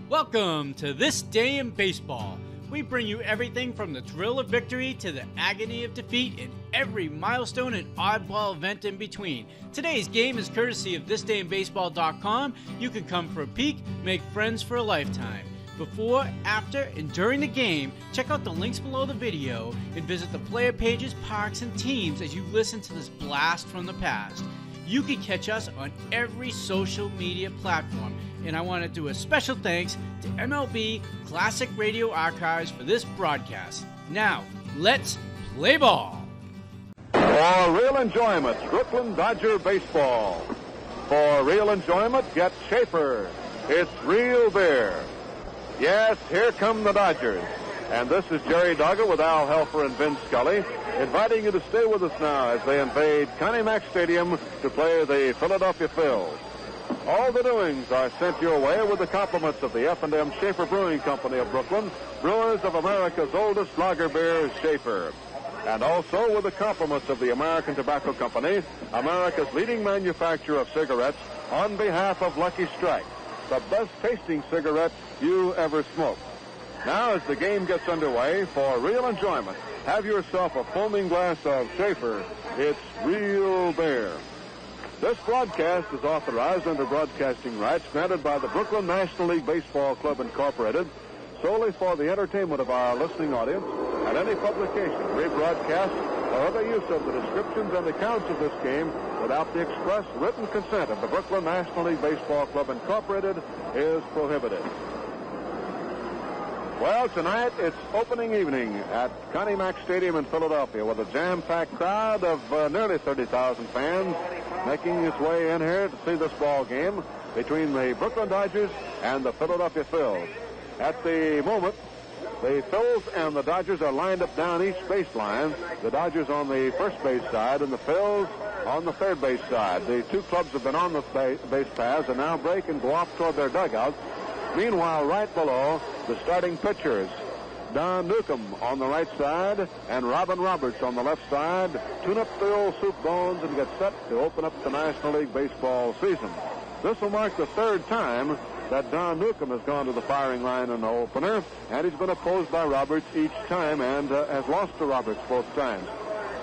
Welcome to This Day in Baseball. We bring you everything from the thrill of victory to the agony of defeat and every milestone and oddball event in between. Today's game is courtesy of thisdayinbaseball.com. You can come for a peek, make friends for a lifetime. Before, after, and during the game, check out the links below the video and visit the player pages, parks, and teams as you listen to this blast from the past. You can catch us on every social media platform, and I want to do a special thanks to MLB Classic Radio Archives for this broadcast. Now, let's play ball. For real enjoyment, Brooklyn Dodger baseball. For real enjoyment, get Schaefer. It's real beer. Yes, here come the Dodgers. And this is Jerry Duggar with Al Helfer and Vince Scully, inviting you to stay with us now as they invade Connie Mack Stadium to play the Philadelphia Phillies. All the doings are sent your way with the compliments of the F&M Schaefer Brewing Company of Brooklyn, brewers of America's oldest lager beer, Schaefer. And also with the compliments of the American Tobacco Company, America's leading manufacturer of cigarettes, on behalf of Lucky Strike, the best tasting cigarette you ever smoked. Now, as the game gets underway, for real enjoyment, have yourself a foaming glass of Schaefer. It's real beer. This broadcast is authorized under broadcasting rights granted by the Brooklyn National League Baseball Club Incorporated solely for the entertainment of our listening audience, and any publication, rebroadcast, or other use of the descriptions and accounts of this game without the express written consent of the Brooklyn National League Baseball Club Incorporated is prohibited. Well, tonight it's opening evening at Connie Mack Stadium in Philadelphia with a jam-packed crowd of nearly 30,000 fans making its way in here to see this ball game between the Brooklyn Dodgers and the Philadelphia Phillies. At the moment, the Phillies and the Dodgers are lined up down each baseline. The Dodgers on the first base side and the Phillies on the third base side. The two clubs have been on the base paths and now break and go off toward their dugouts. Meanwhile, right below, the starting pitchers, Don Newcomb on the right side and Robin Roberts on the left side, tune up the old soup bones and get set to open up the National League Baseball season. This will mark the third time that Don Newcomb has gone to the firing line in the opener, and he's been opposed by Roberts each time and has lost to Roberts both times.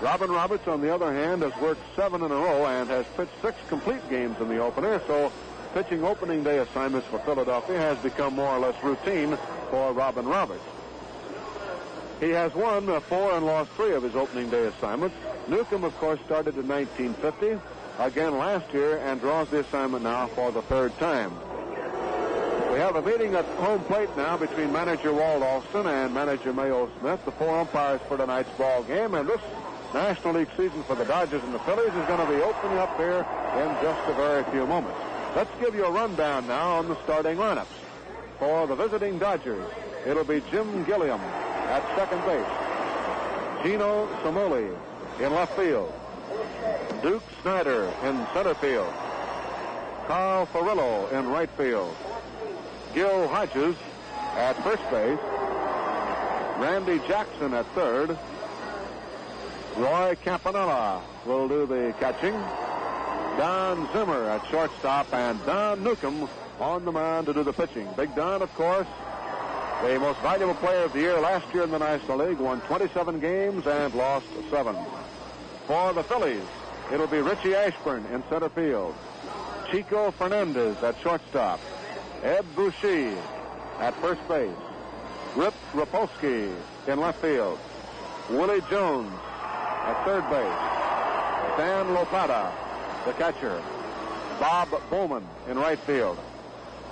Robin Roberts, on the other hand, has worked 7 in a row and has pitched 6 complete games in the opener, so pitching opening day assignments for Philadelphia has become more or less routine for Robin Roberts. He has won 4 and lost 3 of his opening day assignments. Newcomb, of course, started in 1950, again last year, and draws the assignment now for the third time. We have a meeting at home plate now between manager Walt Alston and manager Mayo Smith, the 4 umpires for tonight's ball game, and this National League season for the Dodgers and the Phillies is going to be opening up here in just a very few moments. Let's give you a rundown now on the starting lineups. For the visiting Dodgers, it'll be Jim Gilliam at second base, Gino Samoli in left field, Duke Snyder in center field, Carl Furillo in right field, Gil Hodges at first base, Randy Jackson at third, Roy Campanella will do the catching, Don Zimmer at shortstop, and Don Newcomb on the mound to do the pitching. Big Don, of course, the most valuable player of the year last year in the National League, won 27 games and lost 7. For the Phillies, it'll be Richie Ashburn in center field, Chico Fernandez at shortstop, Ed Boucher at first base, Rip Rapolsky in left field, Willie Jones at third base, Stan Lopata, the catcher, Bob Bowman in right field,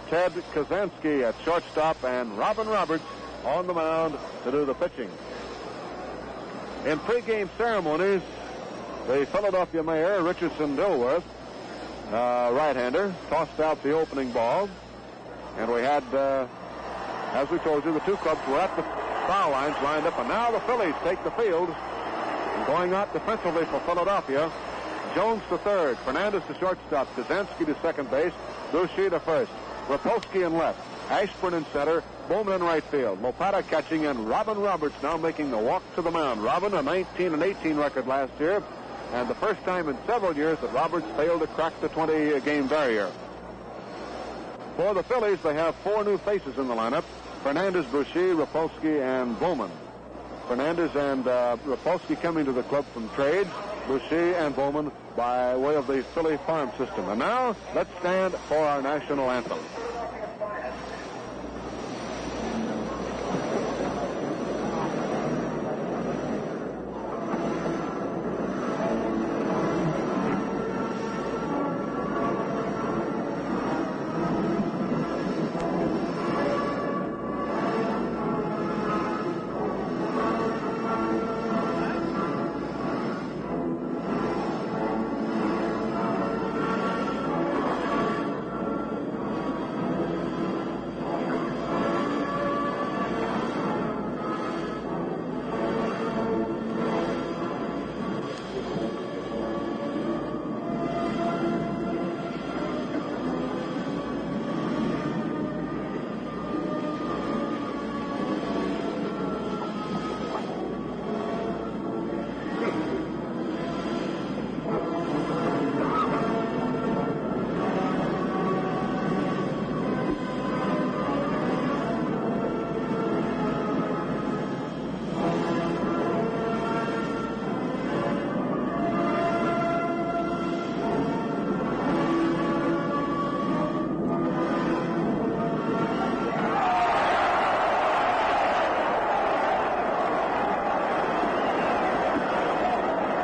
Ted Kazansky at shortstop, and Robin Roberts on the mound to do the pitching. In pregame ceremonies, the Philadelphia mayor, Richardson Dilworth, right-hander, tossed out the opening ball, and we had, as we told you, the two clubs were at the foul lines lined up, and now the Phillies take the field. And going out defensively for Philadelphia, Jones to third, Fernandez to shortstop, Kazansky to second base, Boucher to first, Rapolsky in left, Ashburn in center, Bowman in right field, Lopata catching, and Robin Roberts now making the walk to the mound. Robin, a 19-18 record last year, and the first time in several years that Roberts failed to crack the 20-game barrier. For the Phillies, they have 4 new faces in the lineup: Fernandez, Boucher, Rapolsky, and Bowman. Fernandez and Rapolsky coming to the club from trades, Boucher and Bowman by way of the Philly farm system. And now, let's stand for our national anthem.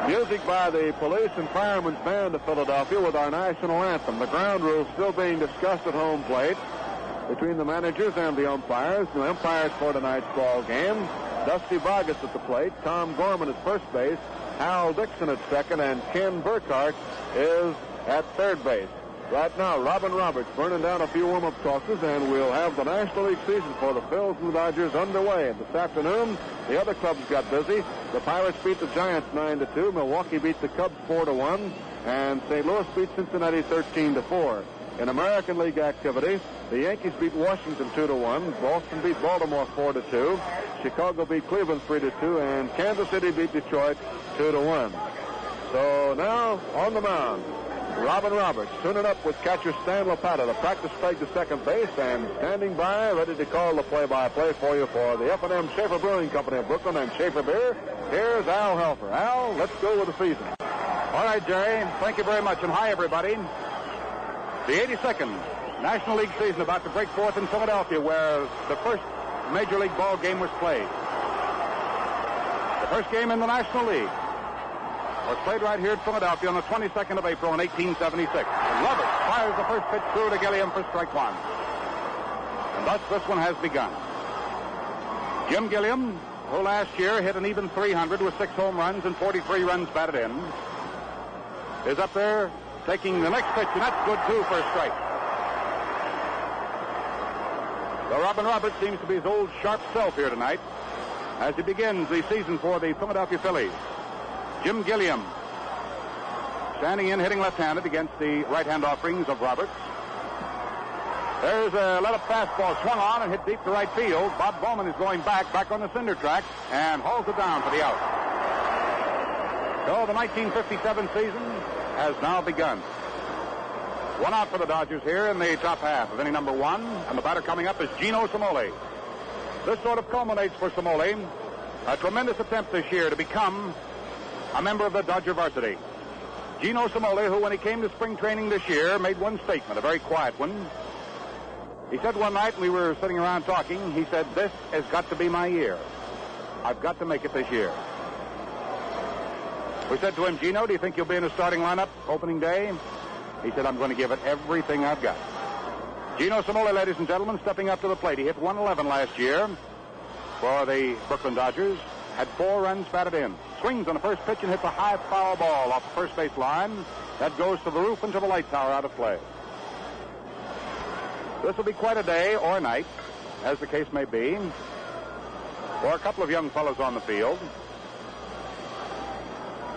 Music by the Police and Firemen's Band of Philadelphia with our national anthem. The ground rules still being discussed at home plate between the managers and the umpires. The umpires for tonight's ball game: Dusty Vargas at the plate, Tom Gorman at first base, Hal Dixon at second, and Ken Burkhart is at third base. Right now, Robin Roberts burning down a few warm-up tosses, and we'll have the National League season for the Phils and the Dodgers underway. And this afternoon, the other clubs got busy. The Pirates beat the Giants 9-2. Milwaukee beat the Cubs 4-1. And St. Louis beat Cincinnati 13-4. In American League activity, the Yankees beat Washington 2-1. Boston beat Baltimore 4-2. Chicago beat Cleveland 3-2. And Kansas City beat Detroit 2-1. So now, on the mound, Robin Roberts tuning up with catcher Stan Lopata, the practice peg to second base, and standing by, ready to call the play-by-play for you for the F&M Schaefer Brewing Company of Brooklyn and Schaefer Beer. Here's Al Helfer. Al, let's go with the season. All right, Jerry. Thank you very much, and hi, everybody. The 82nd National League season about to break forth in Philadelphia, where the first Major League ball game was played. The first game in the National League was played right here in Philadelphia on the 22nd of April in 1876. And Lovett fires the first pitch through to Gilliam for strike one. And thus this one has begun. Jim Gilliam, who last year hit an even 300 with 6 home runs and 43 runs batted in, is up there taking the next pitch, and that's good, too, for a strike. So Robin Roberts seems to be his old sharp self here tonight as he begins the season for the Philadelphia Phillies. Jim Gilliam standing in, hitting left-handed against the right-hand offerings of Roberts. There's a let-up fastball swung on and hit deep to right field. Bob Bowman is going back on the cinder track, and hauls it down for the out. So the 1957 season has now begun. One out for the Dodgers here in the top half of inning number 1, and the batter coming up is Gino Cimoli. This sort of culminates for Cimoli a tremendous attempt this year to become a member of the Dodger varsity. Gino Cimoli, who when he came to spring training this year made one statement, a very quiet one. He said one night, we were sitting around talking, he said, "This has got to be my year. I've got to make it this year." We said to him, "Gino, do you think you'll be in the starting lineup opening day?" He said, "I'm going to give it everything I've got." Gino Cimoli, ladies and gentlemen, stepping up to the plate. He hit 111 last year for the Brooklyn Dodgers. Had 4 runs batted in. Swings on the first pitch and hits a high foul ball off the first base line. That goes to the roof and to the light tower out of play. This will be quite a day or a night, as the case may be, for a couple of young fellows on the field.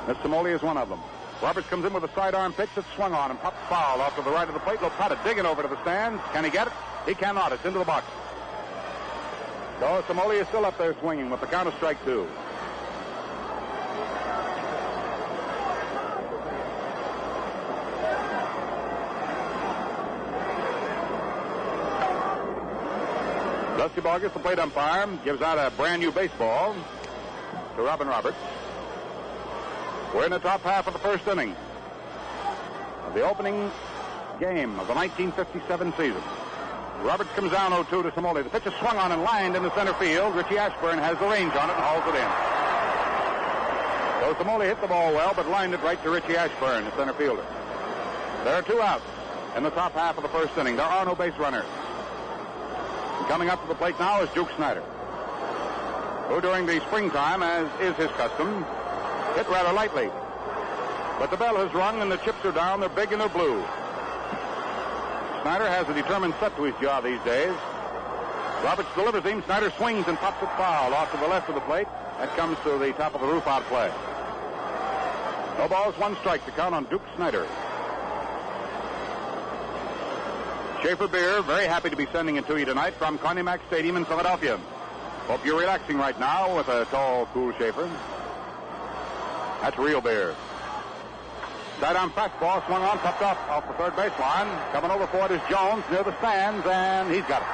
This Cimoli is one of them. Roberts comes in with a sidearm pitch that's swung on and pops foul off to the right of the plate. Lopata digging over to the stands. Can he get it? He cannot. It's into the box. So Cimoli is still up there swinging with the count of strike 2. Dusty Ball gets the plate umpire, gives out a brand new baseball to Robin Roberts. We're in the top half of the first inning of the opening game of the 1957 season. Roberts comes down 0-2 to Samoli. The pitch is swung on and lined in the center field. Richie Ashburn has the range on it and hauls it in. So Samoli hit the ball well, but lined it right to Richie Ashburn, the center fielder. There are 2 outs in the top half of the first inning. There are no base runners. And coming up to the plate now is Duke Snider, who during the springtime, as is his custom, hit rather lightly. But the bell has rung and the chips are down. They're big and they're blue. Snider has a determined set to his jaw these days. Roberts delivers him. Snider swings and pops it foul off to the left of the plate. That comes to the top of the roof out play. No balls, 1 strike to count on Duke Snider. Schaefer Beer, very happy to be sending it to you tonight from Connie Mack Stadium in Philadelphia. Hope you're relaxing right now with a tall, cool Schaefer. That's real beer. Side-on fastball swung on, popped up off the third baseline. Coming over for it is Jones near the stands, and he's got it.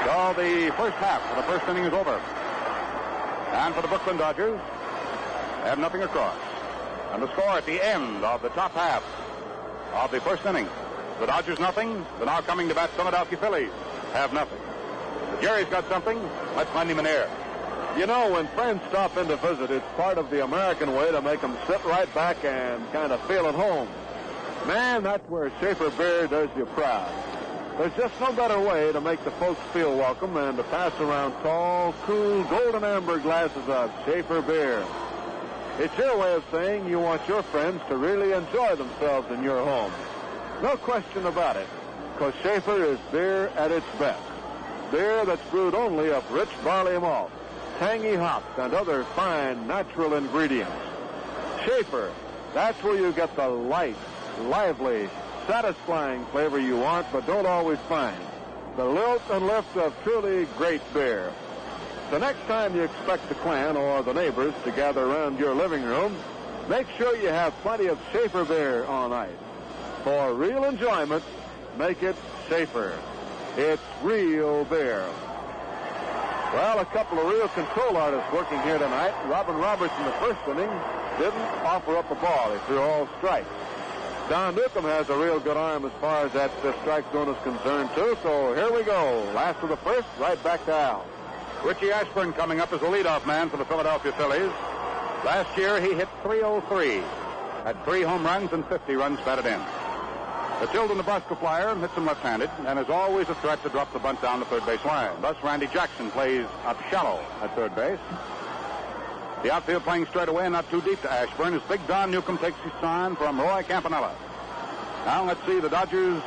So the first half of the first inning is over. And for the Brooklyn Dodgers, they have nothing across. And the score at the end of the top half of the first inning, the Dodgers nothing. The now coming to bat Philadelphia Phillies have nothing. Jerry's got something. Let's lend him an ear. You know, when friends stop in to visit, it's part of the American way to make them sit right back and kind of feel at home. Man, that's where Schaefer Beer does you proud. There's just no better way to make the folks feel welcome than to pass around tall, cool, golden amber glasses of Schaefer Beer. It's your way of saying you want your friends to really enjoy themselves in your home. No question about it, because Schaefer is beer at its best. Beer that's brewed only of rich barley malt, tangy hops, and other fine natural ingredients. Schaefer, that's where you get the light, lively, satisfying flavor you want but don't always find. The lilt and lift of truly great beer. The next time you expect the clan or the neighbors to gather around your living room, make sure you have plenty of Schaefer Beer on ice. For real enjoyment, make it Schaefer. It's real beer. Well, a couple of real control artists working here tonight. Robin Roberts in the first inning didn't offer up a ball. He threw all strikes. Don Newcomb has a real good arm as far as that strike zone is concerned, too. So here we go. Last of the first, right back to Al. Richie Ashburn coming up as the leadoff man for the Philadelphia Phillies. Last year, he hit .303, had 3 home runs and 50 runs batted in. The Tilden, Nebraska Flyer hits him left-handed and is always a threat to drop the bunt down the third base line. Thus, Randy Jackson plays up shallow at third base. The outfield playing straight away and not too deep to Ashburn as Big Don Newcomb takes his sign from Roy Campanella. Now let's see the Dodgers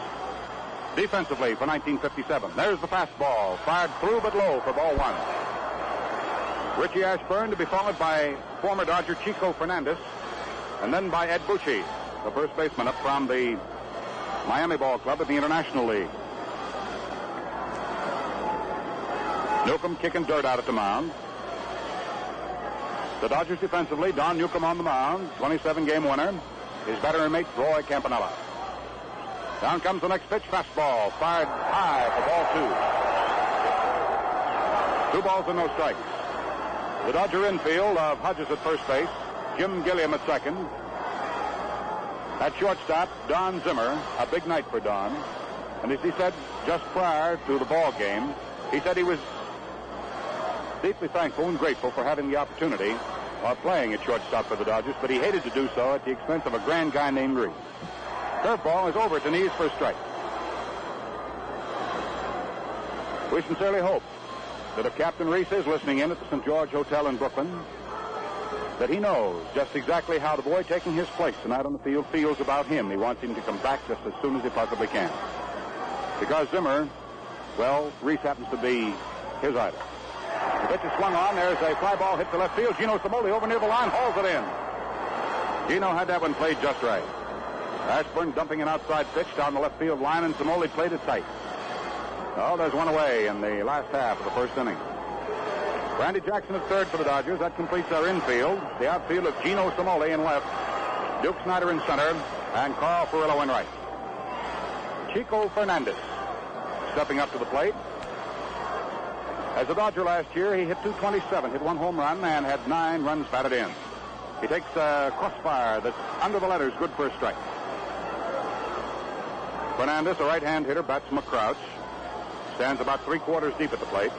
defensively for 1957. There's the fastball, fired through but low for ball 1. Richie Ashburn to be followed by former Dodger Chico Fernandez and then by Ed Bucci, the first baseman up from the Miami Ball Club of the International League. Newcomb kicking dirt out at the mound. The Dodgers defensively, Don Newcomb on the mound, 27-game winner. His veteran mate, Roy Campanella. Down comes the next pitch, fastball, fired high for ball 2. 2 balls and no strikes. The Dodger infield of Hodges at first base, Jim Gilliam at second. At shortstop, Don Zimmer, a big night for Don. And as he said just prior to the ball game, he said he was deeply thankful and grateful for having the opportunity of playing at shortstop for the Dodgers, but he hated to do so at the expense of a grand guy named Reese. Curveball is over at the knees for a strike. We sincerely hope that if Captain Reese is listening in at the St. George Hotel in Brooklyn, that he knows just exactly how the boy taking his place tonight on the field feels about him. He wants him to come back just as soon as he possibly can. Because Zimmer, well, Reese happens to be his idol. The pitch is swung on. There's a fly ball hit to left field. Gino Samoli over near the line hauls it in. Gino had that one played just right. Ashburn dumping an outside pitch down the left field line, and Samoli played it tight. Oh, there's one away in the last half of the first inning. Randy Jackson at third for the Dodgers. That completes our infield. The outfield of Gino Samoli in left, Duke Snider in center, and Carl Furillo in right. Chico Fernandez stepping up to the plate. As a Dodger last year, he hit .227, hit 1 home run, and had 9 runs batted in. He takes a crossfire that's under the letters, good for a strike. Fernandez, a right-hand hitter, bats from a crouch. Stands about 3/4 deep at the plate.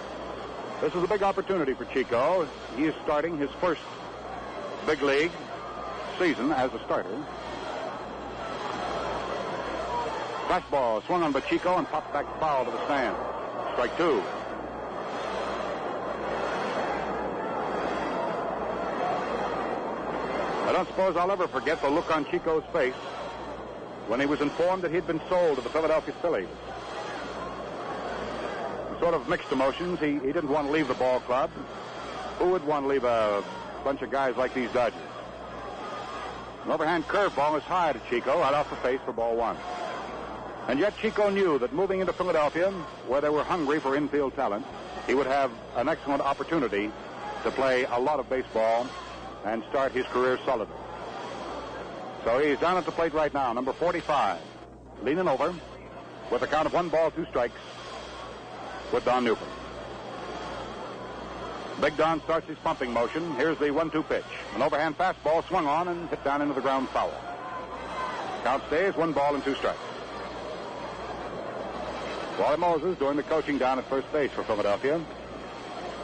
This is a big opportunity for Chico. He is starting his first big league season as a starter. Fastball swung on by Chico and popped back foul to the stand. Strike 2. I don't suppose I'll ever forget the look on Chico's face when he was informed that he'd been sold to the Philadelphia Phillies. Sort of mixed emotions. He didn't want to leave the ball club. Who would want to leave a bunch of guys like these Dodgers? An overhand curveball is high to Chico, right off the face for ball 1. And yet Chico knew that moving into Philadelphia, where they were hungry for infield talent, he would have an excellent opportunity to play a lot of baseball and start his career solidly. So he's down at the plate right now, number 45, leaning over with a count of 1 ball, 2 strikes with Don Newcomb. Big Don starts his pumping motion. Here's the 1-2 pitch. An overhand fastball swung on and hit down into the ground foul. Count stays 1 ball and 2 strikes. Wally Moses doing the coaching down at first base for Philadelphia.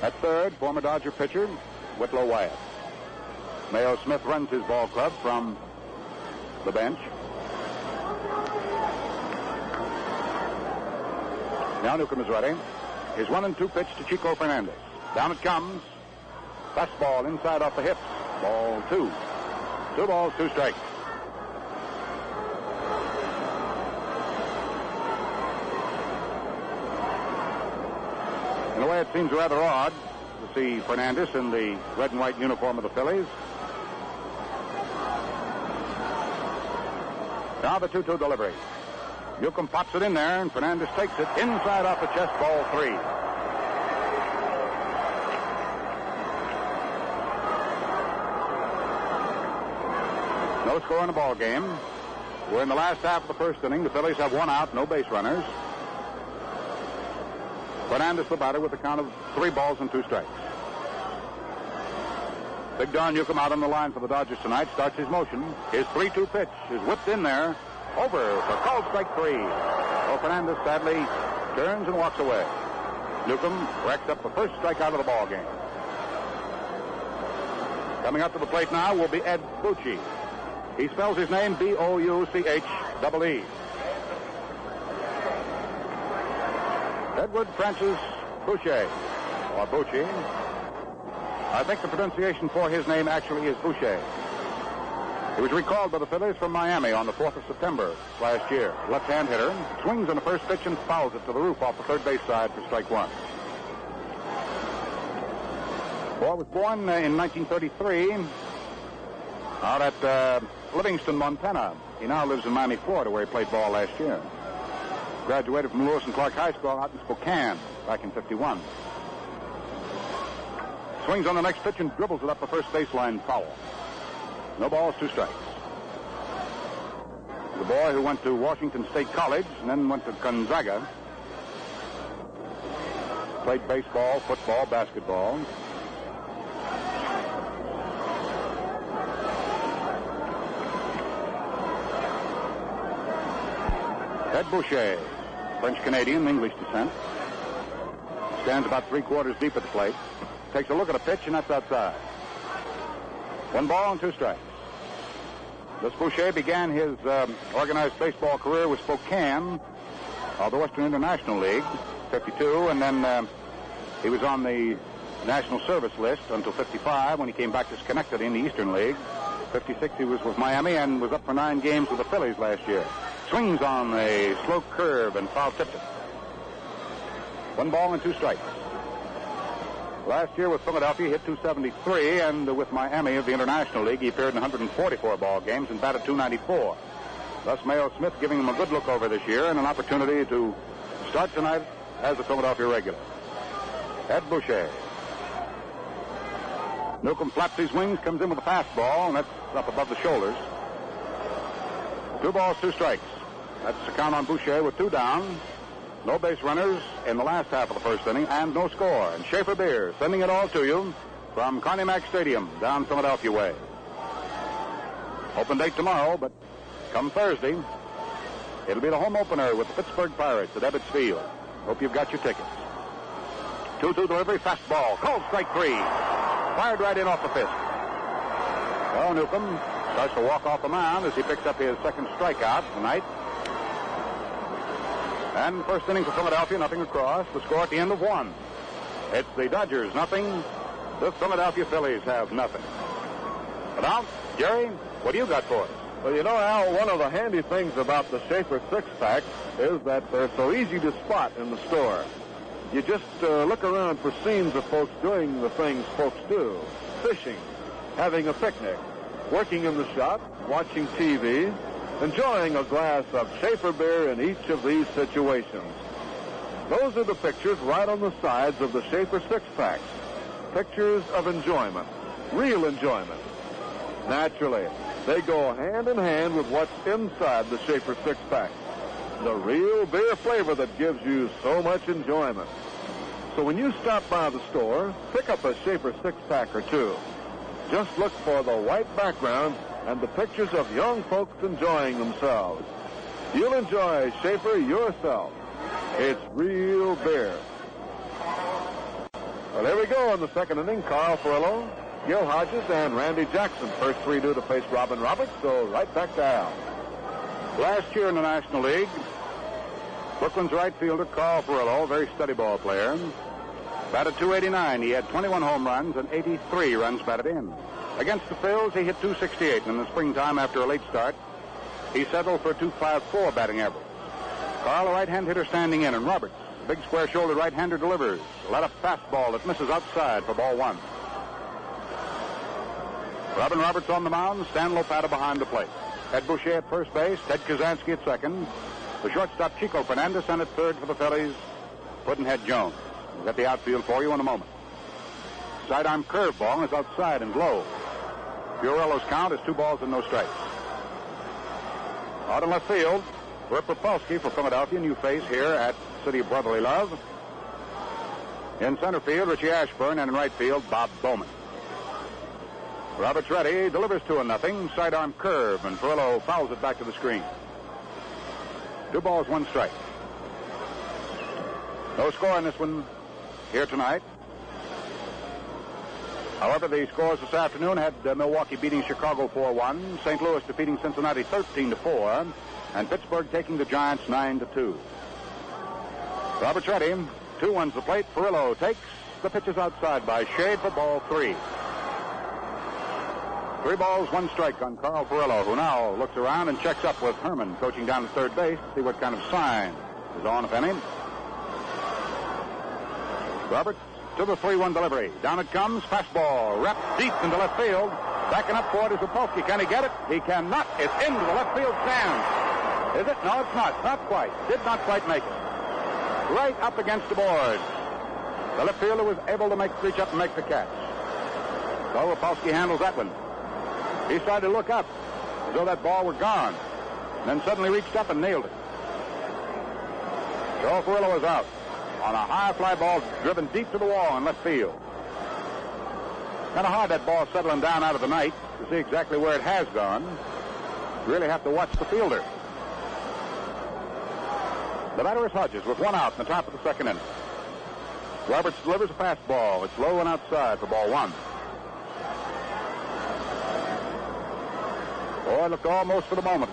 At third, former Dodger pitcher Whitlow Wyatt. Mayo Smith runs his ball club from the bench. Now Newcomb is ready. His 1-2 pitch to Chico Fernandez. Down it comes. Fastball inside off the hips. Ball 2. 2 balls, 2 strikes. In a way, it seems rather odd to see Fernandez in the red and white uniform of the Phillies. Now the 2-2 delivery. Newcomb pops it in there, and Fernandez takes it inside off the chest, ball 3. No score in the ball game. We're in the last half of the first inning. The Phillies have 1 out, no base runners. Fernandez the batter with a count of 3 balls and 2 strikes. Big Don Newcomb out on the line for the Dodgers tonight, starts his motion. His 3-2 pitch is whipped in there. Over for called strike 3. So Fernandez sadly turns and walks away. Newcomb racks up the first strikeout of the ball game. Coming up to the plate now will be Ed Bucci. He spells his name B-O-U-C-H-E-E. Edward Francis Boucher, or Bucci. I think the pronunciation for his name actually is Boucher. He was recalled by the Phillies from Miami on the 4th of September last year. Left-hand hitter, swings on the first pitch and fouls it to the roof off the third base side for strike 1. Boy was born in 1933 out at Livingston, Montana. He now lives in Miami, Florida, where he played ball last year. Graduated from Lewis and Clark High School out in Spokane back in '51. Swings on the next pitch and dribbles it up the first baseline foul. No balls, 2 strikes. The boy who went to Washington State College and then went to Gonzaga. Played baseball, football, basketball. Ed Boucher, French-Canadian, English descent. Stands about 3/4 deep at the plate. Takes a look at a pitch, and that's outside. 1 ball and 2 strikes. This Boucher began his organized baseball career with Spokane of the Western International League, 52, and then he was on the National Service list until 55 when he came back to Schenectady in the Eastern League. 56 he was with Miami and was up for 9 games with the Phillies last year. Swings on a slow curve and foul tipped it. 1 ball and 2 strikes. Last year with Philadelphia, he hit .273, and with Miami of the International League, he appeared in 144 ball games and batted .294. Thus, Mayo Smith giving him a good look over this year and an opportunity to start tonight as a Philadelphia regular. Ed Boucher. Newcomb flaps his wings, comes in with a fastball, and that's up above the shoulders. 2 balls, 2 strikes. That's the count on Boucher with 2 down. No base runners in the last half of the first inning, and no score. And Schaefer Beer sending it all to you from Connie Mack Stadium down Philadelphia way. Open date tomorrow, but come Thursday, it'll be the home opener with the Pittsburgh Pirates at Ebbets Field. Hope you've got your tickets. 2-2 delivery, fastball, called strike 3. Fired right in off the fist. Well, Newcomb starts to walk off the mound as he picks up his second strikeout tonight. And first inning for Philadelphia, nothing across. The score at the end of 1. It's the Dodgers, nothing. The Philadelphia Phillies have nothing. But now, Jerry, what do you got for us? Well, you know, Al, one of the handy things about the Schaefer six-packs is that they're so easy to spot in the store. You just look around for scenes of folks doing the things folks do. Fishing, having a picnic, working in the shop, watching TV, enjoying a glass of Schaefer beer in each of these situations. Those are the pictures right on the sides of the Schaefer six-packs. Pictures of enjoyment, real enjoyment. Naturally, they go hand in hand with what's inside the Schaefer six-pack. The real beer flavor that gives you so much enjoyment. So when you stop by the store, pick up a Schaefer six-pack or two. Just look for the white background and the pictures of young folks enjoying themselves. You'll enjoy Schaefer yourself. It's real beer. Well, here we go in the second inning. Carl Furillo, Gil Hodges, and Randy Jackson. First 3 due to face Robin Roberts, so right back to Al. Last year in the National League, Brooklyn's right fielder Carl Furillo, a very steady ball player, batted .289. He had 21 home runs and 83 runs batted in. Against the Phillies, he hit .268. In the springtime, after a late start, he settled for a .254 batting average. Carl, a right-hand hitter, standing in, and Roberts, a big square-shouldered right-hander, delivers. Let a fastball that misses outside for ball 1. Robin Roberts on the mound, Stan Lopata behind the plate. Ed Boucher at first base, Ted Kazansky at second. The shortstop, Chico Fernandez, and at third for the Phillies, Pudd'nhead Jones. We'll get the outfield for you in a moment. Sidearm curveball is outside and low. Fiorello's count is 2 balls and no strikes. Out in left field, Bert Popolski for Philadelphia, new face here at City of Brotherly Love. In center field, Richie Ashburn, and in right field, Bob Bowman. Roberts ready, delivers 2-0, sidearm curve, and Furillo fouls it back to the screen. 2 balls, 1 strike. No score in this one here tonight. However, the scores this afternoon had Milwaukee beating Chicago 4-1, St. Louis defeating Cincinnati 13-4, and Pittsburgh taking the Giants 9-2. Roberts ready, 2-1's the plate. Furillo takes the pitches outside by shade for ball 3. 3 balls, 1 strike on Carl Furillo, who now looks around and checks up with Herman coaching down at third base to see what kind of sign is on, if any. Roberts to the 3-1 delivery. Down it comes, fastball, wrapped deep into left field. Backing up for it is Popolski. Can he get it? He cannot. It's into the left field stand. Is it? No, it's not. Not quite. Did not quite make it. Right up against the board. The left fielder was able to reach up and make the catch. So Popolski handles that one. He started to look up as though that ball were gone. And then suddenly reached up and nailed it. Joe Furillo is out on a high fly ball driven deep to the wall in left field. Kind of hard, that ball settling down out of the night, to see exactly where it has gone. You really have to watch the fielder. The batter is Hodges with 1 out in the top of the second inning. Roberts delivers a fastball. It's low and outside for ball 1. Boy, it looked almost for the moment.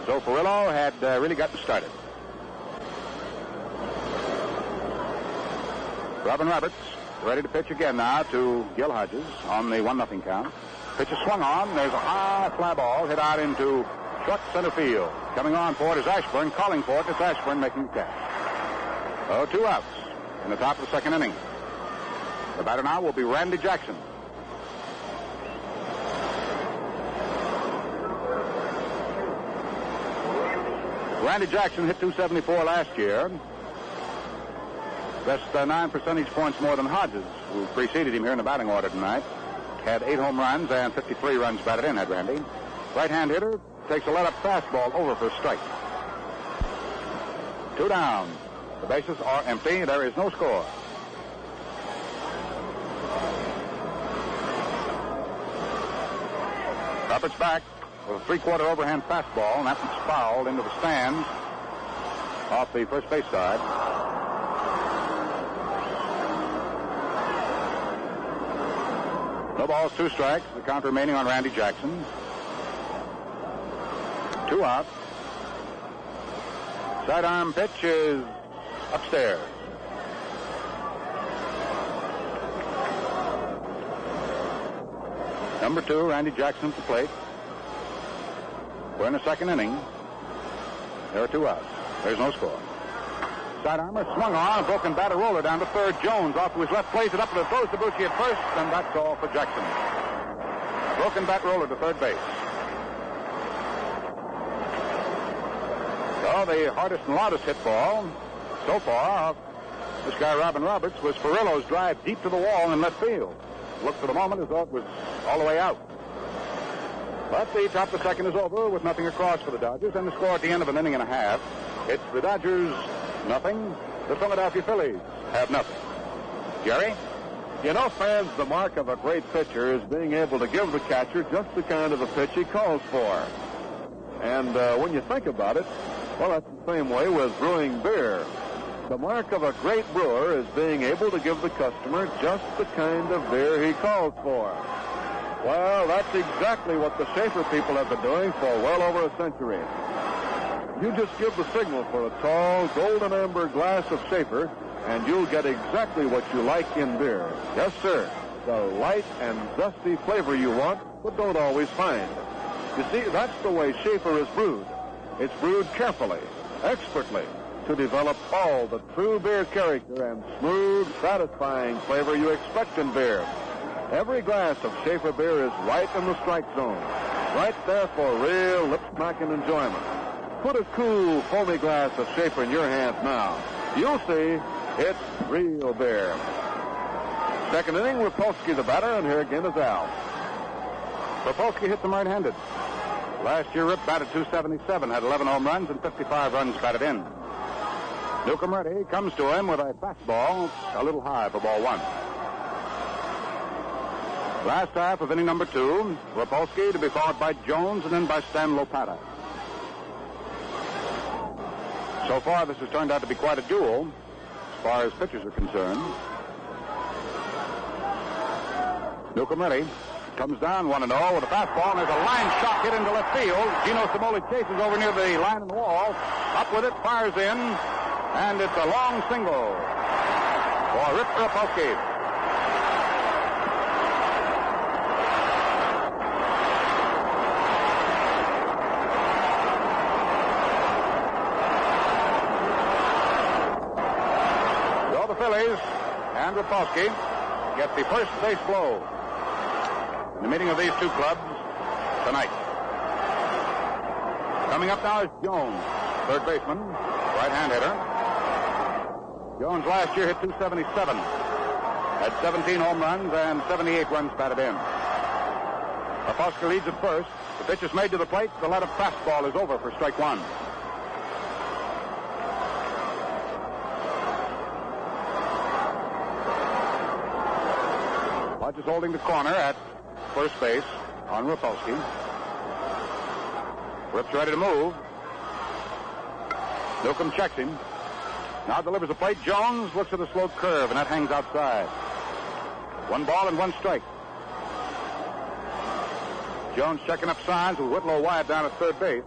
So Furillo had really gotten started. Robin Roberts ready to pitch again now to Gil Hodges on the 1-0 count. Pitch is swung on. There's a high fly ball hit out into short center field. Coming on for it is Ashburn. Calling for it. It's Ashburn making the catch. 2 outs in the top of the second inning. The batter now will be Randy Jackson. Randy Jackson hit .274 last year. That's 9 percentage points more than Hodges, who preceded him here in the batting order tonight. Had 8 home runs and 53 runs batted in, had Randy. Right-hand hitter takes a let-up fastball over for a strike. 2 down. The bases are empty. There is no score. Roberts back with a three-quarter overhand fastball, and that one's fouled into the stands off the first base side. No balls, 2 strikes. The count remaining on Randy Jackson. 2 out. Sidearm pitch is upstairs. Number 2, Randy Jackson at the plate. We're in the second inning. There are 2 outs. There's no score. Sidearmer swung on, a broken batter roller down to third. Jones off to his left, plays it up and throws to Bucci at first, and that's all for Jackson. Broken bat roller to third base. So the hardest and loudest hit ball so far, this guy Robin Roberts, was Ferrillo's drive deep to the wall in left field. Looked for the moment as though it was all the way out. But the top of the second is over with nothing across for the Dodgers, and the score at the end of an inning and a half. It's the Dodgers nothing, the Philadelphia Phillies have nothing. Jerry? You know, fans, the mark of a great pitcher is being able to give the catcher just the kind of a pitch he calls for. And when you think about it, well, that's the same way with brewing beer. The mark of a great brewer is being able to give the customer just the kind of beer he calls for. Well, that's exactly what the Schaefer people have been doing for well over a century. You just give the signal for a tall, golden amber glass of Schaefer, and you'll get exactly what you like in beer. Yes, sir. The light and dusty flavor you want, but don't always find. You see, that's the way Schaefer is brewed. It's brewed carefully, expertly, to develop all the true beer character and smooth, satisfying flavor you expect in beer. Every glass of Schaefer beer is right in the strike zone, right there for real lip-smacking enjoyment. Put a cool, foamy glass of Schaefer in your hand now. You'll see it's real beer. Second inning, Rapolsky the batter, and here again is Al. Rapolsky hits him right-handed. Last year, Rip batted .277, had 11 home runs and 55 runs batted in. Newcomb ready, comes to him with a fastball, a little high for ball 1. Last half of inning number 2, Rapolsky to be followed by Jones and then by Stan Lopata. So far, this has turned out to be quite a duel as far as pitchers are concerned. Newcomb ready. Comes down 1-0 with a fastball, and there's a line shot hit into left field. Gino Cimoli chases over near the line in the wall. Up with it, fires in, and it's a long single for Rip Rapolsky. So the Phillies and Rapolsky get the first base blow in the meeting of these two clubs tonight. Coming up now is Jones, third baseman, right-hand hitter. Jones last year hit .277, had 17 home runs and 78 runs batted in. Rapolsky leads at first. The pitch is made to the plate. The let-up fastball is over for strike 1. Hodge is holding the corner at first base on Rapolsky. Rip's ready to move. Newcomb checks him. Now delivers the plate. Jones looks at a slow curve, and that hangs outside. 1 ball and 1 strike. Jones checking up signs with Whitlow Wyatt down at third base.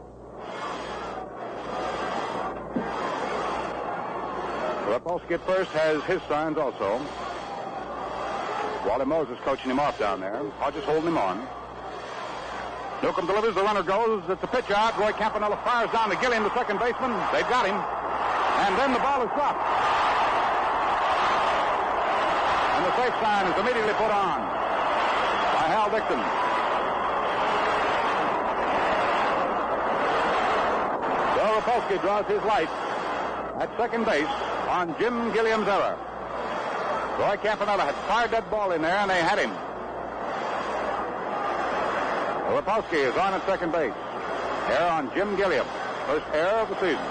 Rapolsky at first has his signs also. Wally Moses coaching him off down there. Hodges holding him on. Newcomb delivers. The runner goes. It's a pitch out. Roy Campanella fires down to Gilliam, the second baseman. They've got him. And then the ball is dropped. And the safe sign is immediately put on by Hal Dixon. So Rapolsky draws his light at second base on Jim Gilliam's error. Roy Campanella had fired that ball in there, and they had him. Rapolsky is on at second base. Error on Jim Gilliam. First error of the season.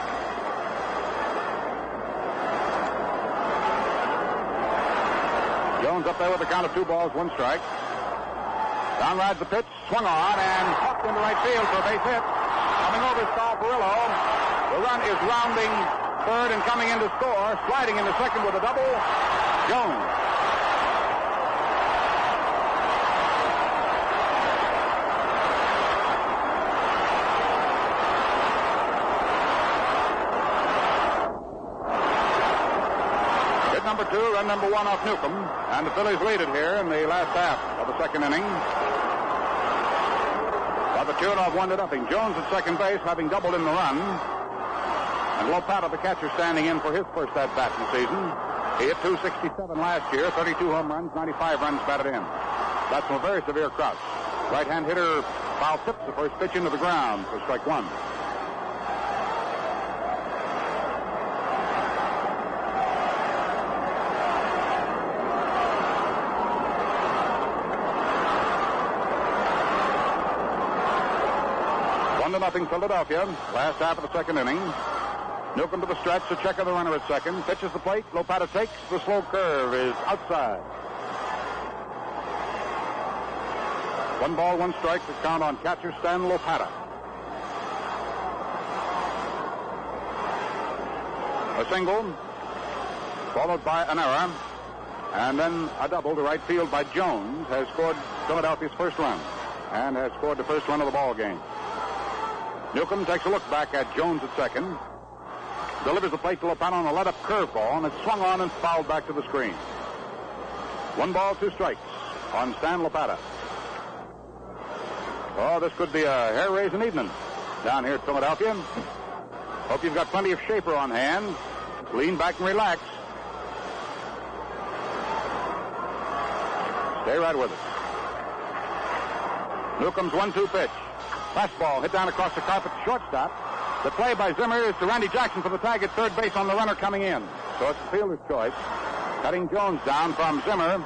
Jones up there with a count of 2 balls, 1 strike. Down rides the pitch, swung on, and popped into right field for a base hit. Coming over is Perillo. The run is rounding third and coming in to score. Sliding into second with a double, Jones. Hit number 2, run number 1 off Newcomb, and the Phillies lead it here in the last half of the second inning. By the tune of 1-0. Jones at second base, having doubled in the run. And Lopata, the catcher, standing in for his first at-bat in the season. He hit .267 last year, 32 home runs, 95 runs batted in. That's from a very severe crouch. Right-hand hitter foul tips the first pitch into the ground for strike 1. Nothing Philadelphia. Last half of the second inning. Newcomb to the stretch, a check of the runner at second. Pitches the plate. Lopata takes. The slow curve is outside. 1 ball, 1 strike to count on catcher Stan Lopata. A single, followed by an error, and then a double to right field by Jones has scored Philadelphia's first run and has scored the first run of the ball game. Newcomb takes a look back at Jones at second. Delivers the plate to Lopata on a let-up curveball, and it's swung on and fouled back to the screen. 1 ball, 2 strikes on Stan Lopata. Oh, this could be a hair-raising evening down here at Philadelphia. Hope you've got plenty of Schaefer on hand. Lean back and relax. Stay right with us. Newcomb's 1-2 pitch. Fastball hit down across the carpet to shortstop. The play by Zimmer is to Randy Jackson for the tag at third base on the runner coming in. So it's the fielder's choice. Cutting Jones down from Zimmer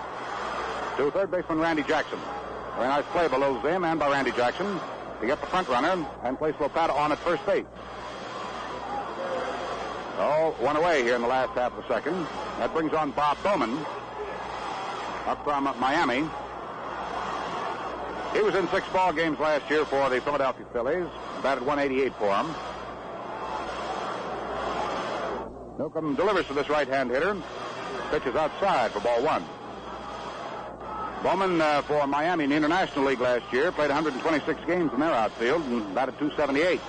to third baseman Randy Jackson. Very nice play by Lil Zim and by Randy Jackson to get the front runner and place Lopata on at first base. Oh, 1 away here in the last half of the second. That brings on Bob Bowman up from Miami. He was in 6 ball games last year for the Philadelphia Phillies. Batted .188 for him. Newcomb delivers to this right-hand hitter. Pitches outside for ball 1. Bowman for Miami in the International League last year played 126 games in their outfield and batted .278.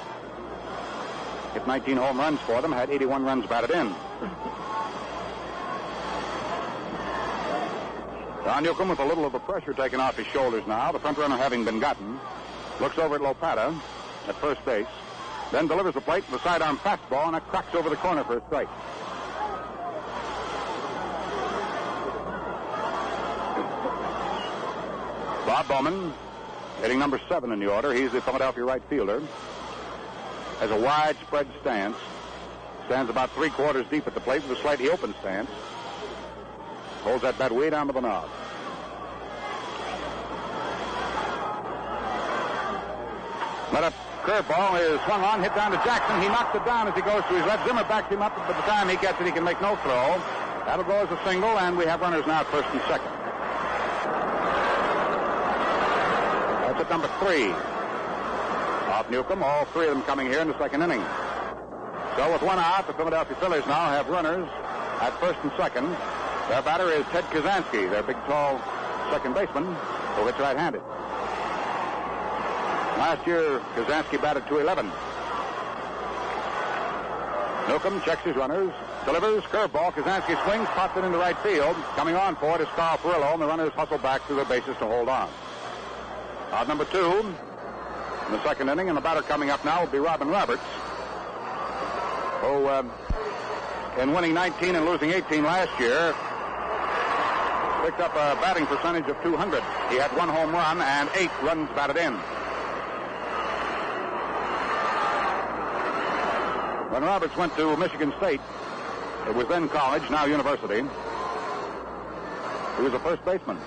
Hit 19 home runs for them, had 81 runs batted in. Don Newcomb with a little of the pressure taken off his shoulders now, the front runner having been gotten. Looks over at Lopata at first base, then delivers the plate with a sidearm fastball, and it cracks over the corner for a strike. Bob Bowman, hitting number 7 in the order. He's the Philadelphia right fielder. Has a widespread stance. Stands about 3/4 deep at the plate with a slightly open stance. Holds that bat way down to the knob. Let up curveball is swung on, hit down to Jackson. He knocks it down as he goes to his left. Zimmer backs him up, but by the time he gets it, he can make no throw. That'll go as a single, and we have runners now at first and second. That's at number 3. Off Newcomb, all 3 of them coming here in the second inning. So with 1 out, the Philadelphia Phillies now have runners at first and second. Their batter is Ted Kazansky, their big, tall second baseman, who hits right-handed. Last year, Kazansky batted .211. Newcomb checks his runners, delivers, curveball. Kazansky swings, pops it into right field. Coming on for it is Perillo, and the runners hustle back to their bases to hold on. Out number 2 in the second inning, and the batter coming up now will be Robin Roberts, who, in winning 19 and losing 18 last year, picked up a batting percentage of .200. He had 1 home run and 8 runs batted in. When Roberts went to Michigan State, it was then college, now university, he was a first baseman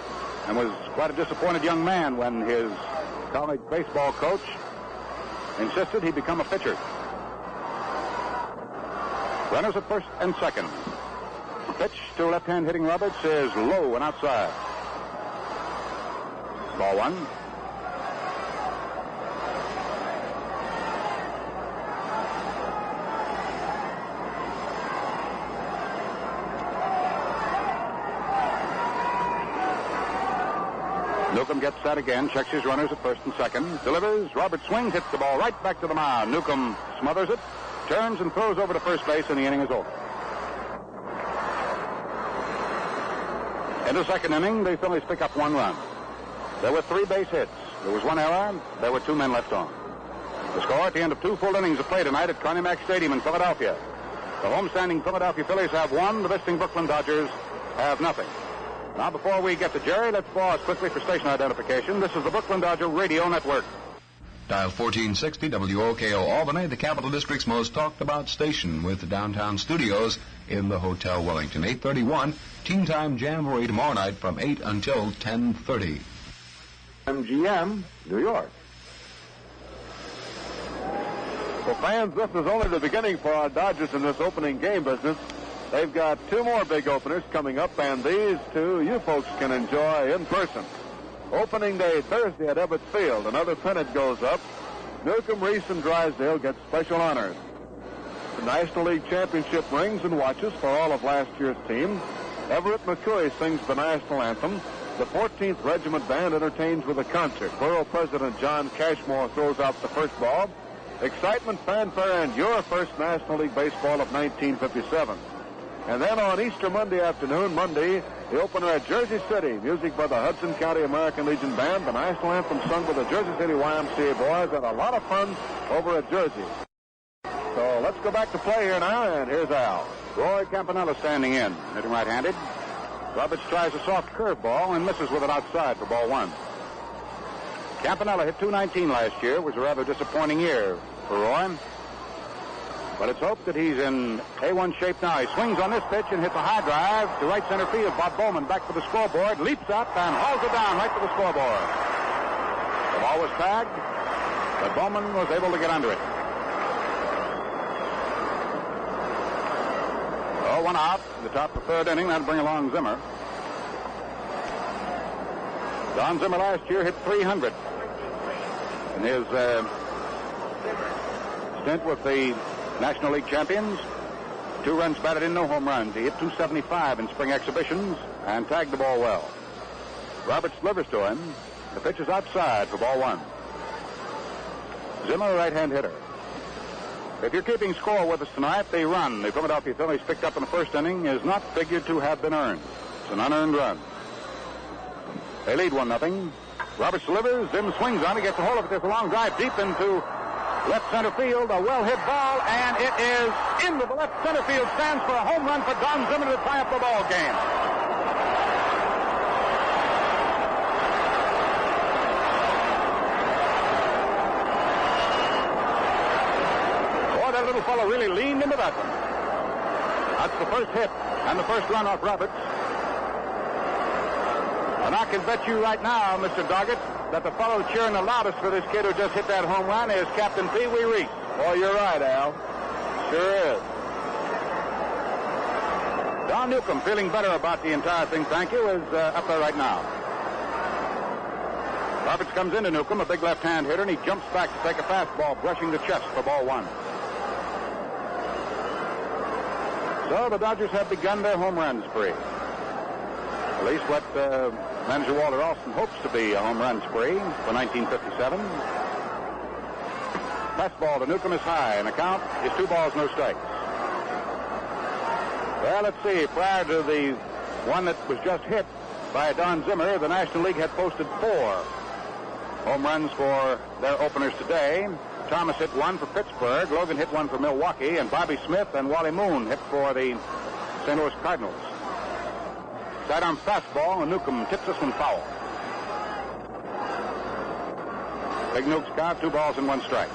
and was quite a disappointed young man when his college baseball coach insisted he become a pitcher. Runners at first and second. Pitch to left-hand hitting Roberts is low and outside. Ball one. Newcomb gets set again, checks his runners at first and second, delivers, Roberts swings, hits the ball right back to the mound. Newcomb smothers it, turns and throws over to first base, and the inning is over. In the second inning, the Phillies pick up 1 run. There were 3 base hits. There was 1 error. There were 2 men left on. The score at the end of 2 full innings of play tonight at Connie Mack Stadium in Philadelphia. The homestanding Philadelphia Phillies have 1. The visiting Brooklyn Dodgers have nothing. Now, before we get to Jerry, let's pause quickly for station identification. This is the Brooklyn Dodger Radio Network. Dial 1460 WOKO Albany, the Capital District's most talked about station, with the downtown studios in the Hotel Wellington. 8:31, Teen Time Jamboree tomorrow night from 8 until 10:30. MGM, New York. Well, fans, this is only the beginning for our Dodgers in this opening game business. They've got 2 more big openers coming up, and these 2 you folks can enjoy in person. Opening day Thursday at Ebbets Field. Another pennant goes up. Newcomb, Reese, and Drysdale get special honors. The National League Championship rings and watches for all of last year's team. Everett McCoy sings the national anthem. The 14th Regiment Band entertains with a concert. Borough President John Cashmore throws out the first ball. Excitement, fanfare, and your first National League Baseball of 1957. And then on Easter Monday afternoon, the opener at Jersey City. Music by the Hudson County American Legion Band. The national anthem sung by the Jersey City YMCA boys, and a lot of fun over at Jersey. So let's go back to play here now, and here's Al. Roy Campanella standing in, hitting right-handed. Roberts tries a soft curveball and misses with it outside for ball 1. Campanella hit .219 last year. It was a rather disappointing year for Roy. But it's hoped that he's in A1 shape now. He swings on this pitch and hits a high drive to right center field. Bob Bowman back to the scoreboard, leaps up and hauls it down right to the scoreboard. The ball was tagged, but Bowman was able to get under it. Oh, 1 out in the top of the 3rd inning. That'll bring along Zimmer. Don Zimmer last year hit .300 in his stint with the National League champions. 2 runs batted in, no home runs. He hit .275 in spring exhibitions and tagged the ball well. Roberts delivers to him. The pitch is outside for ball 1. Zimmer, a right-hand hitter. If you're keeping score with us tonight, the run the Philadelphia Phillies picked up in the first inning is not figured to have been earned. It's an unearned run. They lead 1-0. Roberts delivers. Zim swings on it, gets a hold of it. There's a long drive deep into left center field, a well-hit ball, and it is into the left center field stands for a home run for Don Zimmer to tie up the ball game. Boy, that little fellow really leaned into that one. That's the first hit and the first run off Roberts. And I can bet you right now, Mr. Doggett, that the fellow cheering the loudest for this kid who just hit that home run is Captain Pee Wee Reese. Oh, you're right, Al. Sure is. Don Newcomb, feeling better about the entire thing, thank you, is up there right now. Roberts comes into Newcomb, a big left-hand hitter, and he jumps back to take a fastball, brushing the chest for ball 1. So the Dodgers have begun their home run spree. At least what manager Walter Alston hopes to be a home run spree for 1957. Fastball to Newcomb is high, and the count is 2 balls, no strikes. Well, let's see. Prior to the one that was just hit by Don Zimmer, the National League had posted 4 home runs for their openers today. Thomas hit 1 for Pittsburgh, Logan hit 1 for Milwaukee, and Bobby Smith and Wally Moon hit for the St. Louis Cardinals. Sidearm fastball, and Newcomb tips this one foul. Big Nuke's count, 2 balls and 1 strike.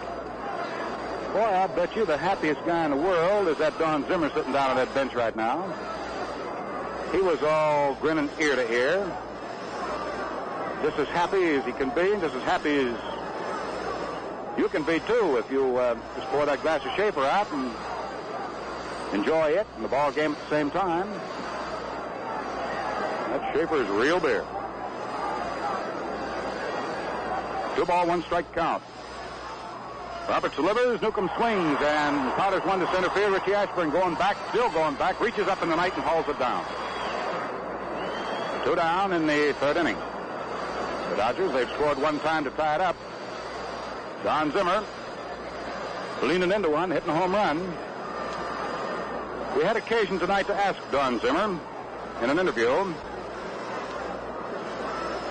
Boy, I'll bet you the happiest guy in the world is that Don Zimmer sitting down on that bench right now. He was all grinning ear to ear. Just as happy as he can be, just as happy as you can be, too, if you just pour that glass of Schaefer out and enjoy it and the ball game at the same time. That's Schaefer's real beer. 2-ball, 1-strike count. Roberts delivers, Newcomb swings, and powders one to center field. Richie Ashburn going back, still going back, reaches up in the night and hauls it down. 2 down in the third inning. The Dodgers, they've scored one time to tie it up. Don Zimmer leaning into one, hitting a home run. We had occasion tonight to ask Don Zimmer in an interview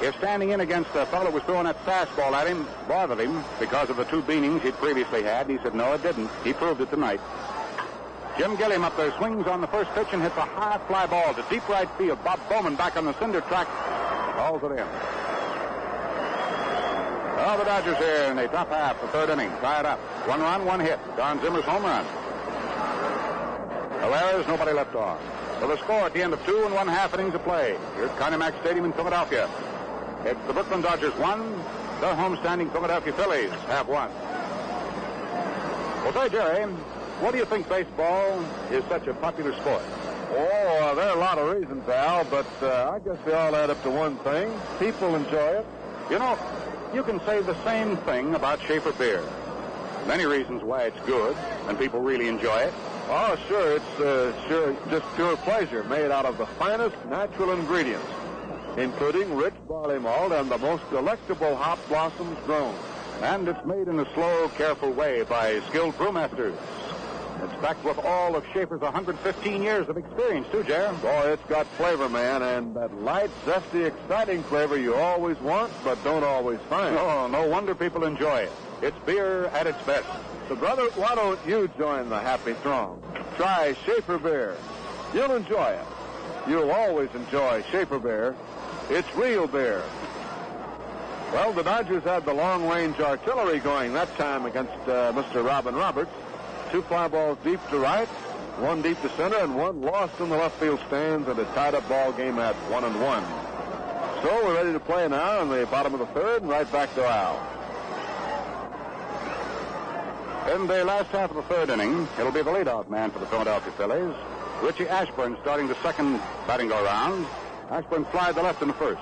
if standing in against a fellow who was throwing that fastball at him bothered him because of the 2 beanings he'd previously had. He said, no, it didn't. He proved it tonight. Jim Gilliam up there swings on the first pitch and hits a high fly ball to deep right field. Bob Bowman back on the cinder track hauls it in. Oh, the Dodgers here in the top half, the third inning, tie it up. 1 run, 1 hit. Don Zimmer's home run. Herrera's, nobody left on. So the score at the end of 2 1/2 innings of play here at Connie Mack Stadium in Philadelphia. It's the Brooklyn Dodgers 1, the homestanding Philadelphia Phillies have 1. Well, say, Jerry, what do you think baseball is such a popular sport? Oh, there are a lot of reasons, Al, but I guess they all add up to one thing. People enjoy it. You know, you can say the same thing about Schaefer beer. Many reasons why it's good, and people really enjoy it. Oh, sure, it's just pure pleasure, made out of the finest natural ingredients, including rich barley malt and the most delectable hop blossoms grown. And it's made in a slow, careful way by skilled brewmasters. It's backed with all of Schaefer's 115 years of experience, too, Jer. Boy, it's got flavor, man, and that light, zesty, exciting flavor you always want but don't always find. Oh, no wonder people enjoy it. It's beer at its best. So, brother, why don't you join the happy throng? Try Schaefer beer. You'll enjoy it. You'll always enjoy Schaefer beer. It's real beer. Well, the Dodgers had the long-range artillery going that time against Mr. Robin Roberts. 2 fly balls deep to right, 1 deep to center, and 1 lost in the left field stands, and a tied-up ball game at 1-1. So we're ready to play now in the bottom of the third, and right back to Al. In the last half of the third inning, it'll be the leadoff man for the Philadelphia Phillies. Richie Ashburn starting the second batting go-round. Ashburn flied the left in the first.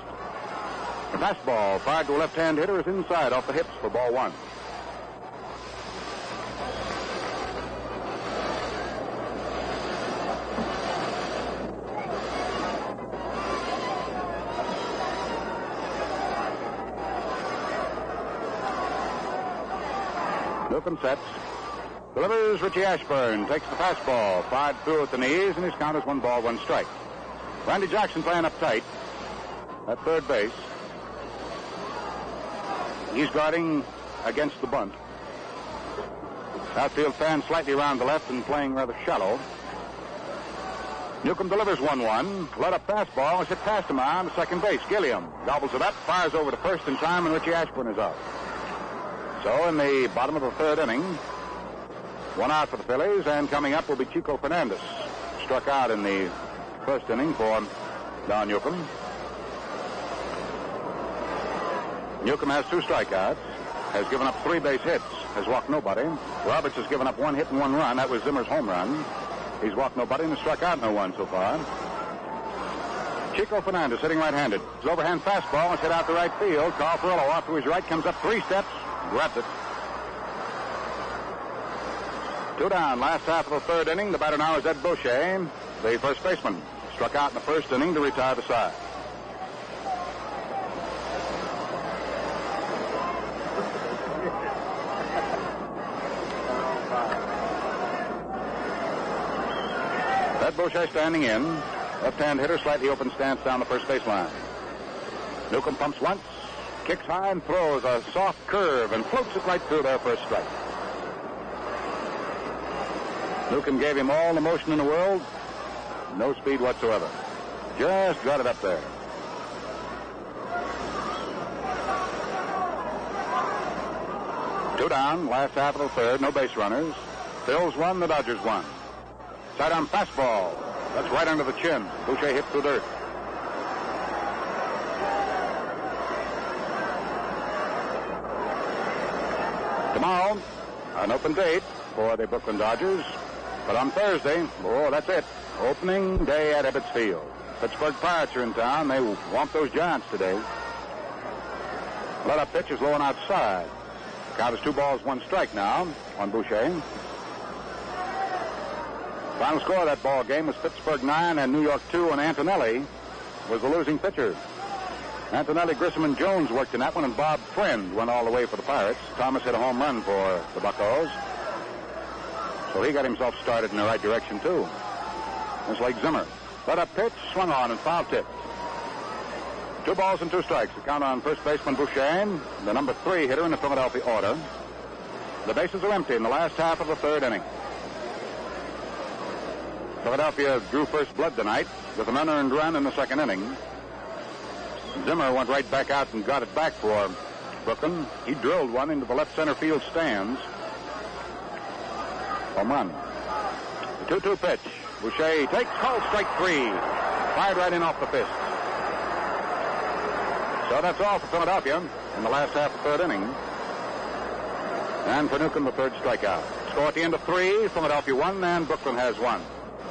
The fastball fired to a left-hand hitter is inside off the hips for ball 1. Newcomb sets. Delivers. Richie Ashburn takes the fastball. Fired through at the knees, and his count is 1 ball, 1 strike. Randy Jackson playing up tight at third base. He's guarding against the bunt. Outfield fan slightly around the left and playing rather shallow. Newcomb delivers 1-1. Let up fastball. Is hit past him on second base. Gilliam gobbles it up, fires over to first in time, and Richie Ashburn is out. So in the bottom of the third inning, 1 out for the Phillies, and coming up will be Chico Fernandez. Struck out in the first inning for Don Newcomb. Newcomb has 2 strikeouts, has given up 3 base hits, has walked nobody. Roberts has given up 1 hit and 1 run. That was Zimmer's home run. He's walked nobody and has struck out no one so far. Chico Fernandez hitting right-handed. His overhand fastball is hit out to right field. Carl Ferrello off to his right, comes up 3 steps, grabs it. 2 down, last half of the third inning. The batter now is Ed Boucher, the first baseman. Struck out in the first inning to retire the side. Ed Boucher standing in. Left-hand hitter, slightly open stance down the first baseline. Newcomb pumps once, kicks high and throws a soft curve and floats it right through there for a strike. Newcomb gave him all the motion in the world, no speed whatsoever. Just got it up there. Two down, last half of the third, no base runners. Phil's 1, the Dodgers 1. Sidearm fastball. That's right under the chin. Boucher hit through dirt. Tomorrow, an open date for the Brooklyn Dodgers. But on Thursday, that's it. Opening day at Ebbets Field. Pittsburgh Pirates are in town. They want those Giants today. Let up pitch is low and outside. Count is 2 balls, 1 strike now on Boucher. Final score of that ball game was Pittsburgh 9 and New York 2, and Antonelli was the losing pitcher. Antonelli, Grissom, and Jones worked in that one, and Bob Friend went all the way for the Pirates. Thomas hit a home run for the Buccos. So he got himself started in the right direction, too. Just like Zimmer. Let up pitch, swung on, and foul tipped. 2 balls and 2 strikes. The count on first baseman Boucher, the number 3 hitter in the Philadelphia order. The bases are empty in the last half of the 3rd inning. Philadelphia drew first blood tonight with an unearned run in the 2nd inning. Zimmer went right back out and got it back for Brooklyn. He drilled one into the left center field stands. Home run. The 2-2 pitch. Boucher takes, called strike 3. Fired right in off the fist. So that's all for Philadelphia in the last half of the 3rd inning. And for Newcomb, the 3rd strikeout. Score at the end of 3, Philadelphia 1 and Brooklyn has 1.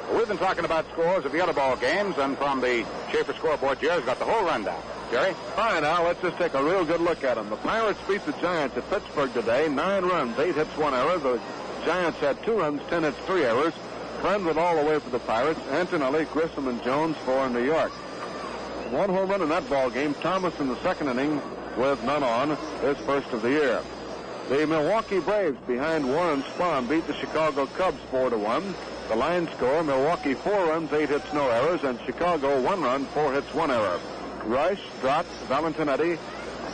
Well, we've been talking about scores of the other ball games, and from the Schaefer scoreboard, Jerry's got the whole rundown. Jerry? All right, now let's just take a real good look at them. The Pirates beat the Giants at Pittsburgh today, 9 runs, 8 hits, 1 error. The Giants had 2 runs, 10 hits, 3 errors. Friend went all the way for the Pirates. Antonelli, Grissom, and Jones for New York. 1 home run in that ball game. Thomas in the 2nd inning with none on, his first of the year. The Milwaukee Braves behind Warren Spahn beat the Chicago Cubs 4-1. The line score, Milwaukee 4 runs, 8 hits, no errors, and Chicago 1 run, 4 hits, 1 error. Rice, Strott, Valentinetti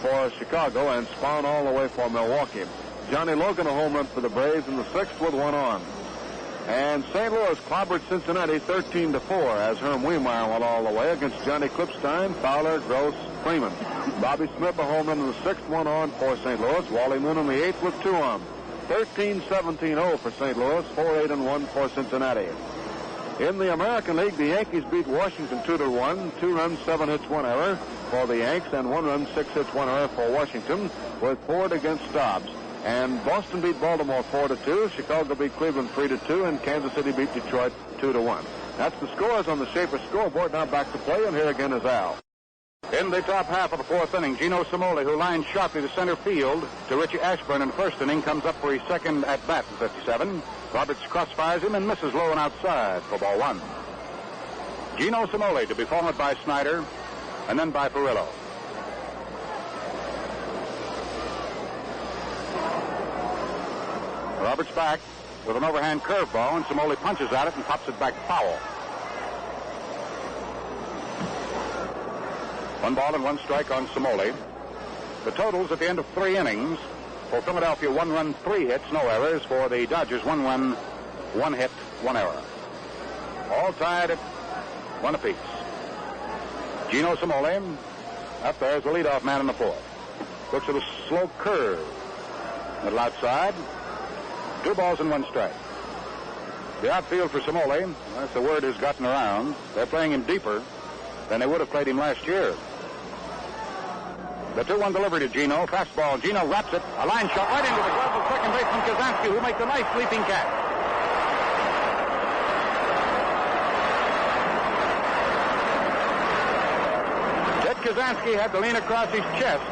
for Chicago, and Spahn all the way for Milwaukee. Johnny Logan a home run for the Braves in the 6th with 1 on. And St. Louis clobbered Cincinnati 13-4 as Herm Wiemeyer went all the way against Johnny Klipstein, Fowler, Gross, Freeman. Bobby Smith a home run in the 6th, 1 on for St. Louis. Wally Moon in the 8th with 2 on. 13-17-0 for St. Louis, 4-8-1 for Cincinnati. In the American League, the Yankees beat Washington 2-1, 2 runs, 7 hits, 1 error for the Yanks, and 1 run, 6 hits, 1 error for Washington, with Ford against Stobbs. And Boston beat Baltimore 4-2, Chicago beat Cleveland 3-2, and Kansas City beat Detroit 2-1. That's the scores on the Schaefer scoreboard. Now back to play, and here again is Al. In the top half of the 4th inning, Gino Cimoli, who lined sharply to center field to Richie Ashburn in the 1st inning, comes up for his 2nd at bat in 57. Roberts crossfires him and misses low and outside for ball 1. Gino Cimoli to be followed by Snyder and then by Perillo. Roberts back with an overhand curveball, and Cimoli punches at it and pops it back foul. 1 ball and 1 strike on Cimoli. The totals at the end of 3 innings for Philadelphia: 1 run, 3 hits, no errors. For the Dodgers, 1 run, 1 hit, 1 error. All tied at 1 apiece. Gino Cimoli up there as the leadoff man in the 4th. Looks at a slow curve. Middle outside. 2 balls and 1 strike. The outfield for Cimoli, as the word has gotten around, they're playing him deeper than they would have played him last year. The 2-1 delivery to Gino. Fastball. Gino wraps it. A line shot right into the glove of second baseman Kazansky, who makes a nice leaping catch. Ted Kazansky had to lean across his chest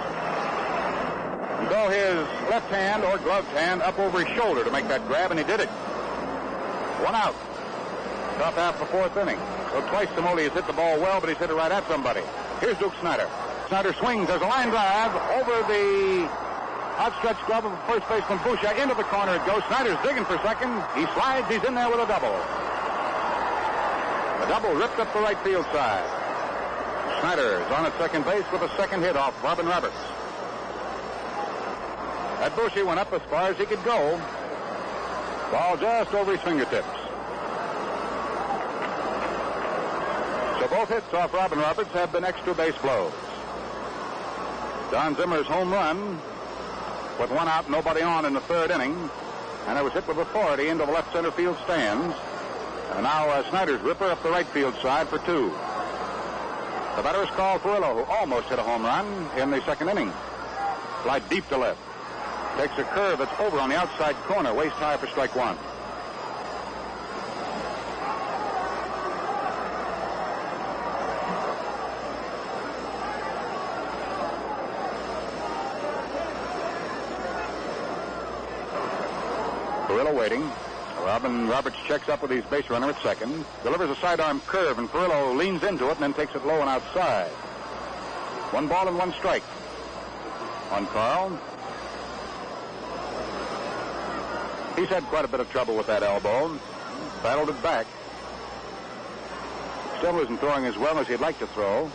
and go his left hand or gloved hand up over his shoulder to make that grab, and he did it. 1 out. Top half of the 4th inning. So twice Cimoli has hit the ball well, but he's hit it right at somebody. Here's Duke Snyder. Snyder swings. There's a line drive over the outstretched glove of first baseman Boucher. Into the corner it goes. Snyder's digging for second. He slides. He's in there with a double. The double ripped up the right field side. Snyder is on at second base with a 2nd hit off Robin Roberts. That Boucher went up as far as he could go. Ball just over his fingertips. So both hits off Robin Roberts have been extra base blows. Don Zimmer's home run with 1 out, nobody on in the 3rd inning, and it was hit with authority into the left center field stands. And now Snyder's ripper up the right field side for 2. The batter is called Perillo, who almost hit a home run in the 2nd inning. Fly deep to left. Takes a curve that's over on the outside corner, waist high for strike 1. Perillo waiting. Robin Roberts checks up with his base runner at second. Delivers a sidearm curve, and Perillo leans into it and then takes it low and outside. 1 ball and 1 strike on Carl. He's had quite a bit of trouble with that elbow. Battled it back. Still isn't throwing as well as he'd like to throw.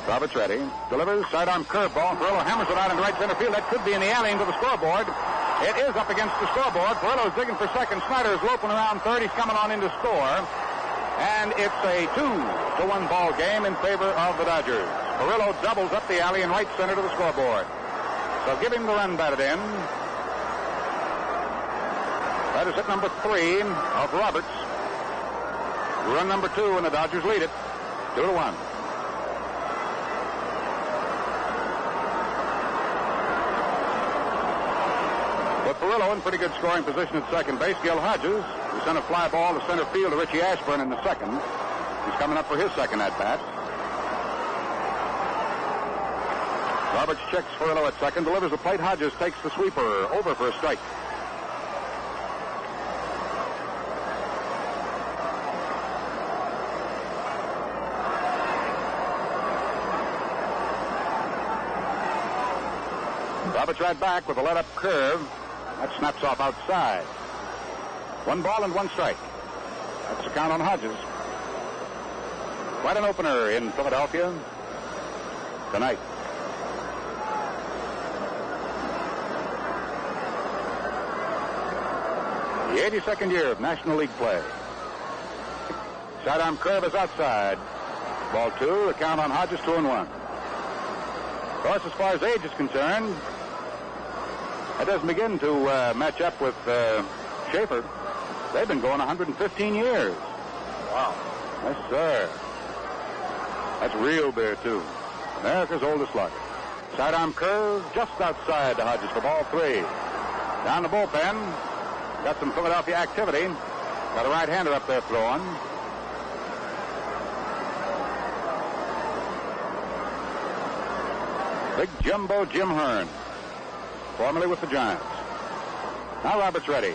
Roberts ready. Delivers sidearm curveball. Perillo hammers it out into right center field. That could be in the alley into the scoreboard. It is up against the scoreboard. Perillo's digging for second. Snyder's loping around third. He's coming on in to score. And it's a 2-1 ball game in favor of the Dodgers. Perillo doubles up the alley in right center to the scoreboard. So give him the run batted in. That is hit number 3 of Roberts. Run number 2, and the Dodgers lead it 2-1. With Perillo in pretty good scoring position at second base, Gil Hodges, who sent a fly ball to center field to Richie Ashburn in the second. He's coming up for his second at-bat. Roberts checks Perillo at second, delivers the plate. Hodges takes the sweeper over for a strike. Roberts right back with a let-up curve. That snaps off outside. 1 ball and 1 strike. That's the count on Hodges. Quite an opener in Philadelphia tonight. The 82nd year of National League play. Sidearm curve is outside. Ball 2, the count on Hodges, 2-1. Of course, as far as age is concerned, that doesn't begin to match up with Schaefer. They've been going 115 years. Wow. Yes, sir. That's real beer, too. America's oldest slugger. Sidearm curve just outside to Hodges for ball 3. Down the bullpen. Got some Philadelphia activity. Got a right-hander up there throwing. Big Jumbo Jim Hearn, formerly with the Giants. Now Roberts ready.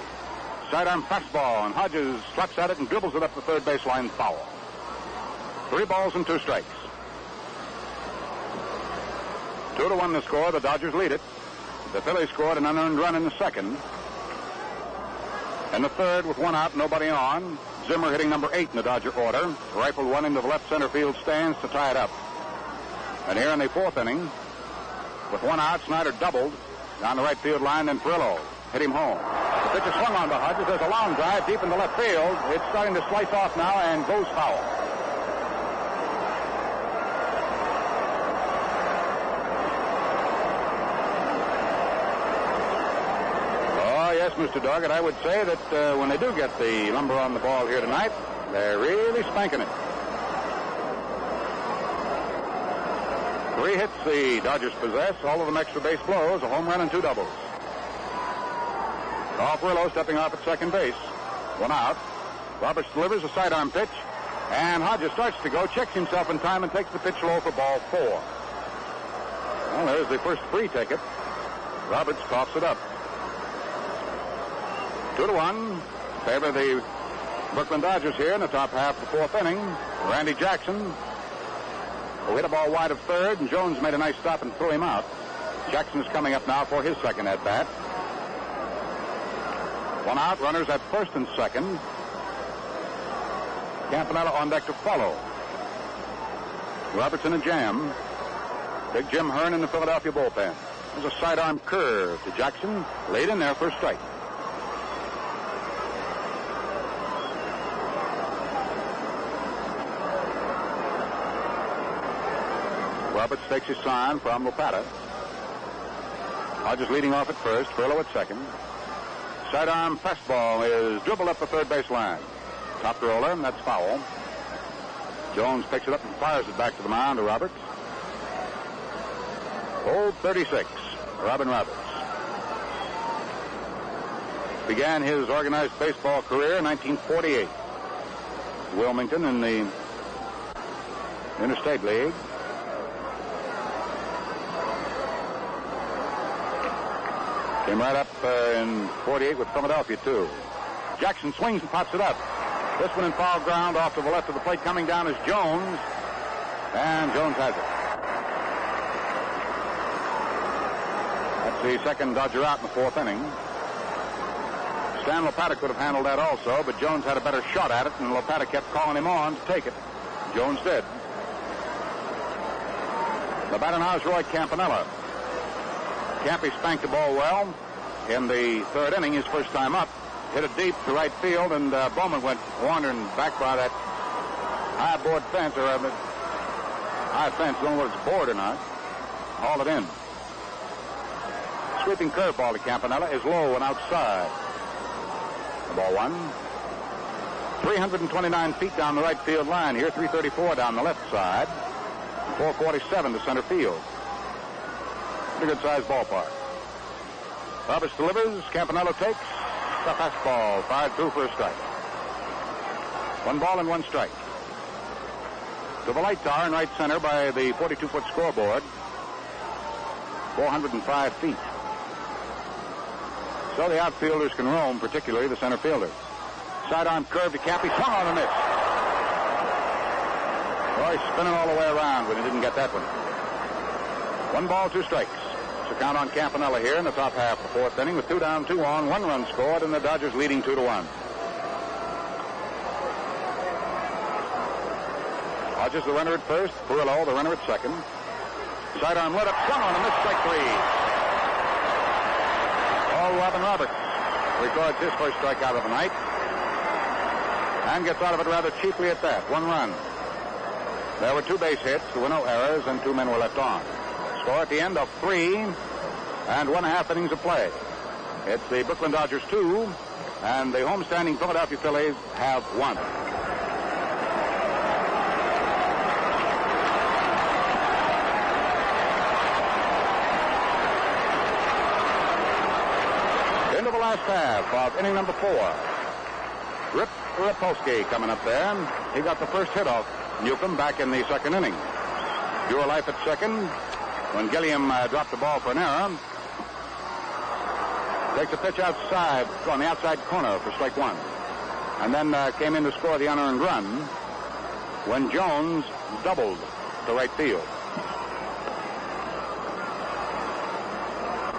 Sidearm fastball, and Hodges slaps at it and dribbles it up the third baseline foul. 3 balls and 2 strikes. 2-1 the score. The Dodgers lead it. The Phillies scored an unearned run in the second. In the third, with 1 out, nobody on, Zimmer hitting number 8 in the Dodger order. Rifled 1 into the left center field stands to tie it up. And here in the 4th inning, with 1 out, Snyder doubled down the right field line, then Perillo hit him home. The pitch is swung on by Hodges. There's a long drive deep in the left field. It's starting to slice off now and goes foul. Oh, yes, Mr. Doggett, I would say that when they do get the lumber on the ball here tonight, they're really spanking it. 3 hits the Dodgers possess, all of them extra base blows, a home run and 2 doubles. Perillo stepping off at second base. 1 out. Roberts delivers a sidearm pitch, and Hodges starts to go, checks himself in time, and takes the pitch low for ball 4. Well, there's the first free ticket. Roberts coughs it up. 2-1. Favor of the Brooklyn Dodgers here in the top half of the 4th inning. Randy Jackson, who hit a ball wide of third, and Jones made a nice stop and threw him out. Jackson's coming up now for his second at-bat. 1 out, runners at first and second. Campanella on deck to follow. Roberts in a jam. Big Jim Hearn in the Philadelphia bullpen. There's a sidearm curve to Jackson. Laid in there for a strike. Roberts takes his sign from Lopata. Hodges leading off at first. Perillo at second. Sidearm fastball is dribbled up the third baseline. Top roller, and that's foul. Jones picks it up and fires it back to the mound to Roberts. Old 36, Robin Roberts. Began his organized baseball career in 1948. Wilmington in the Interstate League. Came right up in 48 with Philadelphia, too. Jackson swings and pops it up. This one in foul ground off to the left of the plate. Coming down is Jones. And Jones has it. That's the second Dodger out in the fourth inning. Stan Lopata could have handled that also, but Jones had a better shot at it, and Lopata kept calling him on to take it. Jones did. The batter now is Roy Campanella. Campy spanked the ball well in the third inning, his first time up. Hit it deep to right field, and Bowman went wandering back by that high board fence, or high fence, don't know whether it's board or not. Hauled it in. Sweeping curveball to Campanella is low and outside. The ball one. 329 feet down the right field line here, 334 down the left side, 447 to center field. Pretty good-sized ballpark. Roberts delivers. Campanella takes. The fastball fired through for a strike. 1 ball and 1 strike. To the light tower in right center by the 42-foot scoreboard. 405 feet. So the outfielders can roam, particularly the center fielder. Sidearm curve to Cappy. Swung on a miss. Roy spinning all the way around when he didn't get that one. 1 ball, 2 strikes. So count on Campanella here in the top half of the fourth inning with 2 down, 2 on, 1 run scored, and the Dodgers leading 2-1. Hodges the runner at first, Purillo the runner at second. Sidearm lit up, swung on a miss, strike 3. Oh, Robin Roberts records his first strikeout of the night and gets out of it rather cheaply at that. 1 run. There were 2 base hits, there were no errors, and 2 men were left on. Score at the end of 3 and 1.5 innings of play. It's the Brooklyn Dodgers 2, and the homestanding Philadelphia Phillies have 1. Into the last half of inning number 4. Rip Rapolsky coming up there. He got the first hit off Newcomb back in the second inning. Pure life at second when Gilliam dropped the ball for an error. Takes a pitch outside on the outside corner for strike 1. And then came in to score the unearned run when Jones doubled to right field.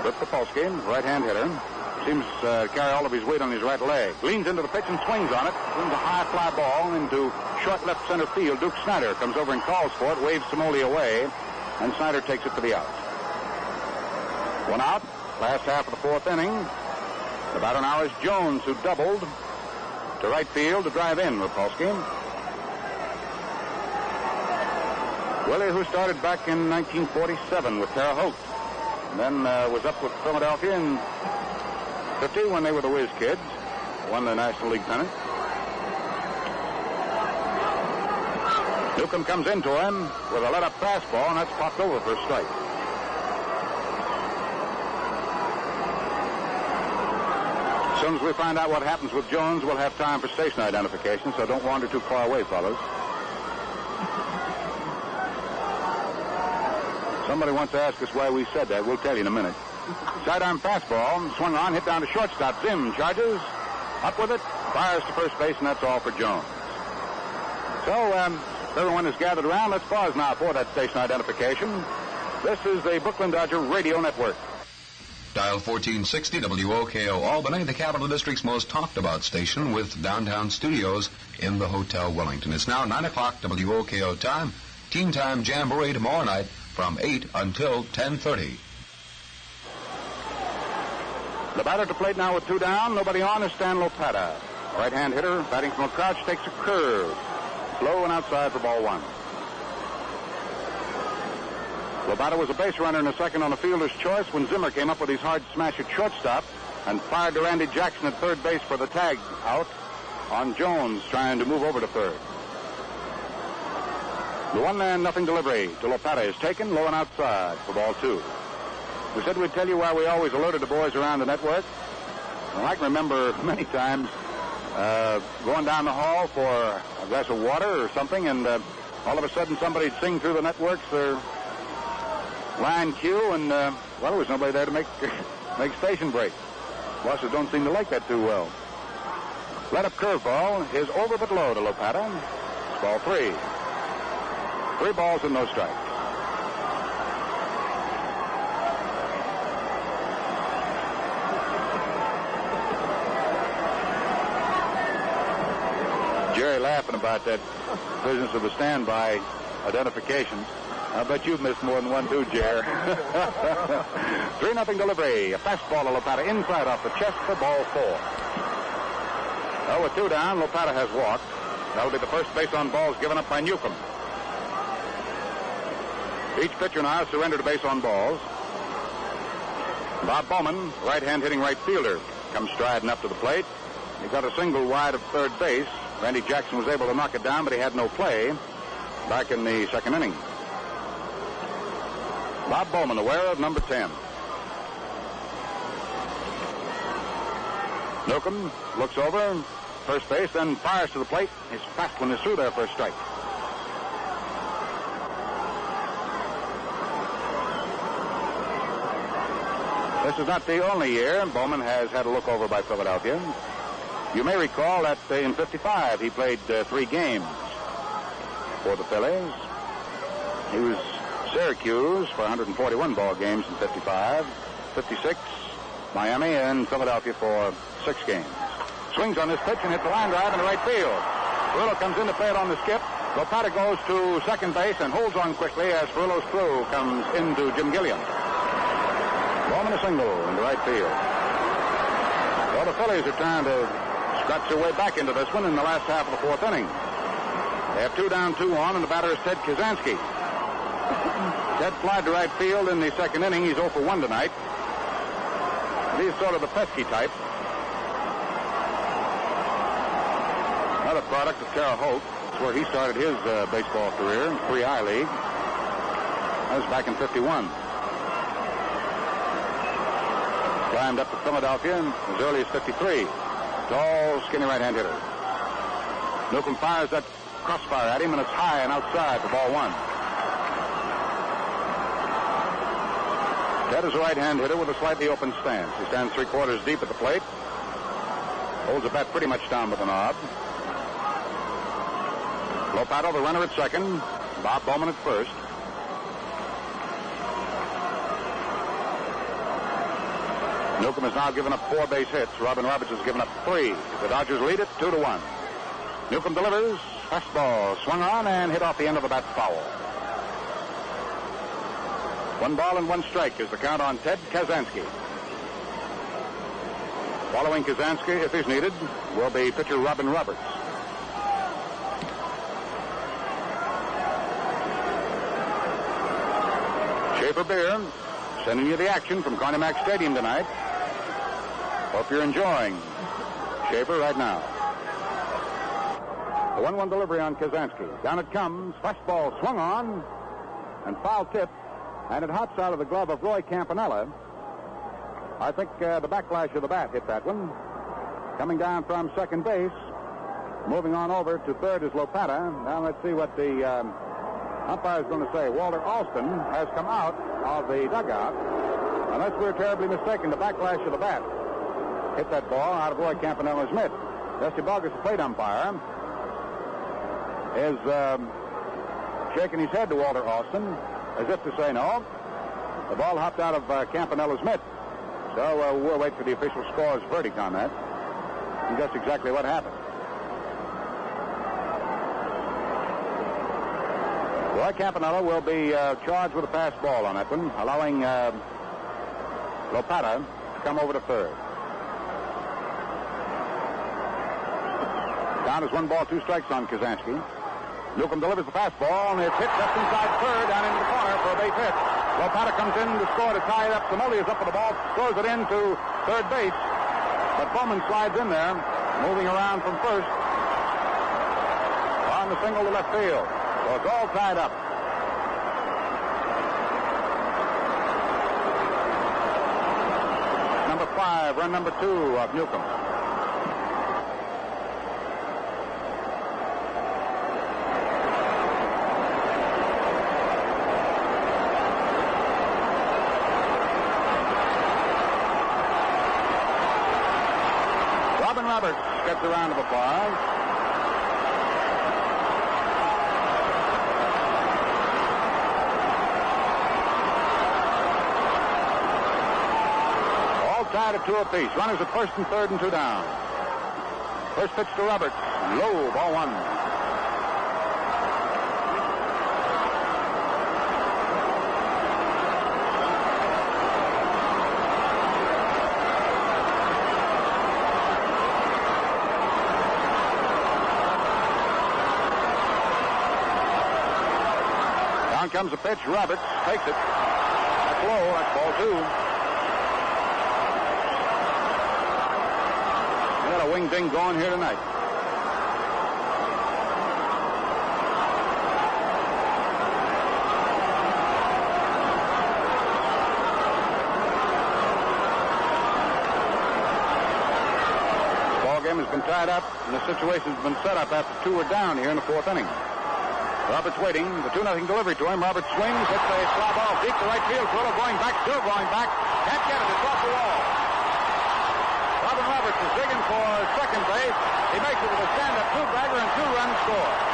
Rip Rapolsky, right-hand hitter. Seems to carry all of his weight on his right leg. Leans into the pitch and swings on it. Swings a high fly ball into short left center field. Duke Snyder comes over and calls for it, waves Simoli away, and Snyder takes it for the out. 1 out, last half of the fourth inning. The batter now is Jones, who doubled to right field to drive in Rapolsky. Willie, who started back in 1947 with Terre Haute, and then was up with Philadelphia in 50 when they were the Whiz Kids, won the National League pennant. Newcomb comes into him with a let-up fastball, and that's popped over for a strike. As soon as we find out what happens with Jones, we'll have time for station identification, so don't wander too far away, fellas. Somebody wants to ask us why we said that. We'll tell you in a minute. Sidearm fastball, swung on, hit down to shortstop. Zim charges, up with it, fires to first base, and that's all for Jones. So, everyone is gathered around. Let's pause now for that station identification. This is the Brooklyn Dodger Radio Network. Dial 1460 WOKO Albany, the Capital District's most talked about station with downtown studios in the Hotel Wellington. It's now 9 o'clock WOKO time. Teen Time Jamboree tomorrow night from 8 until 10:30. The batter to plate now with 2 down. Nobody on is Stan Lopata. Right-hand hitter, batting from a crouch, takes a curve. Slow and outside for ball 1. Lopata was a base runner in the second on the fielder's choice when Zimmer came up with his hard smash at shortstop and fired to Randy Jackson at third base for the tag out on Jones trying to move over to third. The 1-0 delivery to Lopata is taken, low and outside for ball 2. We said we'd tell you why we always alerted the boys around the network. Well, I can remember many times going down the hall for a glass of water or something, and all of a sudden somebody'd sing through the networks their line cue, and, well, there was nobody there to make makes station break. Bosses don't seem to like that too well. Let up curveball is over but low to Lopata. It's ball 3. 3 balls and no strikes. Jerry laughing about that business of the standby identifications. I bet you've missed more than one too, Jer. 3-0 delivery. A fastball to Lopata inside off the chest for ball 4. Well, with 2 down, Lopata has walked. That'll be the first base on balls given up by Newcomb. Each pitcher now surrendered a base on balls. Bob Bowman, right-hand hitting right fielder, comes striding up to the plate. He got a single wide of third base. Randy Jackson was able to knock it down, but he had no play back in the second inning. Bob Bowman aware of number 10. Newcomb looks over, first base, then fires to the plate. His fast one is through there for a strike. This is not the only year Bowman has had a look over by Philadelphia. You may recall that in 55 he played 3 games for the Phillies. He was Syracuse for 141 ball games in 55, 56, Miami, and Philadelphia for 6 games. Swings on this pitch and hits a line drive into right field. Furillo comes in to play it on the skip. Lopata goes to second base and holds on quickly as Furillo's throw comes into Jim Gilliam. Bowman a single into right field. Well, the Phillies are trying to scratch their way back into this one in the last half of the 4th inning. They have 2 down, 2 on, and the batter is Ted Kazansky. Ted flied to right field in the second inning. He's 0 for 1 tonight. He's sort of the pesky type. Another product of Terre Haute. That's where he started his baseball career, 3I League. That was back in 51. Climbed up to Philadelphia as early as 53. Tall, skinny right-hand hitter. Newcomb fires that crossfire at him, and it's high and outside for ball 1. Ted is a right-hand hitter with a slightly open stance. He stands 3/4 deep at the plate. Holds the bat pretty much down with the knob. Lopata, the runner at second. Bob Bowman at first. Newcomb has now given up 4 base hits. Robin Roberts has given up 3. The Dodgers lead it 2-1. Newcomb delivers. Fastball swung on and hit off the end of the bat foul. 1 ball and 1 strike is the count on Ted Kazansky. Following Kazansky, if he's needed, will be pitcher Robin Roberts. Schaefer Beer sending you the action from Carney Mack Stadium tonight. Hope you're enjoying Schaefer right now. The 1-1 delivery on Kazansky. Down it comes. Fastball swung on and foul tip. And it hops out of the glove of Roy Campanella. I think the backlash of the bat hit that one. Coming down from second base. Moving on over to third is Lopata. Now let's see what the umpire is going to say. Walter Alston has come out of the dugout. Unless we're terribly mistaken, the backlash of the bat hit that ball out of Roy Campanella's mitt. Dusty Bogus, the plate umpire, is shaking his head to Walter Alston as if to say no. The ball hopped out of Campanella's mitt. So we'll wait for the official score's verdict on that. And that's exactly what happened. Roy Campanella will be charged with a pass ball on that one, allowing Lopata to come over to third. Down is 1 ball, 2 strikes on Kazansky. Newcomb delivers the fastball, and it's hit just inside third, down into the corner for a base hit. Lopata comes in to score to tie it up. Samoli is up for the ball, throws it into third base. But Bowman slides in there, moving around from first. On the single to left field. So it's all tied up. Number 5, run number 2 of Newcomb. Roberts gets a round of applause. All tied at 2 apiece. Runners at first and third and 2 down. First pitch to Roberts. Low, ball 1. Down comes the pitch. Roberts takes it. That's low. That's ball 2. We got a wing ding going here tonight. Ball game has been tied up, and the situation has been set up after 2 were down here in the 4th inning. Roberts waiting. The 2-0 delivery to him. Roberts swings. Hits a fly ball deep to right field. Thriller going back. Still going back. Can't get it. It's off the wall. Robin Roberts is digging for second base. He makes it with a stand-up 2-bagger and 2 runs score.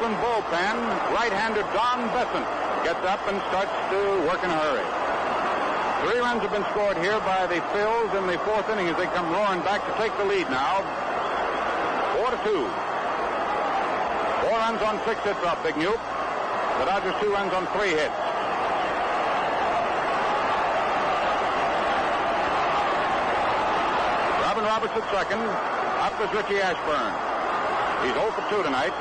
Bullpen, right-hander Don Besant gets up and starts to work in a hurry. 3 runs have been scored here by the Phils in the 4th inning as they come roaring back to take the lead now. 4-2. 4 runs on 6 hits off Big Nuke. The Dodgers 2 runs on 3 hits. Robin Roberts at second. Up is Richie Ashburn. He's 0 for 2 tonight.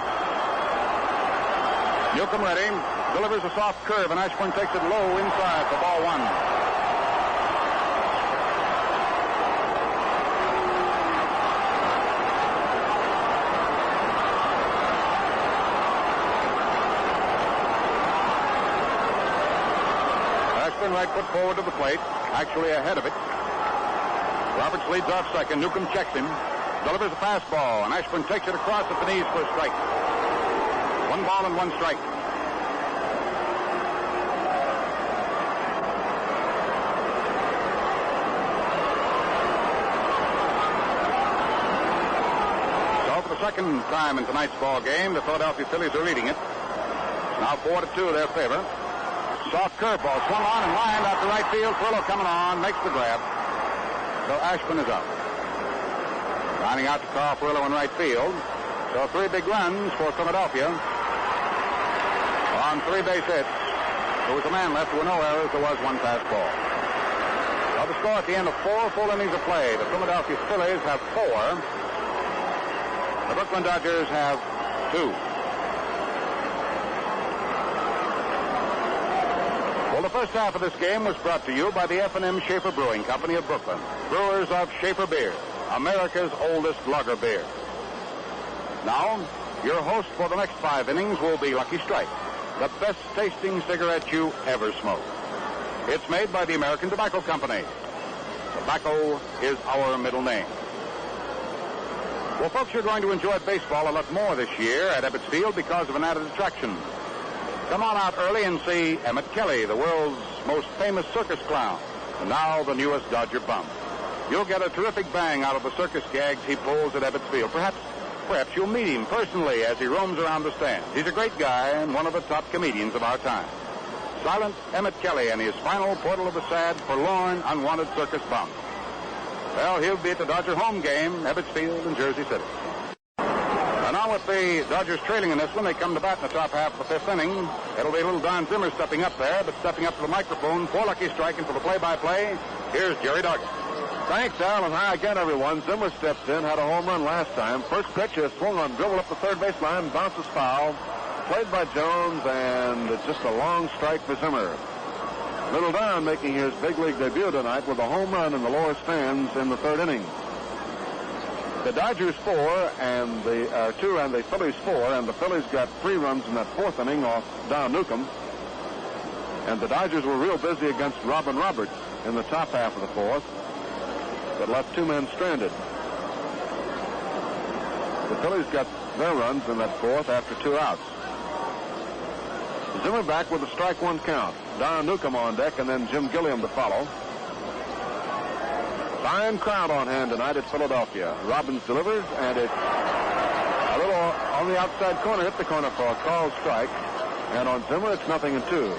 Newcomb ready, delivers a soft curve, and Ashburn takes it low inside for ball 1. Ashburn right foot forward to the plate, actually ahead of it. Roberts leads off second. Newcomb checks him, delivers a fastball, and Ashburn takes it across at the knees for a strike. 1 ball and 1 strike. So for the second time in tonight's ball game, the Philadelphia Phillies are leading it. Now 4-2 their favor. Soft curveball swung on and lined out to right field. Furlow coming on, makes the grab. So Ashburn is out. Lining out to Carl Furlow in right field. So 3 big runs for Philadelphia. On 3 base hits. There was a man left. There were no errors. There was 1 fast ball. Well, the score at the end of 4 full innings of play. The Philadelphia Phillies have 4. The Brooklyn Dodgers have 2. Well, the first half of this game was brought to you by the F&M Schaefer Brewing Company of Brooklyn. Brewers of Schaefer Beer, America's oldest lager beer. Now, your host for the next 5 innings will be Lucky Strike, the best tasting cigarette you ever smoked. It's made by the American Tobacco Company. Tobacco is our middle name. Well, folks, you're going to enjoy baseball a lot more this year at Ebbets Field because of an added attraction. Come on out early and see Emmett Kelly, the world's most famous circus clown, and now the newest Dodger bum. You'll get a terrific bang out of the circus gags he pulls at Ebbets Field. Perhaps you'll meet him personally as he roams around the stands. He's a great guy and one of the top comedians of our time. Silent Emmett Kelly and his final portal of the sad, forlorn, unwanted circus bum. Well, he'll be at the Dodger home game, Ebbets Field in Jersey City. And now with the Dodgers trailing in this one, they come to bat in the top half of the 5th inning. It'll be little Don Zimmer stepping up there, but stepping up to the microphone for Lucky Strike and for the play-by-play, here's Jerry Duggan. Thanks, Al, and hi again, everyone. Zimmer steps in, had a home run last time. First pitch is swung on, dribble up the third baseline, bounces foul. Played by Jones, and it's just a long strike for Zimmer. Little Don making his big league debut tonight with a home run in the lower stands in the 3rd inning. The Dodgers 4 and the 2 and the Phillies 4, and the Phillies got 3 runs in that 4th inning off Don Newcomb. And the Dodgers were real busy against Robin Roberts in the top half of the 4th, but left 2 men stranded. The Phillies got their runs in that 4th after 2 outs. Zimmer back with a strike 1 count. Don Newcomb on deck, and then Jim Gilliam to follow. Fine crowd on hand tonight at Philadelphia. Robbins delivers, and it's a little on the outside corner, hit the corner for a called strike. And on Zimmer, it's 0-2.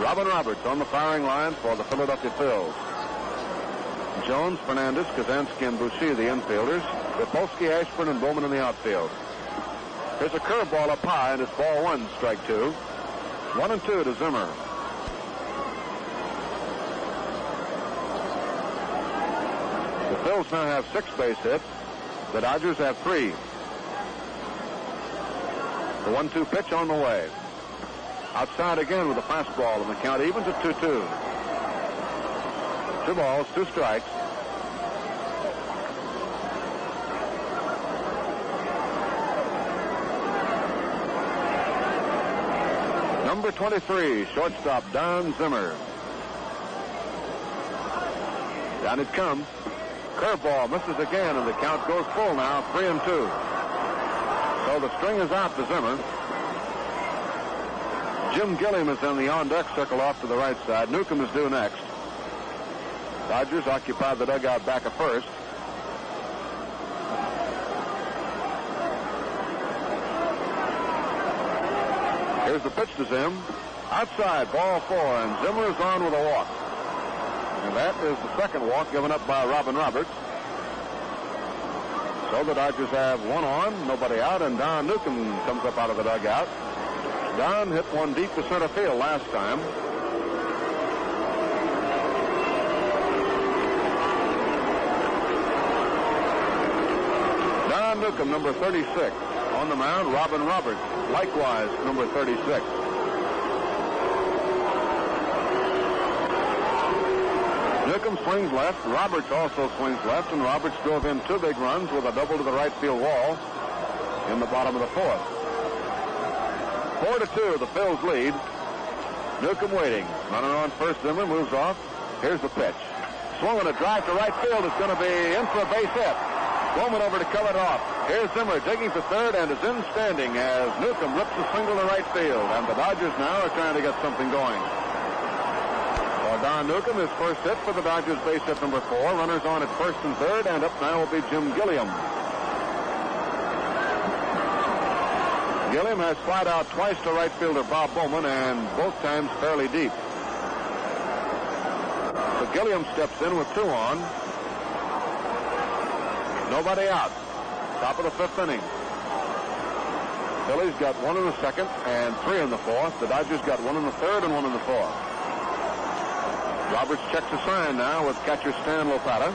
Robin Roberts on the firing line for the Philadelphia Phils. Jones, Fernandez, Kazansky, and Boucher, the infielders. Rapolsky, Ashburn, and Bowman in the outfield. Here's a curveball up high, and it's ball 1, strike 2. 1-2 to Zimmer. The Phils now have 6 base hits. The Dodgers have 3. The 1-2 pitch on the way. Outside again with a fastball, and the count evens at 2-2. 2 balls, 2 strikes. Number 23, shortstop Don Zimmer. Down it comes. Curveball misses again, and the count goes full now, 3-2. So the string is out to Zimmer. Jim Gilliam is in the on-deck circle off to the right side. Newcomb is due next. Dodgers occupy the dugout back of first. Here's the pitch to Zim. Outside, ball 4, and Zimmer is on with a walk. And that is the second walk given up by Robin Roberts. So the Dodgers have 1 on, nobody out, and Don Newcomb comes up out of the dugout. Don hit one deep to center field last time. Don Newcomb, number 36. On the mound, Robin Roberts, likewise number 36. Newcomb swings left. Roberts also swings left, and Roberts drove in 2 big runs with a double to the right field wall in the bottom of the 4th. 4-2, the Phils lead. Newcomb waiting. Runner on first, Zimmer moves off. Here's the pitch. Swung on a drive to right field. It's going to be in for a base hit. Bowman over to cover it off. Here's Zimmer digging for third and is in standing as Newcomb rips a single to right field. And the Dodgers now are trying to get something going. For Don Newcomb, his first hit for the Dodgers, base hit number 4. Runners on at first and third, and up now will be Jim Gilliam. Gilliam has flied out twice to right fielder Bob Bowman, and both times fairly deep. So Gilliam steps in with 2 on. Nobody out. Top of the 5th inning. Phillies got 1 in the 2nd and 3 in the 4th. The Dodgers got 1 in the 3rd and 1 in the 4th. Roberts checks a sign now with catcher Stan Lopata.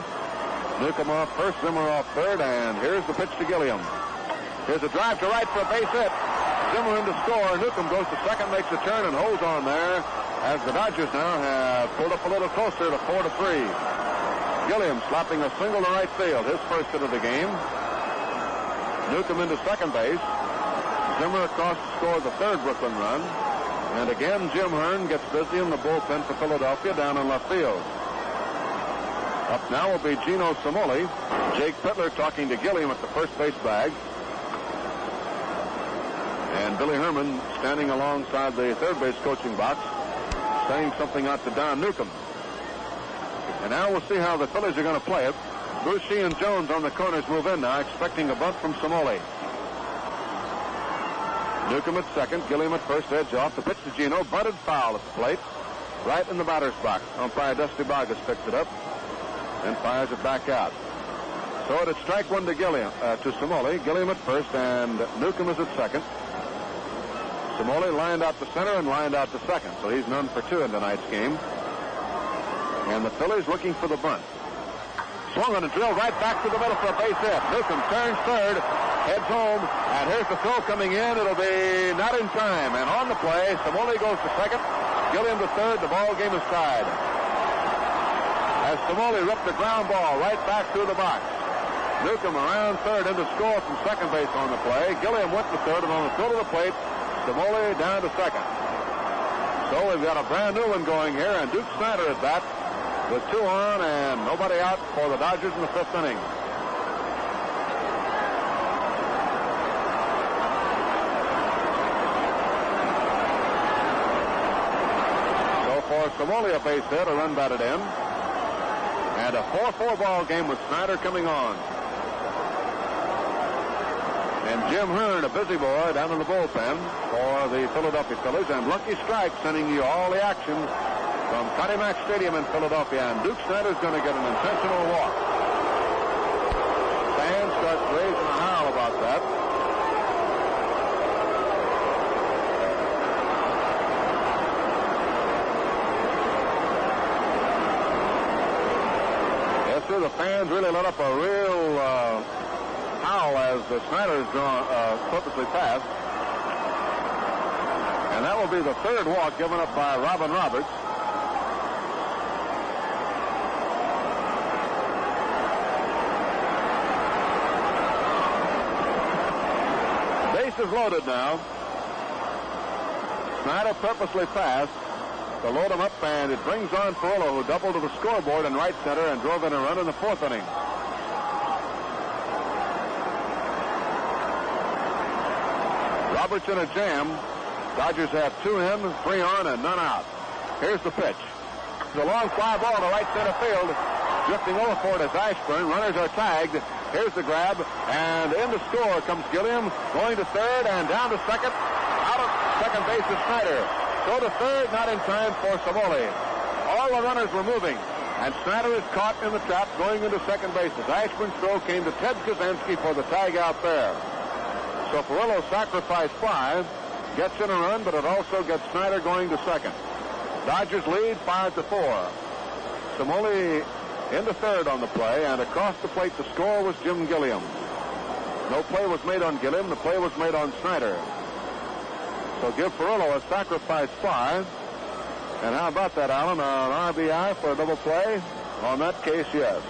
Newcomb off first, Zimmer off third, and here's the pitch to Gilliam. Here's a drive to right for a base hit. Zimmer in to score. Newcomb goes to second, makes a turn, and holds on there as the Dodgers now have pulled up a little closer to 4-3. Gilliam slapping a single to right field, his first hit of the game. Newcomb into second base. Zimmer across to score the 3rd Brooklyn run. And again, Jim Hearn gets busy in the bullpen for Philadelphia down in left field. Up now will be Gino Simoli. Jake Pittler talking to Gilliam at the first base bag. And Billy Herman standing alongside the third base coaching box, saying something out to Don Newcomb. And now we'll see how the Phillies are going to play it. Boucher and Jones on the corners move in now, expecting a bunt from Simoli. Newcomb at second, Gilliam at first, edge off. The pitch to Gino, bunted foul at the plate, right in the batter's box. Umpire Dusty Vargas picks it up and fires it back out. So it's strike 1 to Gilliam, to Simoli. Gilliam at first, and Newcomb is at second. Simoli lined out to center and lined out to second, so he's none for 2 in tonight's game. And the Phillies looking for the bunt. Swung on a drill right back to the middle for a base hit. Newcomb turns third, heads home, and here's the throw coming in. It'll be not in time. And on the play, Simoli goes to second, Gilliam to third. The ball game is tied. As Simoli ripped the ground ball right back through the box. Newcomb around third into score from second base on the play. Gilliam went to third, and on the throw to the plate, Samoli down to second. So we've got a brand new one going here, and Duke Snyder at bat with 2 on and nobody out for the Dodgers in the 5th inning. So for Samoli, a base hit, a run batted in, and a 4-4 ball game with Snyder coming on. And Jim Hearn, a busy boy down in the bullpen for the Philadelphia Phillies. And Lucky Strike sending you all the action from Connie Mack Stadium in Philadelphia. And Duke Snyder's going to get an intentional walk. Fans start raising a howl about that. Yes, sir, the fans really let up a real howl as Snyder is drawn purposely past. And that will be the 3rd walk given up by Robin Roberts. Base is loaded now. Snyder purposely passed to load him up, and it brings on Ferrullo, who doubled to the scoreboard in right center and drove in a run in the 4th inning. Roberts in a jam. Dodgers have 2 in, 3 on, and none out. Here's the pitch. It's a long fly ball to right center field. Drifting over for it is Ashburn. Runners are tagged. Here's the grab, and in to score comes Gilliam, going to third and down to second. Out of second base is Snyder. Go to third, not in time for Samoli. All the runners were moving, and Snyder is caught in the trap going into second base. As Ashburn's throw came to Ted Kaczynski for the tag out there. So Ferrullo's sacrifice fly gets in a run, but it also gets Snyder going to second. Dodgers lead 5-4. Samoli into third on the play, and across the plate to score was Jim Gilliam. No play was made on Gilliam. The play was made on Snyder. So give Ferrullo a sacrifice fly. And how about that, Alan? An RBI for a double play? On that case, yes.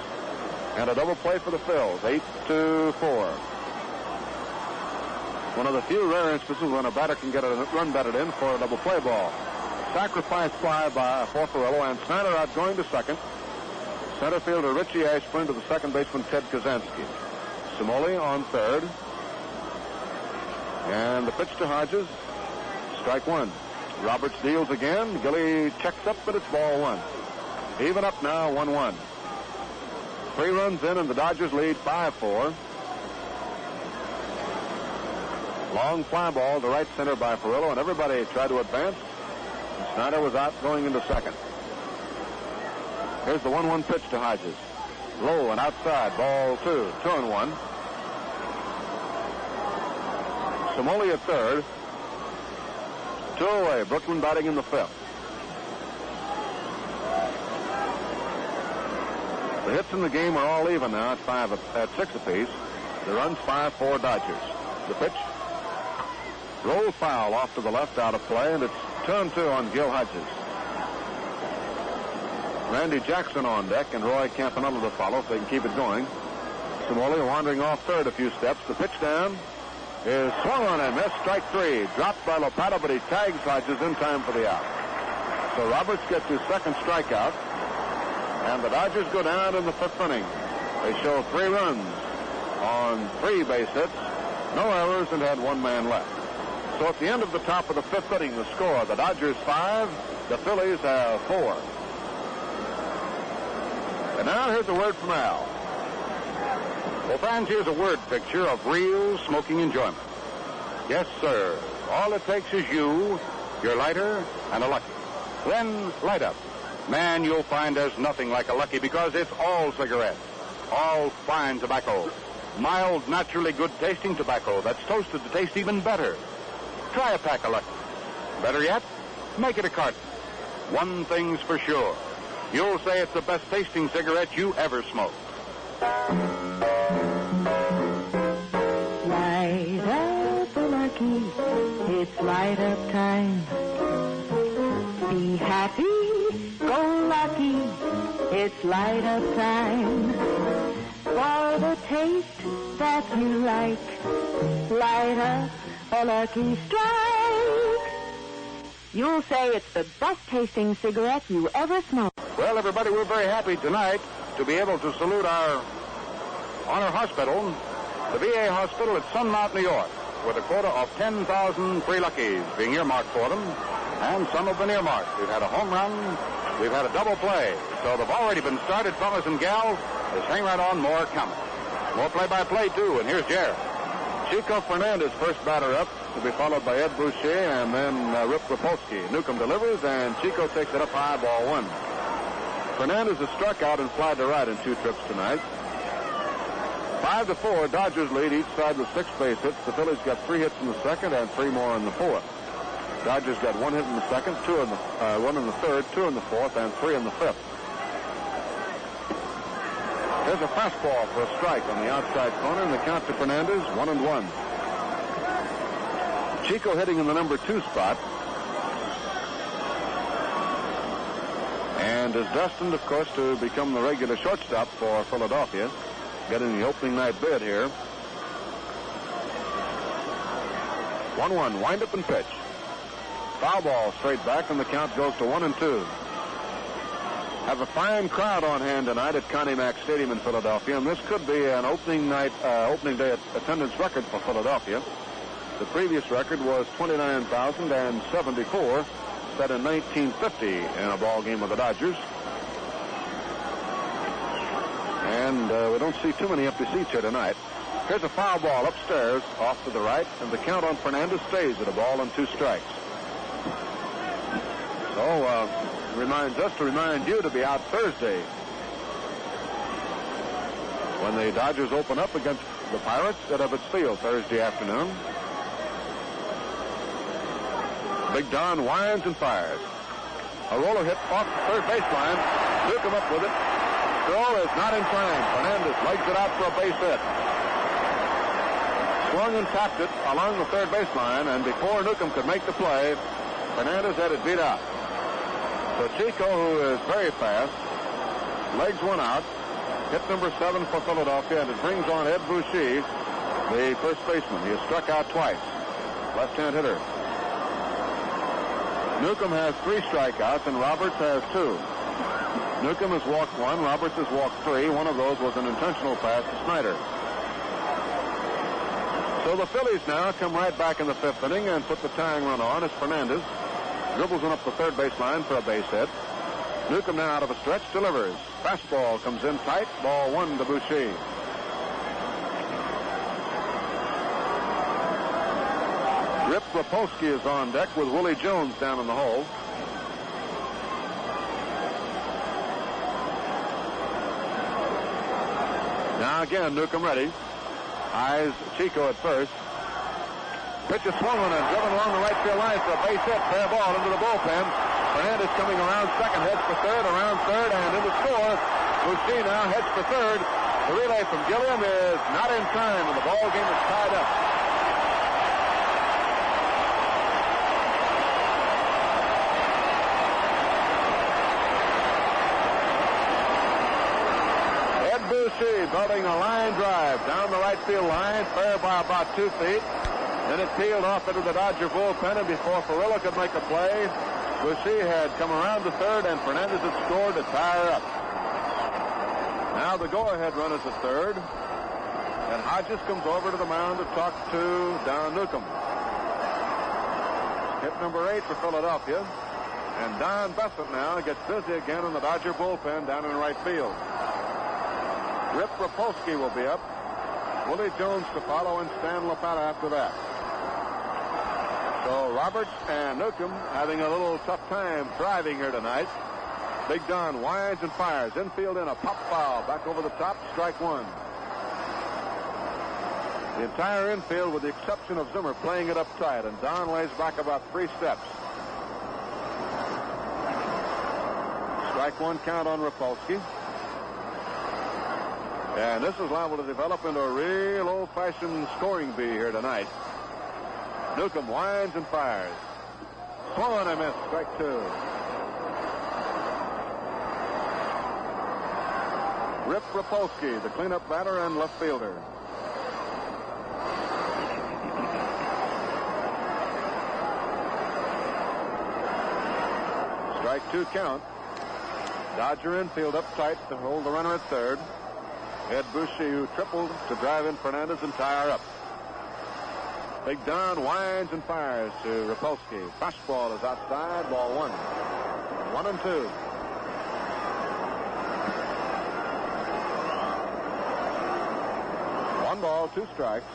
And a double play for the Phils, 8-4. One of the few rare instances when a batter can get a run batted in for a double play ball. Sacrifice fly for Ferrullo, and Snyder out going to second. Center fielder Richie Ashburn to the second baseman Ted Kaczynski. Samoli on third. And the pitch to Hodges. Strike 1. Roberts deals again. Gilly checks up, but it's ball 1. Even up now, 1-1. 3 runs in, and the Dodgers lead 5-4. Long fly ball to right center by Ferrullo, and everybody tried to advance. And Snyder was out going into second. Here's the 1-1 pitch to Hodges. Low and outside, ball 2. 2-1. Samoli at third. 2 away. Brooklyn batting in the 5th. The hits in the game are all even now at 6 apiece. The runs 5-4 Dodgers. The pitch. Roll foul off to the left, out of play, and it's turn 2 on Gil Hodges. Randy Jackson on deck, and Roy Campanella to follow if they can keep it going. Samoli wandering off third a few steps. The pitch down is swung on and missed. Strike 3. Dropped by Lopata, but he tags Hodges in time for the out. So Roberts gets his second strikeout, and the Dodgers go down in the 5th inning. They show 3 runs on 3 base hits, no errors, and had 1 man left. So at the end of the top of the 5th inning, the score, the Dodgers 5, the Phillies have 4. And now here's a word from Al. Well, fans, here's a word picture of real smoking enjoyment. Yes, sir. All it takes is you, your lighter, and a Lucky. Then light up. Man, you'll find there's nothing like a Lucky because it's all cigarettes. All fine tobacco. Mild, naturally good-tasting tobacco that's toasted to taste even better. Try a pack of Lucky. Better yet, make it a carton. One thing's for sure. You'll say it's the best tasting cigarette you ever smoked. Light up a Lucky. It's light up time. Be happy, go lucky. It's light up time. For for the taste that you like. Light up a Lucky Strike. You'll say it's the best-tasting cigarette you ever smoked. Well, everybody, we're very happy tonight to be able to salute our honor hospital, the VA hospital at Sunmount, New York, with a quota of 10,000 free Luckies being earmarked for them, and some have been earmarked. We've had a home run, we've had a double play, so they've already been started, fellas and gals. Just hang right on, more coming. More play-by-play, too, and here's Jared. Chico Fernandez, first batter up, to be followed by Ed Boucher, and then Rip Rapolsky. Newcomb delivers, and Chico takes it up high, ball one. Fernandez has struck out and flied to right in 2 trips tonight. 5-4, Dodgers lead each side with 6 base hits. The Phillies got 3 hits in the second and 3 more in the fourth. Dodgers got 1 hit in the second, 1 in the third, 2 in the fourth, and 3 in the fifth. There's a fastball for a strike on the outside corner, and the count to Fernandez, 1-1. Chico hitting in the number 2 spot, and is destined, of course, to become the regular shortstop for Philadelphia, getting the opening night bid here. 1-1, wind up and pitch. Foul ball straight back, and the count goes to 1-2. Have a fine crowd on hand tonight at Connie Mack Stadium in Philadelphia, and this could be an opening day attendance record for Philadelphia. The previous record was 29,074, set in 1950 in a ball game with the Dodgers. And we don't see too many empty seats here tonight. Here's a foul ball upstairs, off to the right, and the count on Fernandez stays at a ball and 2 strikes. So, reminds us to remind you to be out Thursday when the Dodgers open up against the Pirates at Ebbets Field Thursday afternoon. Big Don winds and fires. A roller hit off the third baseline. Newcomb up with it. Throw is not in time. Fernandez legs it out for a base hit. Swung and tapped it along the third baseline, and before Newcomb could make the play, Fernandez had it beat out. So Chico, who is very fast, legs one out. Hit number 7 for Philadelphia, and it brings on Ed Boucher, the first baseman. He has struck out twice. Left-hand hitter. Newcomb has 3 strikeouts, and Roberts has 2. Newcomb has walked 1. Roberts has walked 3. One of those was an intentional pass to Snyder. So the Phillies now come right back in the 5th inning and put the tying run on as Fernandez dribbles one up the third baseline for a base hit. Newcomb now out of a stretch delivers. Fastball comes in tight. Ball 1 to Boucher. Rip Rapolsky is on deck with Willie Jones down in the hole. Now again, Newcomb ready. Eyes Chico at first. Pitch is swung on and driven along the right field line for a base hit. Fair ball into the bullpen. Fernandez coming around second, heads for third, around third, and into score. Boucher now heads for third. The relay from Gilliam is not in time, and the ball game is tied up. Ed Boucher belting a line drive down the right field line, fair by about 2 feet. Then it peeled off into the Dodger bullpen, and before Ferrillo could make a play, Boucher had come around to third, and Fernandez had scored to tie her up. Now the go-ahead run is at third, and Hodges comes over to the mound to talk to Don Newcomb. Hit number 8 for Philadelphia, and Don Bessett now gets busy again in the Dodger bullpen down in right field. Rip Rapolsky will be up. Willie Jones to follow, and Stan Lapata after that. So Roberts and Newcomb having a little tough time driving here tonight. Big Don winds and fires. Infield in a pop foul. Back over the top. Strike 1. The entire infield, with the exception of Zimmer, playing it up tight, and Don lays back about 3 steps. Strike 1 count on Rapolsky. And this is liable to develop into a real old-fashioned scoring bee here tonight. Newcomb winds and fires. Swung and missed. Strike 2. Rip Rapolsky, the cleanup batter and left fielder. Strike 2 count. Dodger infield up tight to hold the runner at third. Ed Boucher, who tripled to drive in Fernandez and tie her up. Big Don winds and fires to Rapolsky. Fastball is outside, ball 1. 1-2. One ball, 2 strikes.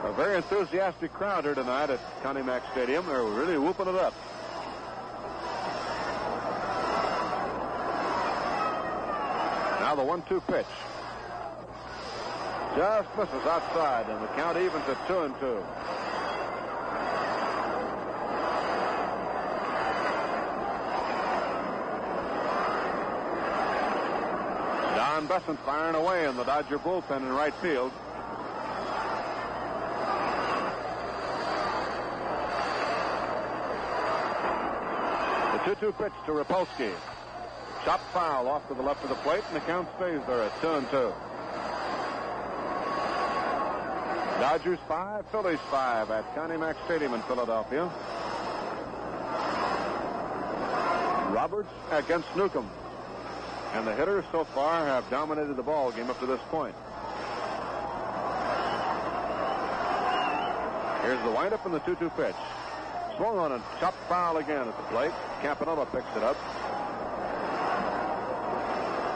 A very enthusiastic crowd here tonight at Connie Mack Stadium. They're really whooping it up. Now the 1-2 pitch. Just misses outside, and the count evens at 2-2. Don Besant firing away in the Dodger bullpen in right field. The 2-2 pitch to Rapolsky. Chopped foul off to the left of the plate, and the count stays there at 2-2. Dodgers 5, Phillies 5 at Connie Mack Stadium in Philadelphia. Roberts against Newcomb. And the hitters so far have dominated the ball game up to this point. Here's the windup and the 2-2 pitch. Swung on and chopped foul again at the plate. Campanella picks it up.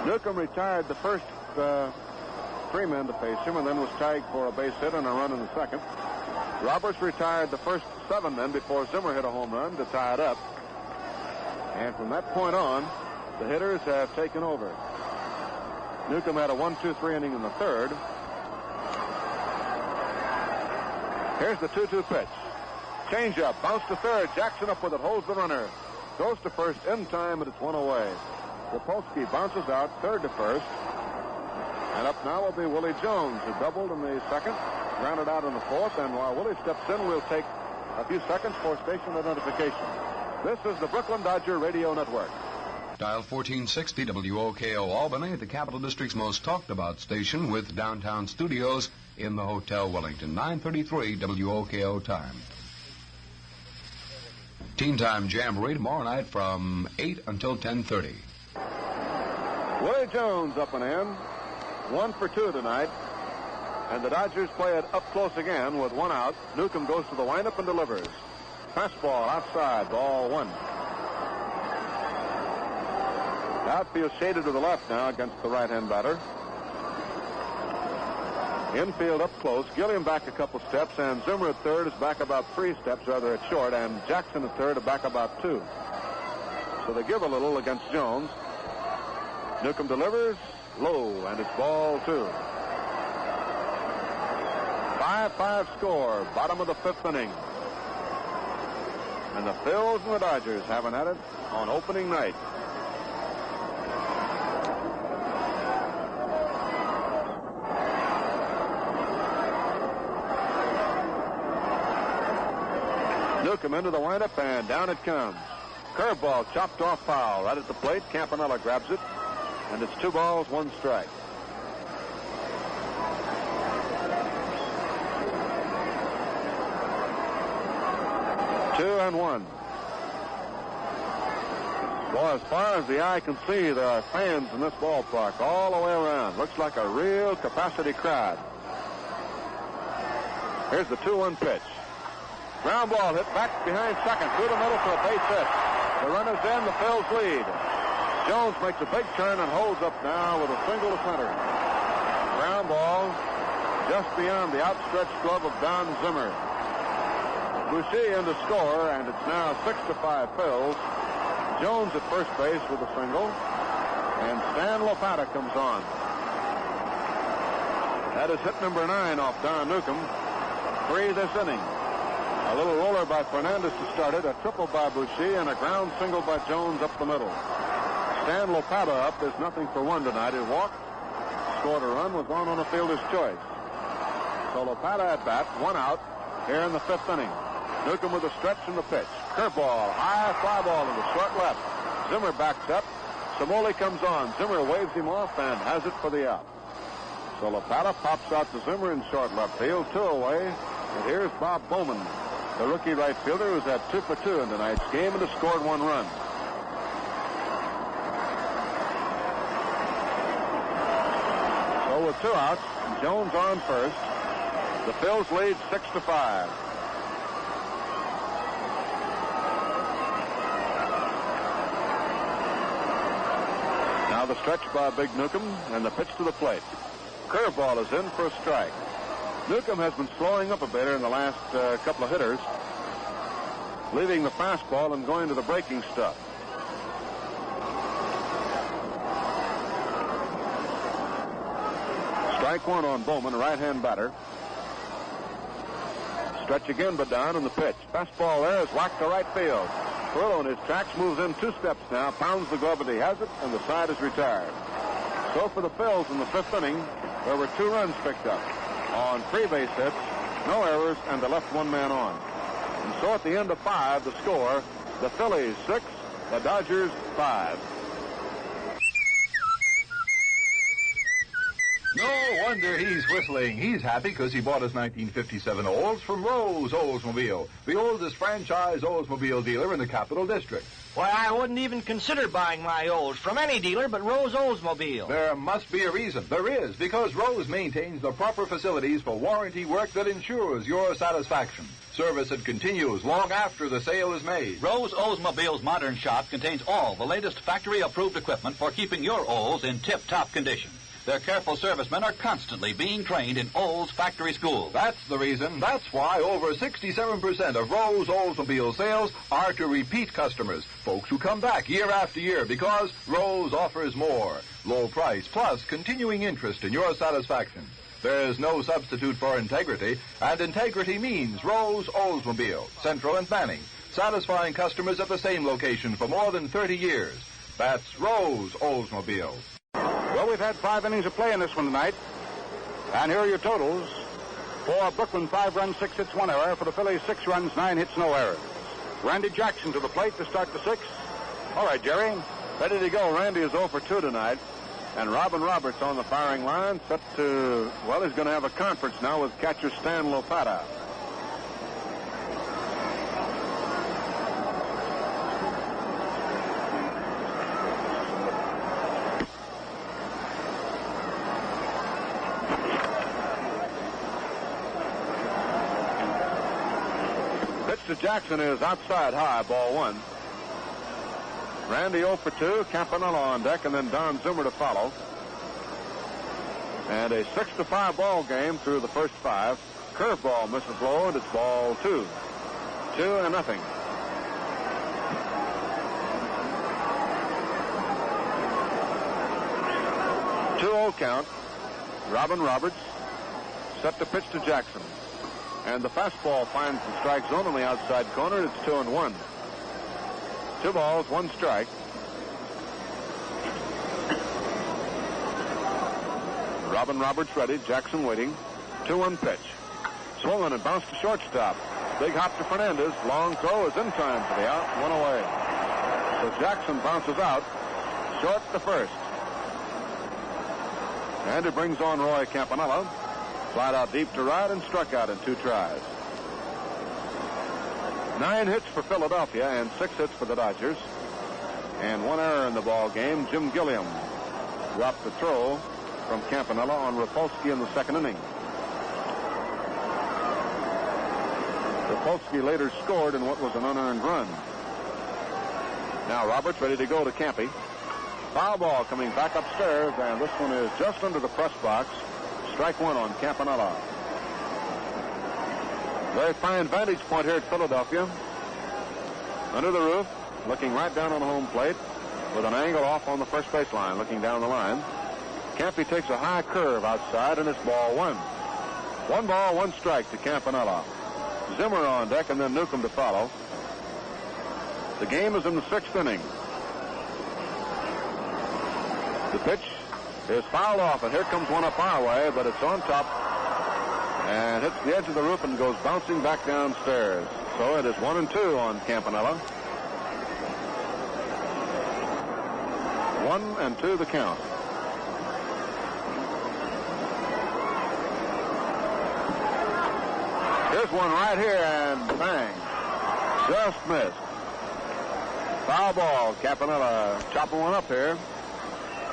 Newcomb retired the first 3 men to face him and then was tagged for a base hit and a run in the second. Roberts retired the first 7 men before Zimmer hit a home run to tie it up. And from that point on, the hitters have taken over. Newcomb had a 1-2-3 inning in the third. Here's the 2-2 pitch. Changeup, bounce to third. Jackson up with it, holds the runner. Goes to first in time, and it's 1 away. Rapolsky bounces out, third to first. And up now will be Willie Jones, who doubled in the second, grounded out in the fourth. And while Willie steps in, we'll take a few seconds for station identification. This is the Brooklyn Dodger Radio Network. Dial 1460 WOKO Albany, the Capital District's most talked about station, with downtown studios in the Hotel Wellington. 9:33 WOKO time. Teen Time Jamboree tomorrow night from 8 until 10:30. Willie Jones up and in. 1 for 2 tonight. And the Dodgers play it up close again with 1 out. Newcomb goes to the windup and delivers. Fastball outside, ball 1. Outfield shaded to the left now against the right-hand batter. Infield up close. Gilliam back a couple steps, and Zimmer at third is back about 3 steps, rather at short, and Jackson at third are back about 2. So they give a little against Jones. Newcomb delivers low, and it's ball 2. 5-5 score, bottom of the 5th inning. And the Phils and the Dodgers haven't had it on opening night. Newcomb into the windup, and down it comes. Curveball chopped off foul right at the plate. Campanella grabs it, and it's 2 balls, 1 strike. Two and 1. Well, as far as the eye can see, there are fans in this ballpark all the way around. Looks like a real capacity crowd. Here's the 2-1 pitch. Ground ball hit back behind second, through the middle for a base hit. The runner's in, the Phils lead. Jones makes a big turn and holds up now with a single to center. Ground ball just beyond the outstretched glove of Don Zimmer. Boucher in to score, and it's now 6-5 Phils. Jones at first base with a single, and Stan Lopata comes on. That is hit number 9 off Don Newcomb. 3 this inning. A little roller by Fernandez to start it, a triple by Boucher, and a ground single by Jones up the middle. Stan Lopata up. There's nothing for 1 tonight. He walked, scored a run, was on a fielder's choice. So Lopata at bat, 1 out here in the 5th inning. Newcomb with a stretch in the pitch. Curveball, high fly ball into short left. Zimmer backs up, Tamoli comes on. Zimmer waves him off and has it for the out. So LaPata pops out to Zimmer in short left field, 2 away. And here's Bob Bowman, the rookie right fielder who's had 2 for 2 in tonight's game and has scored 1 run. So with 2 outs, Jones on first. The Phils lead 6-5. Now the stretch by Big Newcomb and the pitch to the plate. Curveball is in for a strike. Newcomb has been slowing up a bit in the last couple of hitters, leaving the fastball and going to the breaking stuff. Strike 1 on Bowman, right-hand batter. Stretch again, but down in the pitch. Fastball there is whacked to right field. Perillo in his tracks moves in 2 steps now, pounds the glove, but he has it, and the side is retired. So for the Phils in the 5th inning, there were 2 runs picked up on 3 base hits, no errors, and they left 1 man on. And so at the end of 5, the score, the Phillies 6, the Dodgers 5. No wonder he's whistling. He's happy because he bought his 1957 Olds from Rose Oldsmobile, the oldest franchise Oldsmobile dealer in the Capital District. Why, I wouldn't even consider buying my Olds from any dealer but Rose Oldsmobile. There must be a reason. There is, because Rose maintains the proper facilities for warranty work that ensures your satisfaction. Service that continues long after the sale is made. Rose Oldsmobile's modern shop contains all the latest factory-approved equipment for keeping your Olds in tip-top condition. Their careful servicemen are constantly being trained in Olds factory schools. That's the reason. That's why over 67% of Rose Oldsmobile sales are to repeat customers, folks who come back year after year because Rose offers more. Low price plus continuing interest in your satisfaction. There's no substitute for integrity, and integrity means Rose Oldsmobile, Central and Banning, satisfying customers at the same location for more than 30 years. That's Rose Oldsmobile. Well, we've had 5 innings of play in this one tonight. And here are your totals. For Brooklyn, 5 runs, 6 hits, 1 error. For the Phillies, 6 runs, 9 hits, no errors. Randy Jackson to the plate to start the 6th. All right, Jerry. Ready to go. Randy is 0 for 2 tonight. And Robin Roberts on the firing line, set to, well, he's going to have a conference now with catcher Stan Lopata. To Jackson is outside high, ball 1. Randy 0 for 2, Campanella on deck, and then Don Zimmer to follow. And a 6-5 ball game through the first 5. Curveball misses low, and it's ball 2. 2-0. Two-0 count. Robin Roberts set to pitch to Jackson. And the fastball finds the strike zone on the outside corner. It's 2-1. 2 balls, 1 strike. Robin Roberts ready. Jackson waiting. 2-1 pitch. Swung and bounced to shortstop. Big hop to Fernandez. Long throw is in time for the out. 1 away. So Jackson bounces out. Short to first. And it brings on Roy Campanella. Flied out deep to right and struck out in 2 tries. 9 hits for Philadelphia and 6 hits for the Dodgers. And 1 error in the ball game. Jim Gilliam dropped the throw from Campanella on Rapolsky in the 2nd inning. Rapolsky later scored in what was an unearned run. Now Roberts ready to go to Campy. Foul ball coming back upstairs, and this one is just under the press box. Strike 1 on Campanella. Very fine vantage point here at Philadelphia. Under the roof, looking right down on the home plate with an angle off on the first baseline, looking down the line. Campy takes a high curve outside, and it's ball 1. 1 ball, 1 strike to Campanella. Zimmer on deck, and then Newcomb to follow. The game is in the 6th inning. The pitch is fouled off, and here comes one up our way, but it's on top and hits the edge of the roof and goes bouncing back downstairs. So it is 1-2 on Campanella. 1-2 the count. Here's one right here, and bang. Just missed. Foul ball. Campanella chopping one up here.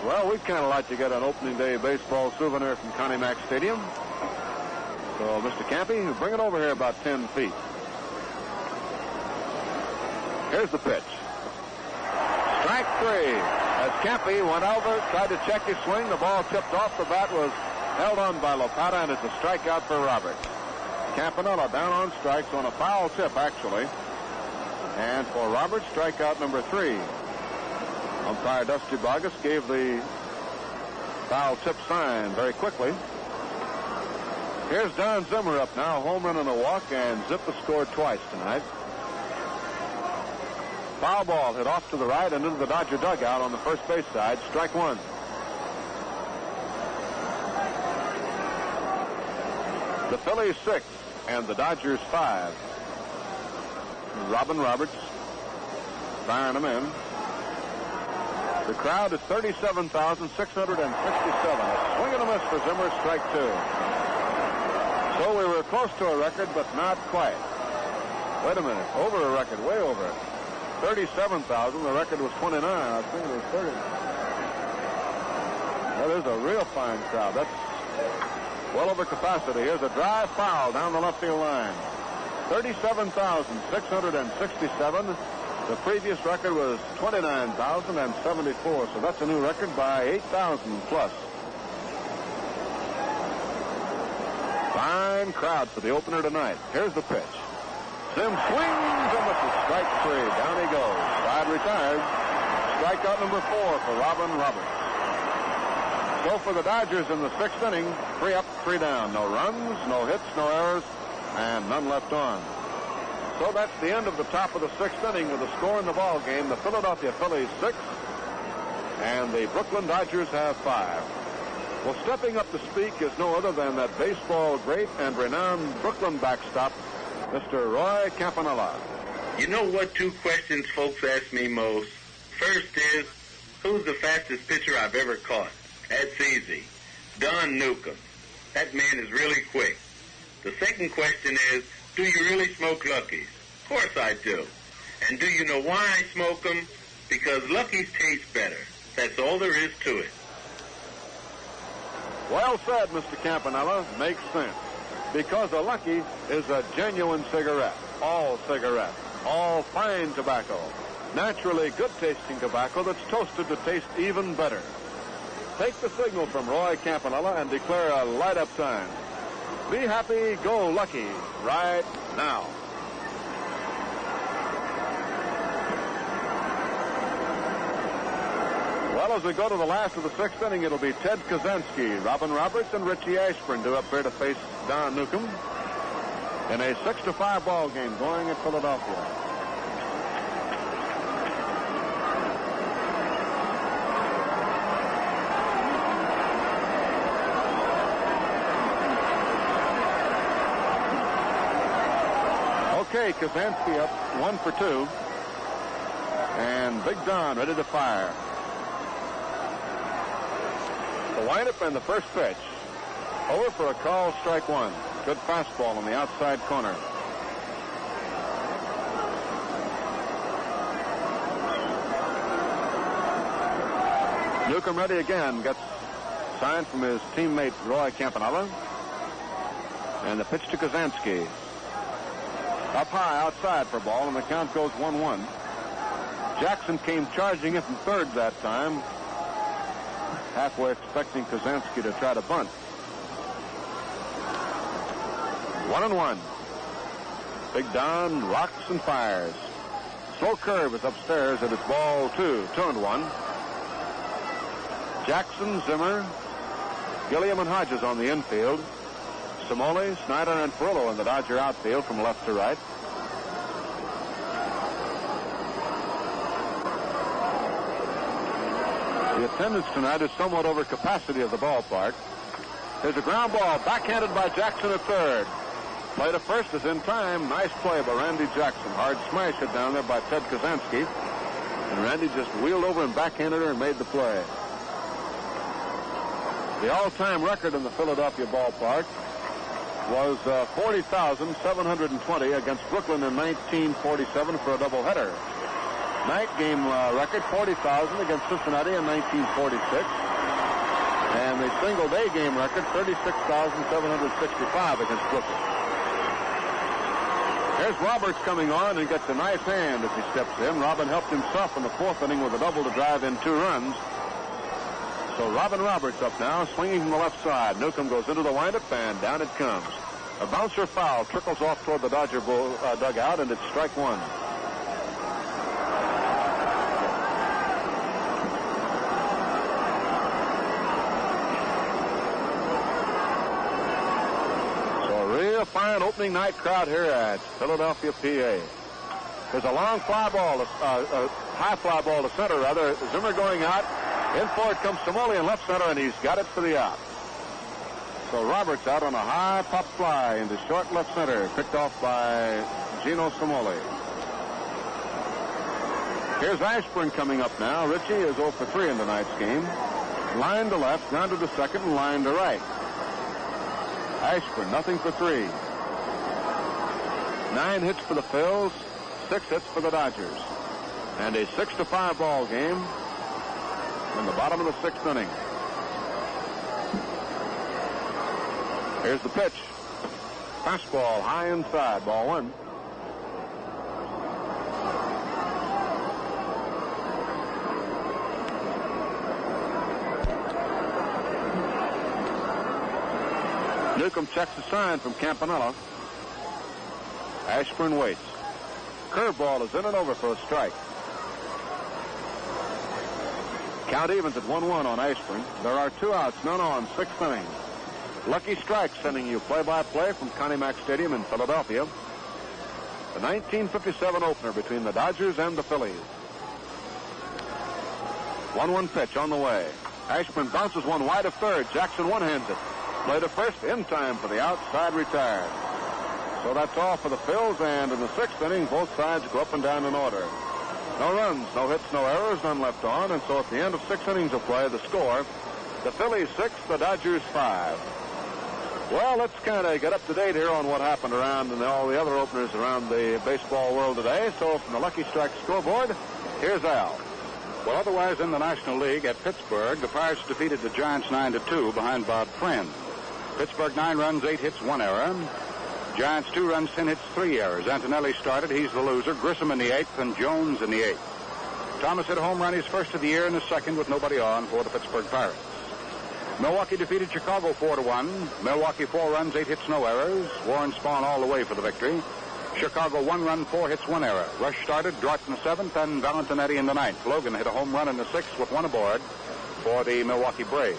Well, we'd kind of like to get an opening day baseball souvenir from Connie Mack Stadium. So, Mr. Campy, bring it over here about 10 feet. Here's the pitch. Strike 3. As Campy went over, tried to check his swing, the ball tipped off the bat, was held on by Lopata, and it's a strikeout for Roberts. Campanella down on strikes on a foul tip, actually. And for Roberts, strikeout number 3. Umpire Dusty Bogus gave the foul tip sign very quickly. Here's Don Zimmer up now, home run and a walk, and Zip has scored twice tonight. Foul ball hit off to the right and into the Dodger dugout on the first base side. Strike 1. The Phillies 6 and the Dodgers 5. Robin Roberts firing them in. The crowd is 37,667. A swing and a miss for Zimmer, strike 2. So we were close to a record, but not quite. Wait a minute, over a record, way over it. 37,000, the record was 29. I was thinking it was 30. Well, there's a real fine crowd. That's well over capacity. Here's a drive foul down the left field line. 37,667. The previous record was 29,074, so that's a new record by 8,000 plus. Fine crowd for the opener tonight. Here's the pitch. Sim swings and misses. Strike 3. Down he goes. Side retired. Strikeout number 4 for Robin Roberts. So for the Dodgers in the 6th inning, 3 up, 3 down. No runs, no hits, no errors, and none left on. So that's the end of the top of the 6th inning with a score in the ball game. The Philadelphia Phillies 6 and the Brooklyn Dodgers have 5. Well, stepping up to speak is no other than that baseball great and renowned Brooklyn backstop, Mr. Roy Campanella. You know what 2 questions folks ask me most? First is, who's the fastest pitcher I've ever caught? That's easy. Don Newcomb. That man is really quick. The second question is, do you really smoke Luckies? Of course I do. And do you know why I smoke them? Because Luckies taste better. That's all there is to it. Well said, Mr. Campanella. Makes sense. Because a Lucky is a genuine cigarette. All cigarette. All fine tobacco. Naturally good-tasting tobacco that's toasted to taste even better. Take the signal from Roy Campanella and declare a light-up time. Be happy, go Lucky, right now. Well, as we go to the last of the 6th inning, it'll be Ted Kaczynski, Robin Roberts, and Richie Ashburn due up here to face Don Newcomb in a 6-5 ball game going at Philadelphia. Okay, Kaczynski up 1 for 2. And Big Don ready to fire. The windup and the first pitch. Over for a call, strike 1. Good fastball on the outside corner. Newcomb ready again. Gets signed from his teammate Roy Campanella. And the pitch to Kaczynski. Up high outside for ball, and the count goes 1-1. Jackson came charging in from third that time, halfway expecting Kaczynski to try to bunt. 1-1. Big Don rocks and fires. Slow curve is upstairs, and it's ball 2, 2-1. Jackson, Zimmer, Gilliam, and Hodges on the infield. Samoli, Snyder, and Perillo in the Dodger outfield from left to right. The attendance tonight is somewhat over capacity of the ballpark. There's a ground ball backhanded by Jackson at third. Play to first is in time. Nice play by Randy Jackson. Hard smash it down there by Ted Kaczynski. And Randy just wheeled over and backhanded her and made the play. The all-time record in the Philadelphia ballpark was 40,720 against Brooklyn in 1947 for a doubleheader. Night game record 40,000 against Cincinnati in 1946. And the single-day game record 36,765 against Brooklyn. Here's Roberts coming on and gets a nice hand as he steps in. Robin helped himself in the fourth inning with a double to drive in 2 runs. So Robin Roberts up now, swinging from the left side. Newcomb goes into the windup, and down it comes. A bouncer foul trickles off toward the Dodger dugout, and it's strike 1. A fine opening night crowd here at Philadelphia, PA. There's a long fly ball, high fly ball to center, rather. Zimmer going out. In for it comes Somoli in left center, and he's got it for the out. So Roberts out on a high pop fly into short left center, picked off by Gino Somoli. Here's Ashburn coming up now. Richie is 0 for 3 in tonight's game. Line to left, grounded to second, and line to right. Ashburn, nothing for 3. 9 hits for the Phils, 6 hits for the Dodgers. And a 6-5 ball game in the bottom of the 6th inning. Here's the pitch. Fastball high inside, ball 1. Newcomb checks the sign from Campanella. Ashburn waits. Curveball is in and over for a strike. Count evens at 1-1 on Ashburn. There are 2 outs, none on, 6th inning. Lucky Strike sending you play-by-play from Connie Mack Stadium in Philadelphia. The 1957 opener between the Dodgers and the Phillies. 1-1 pitch on the way. Ashburn bounces one wide of third. Jackson one-hands it. Play to first in time for the outside retired. So that's all for the Phils, and in the 6th inning, both sides go up and down in order. No runs, no hits, no errors, none left on, and so at the end of 6 innings of play, the score, the Phillies 6, the Dodgers 5. Well, let's kind of get up to date here on what happened around and all the other openers around the baseball world today. So from the Lucky Strike scoreboard, here's Al. Well, otherwise in the National League at Pittsburgh, the Pirates defeated the Giants 9-2 behind Bob Friend. Pittsburgh 9 runs, 8 hits, 1 error. Giants 2 runs, 10 hits, 3 errors. Antonelli started. He's the loser. Grissom in the 8th and Jones in the 8th. Thomas hit a home run his first of the year and his second with nobody on for the Pittsburgh Pirates. Milwaukee defeated Chicago 4-1. Milwaukee 4 runs, 8 hits, no errors. Warren Spahn all the way for the victory. Chicago 1 run, 4 hits, 1 error. Rush started, Drott in the 7th, and Valentinetti in the 9th. Logan hit a home run in the 6th with 1 aboard for the Milwaukee Braves.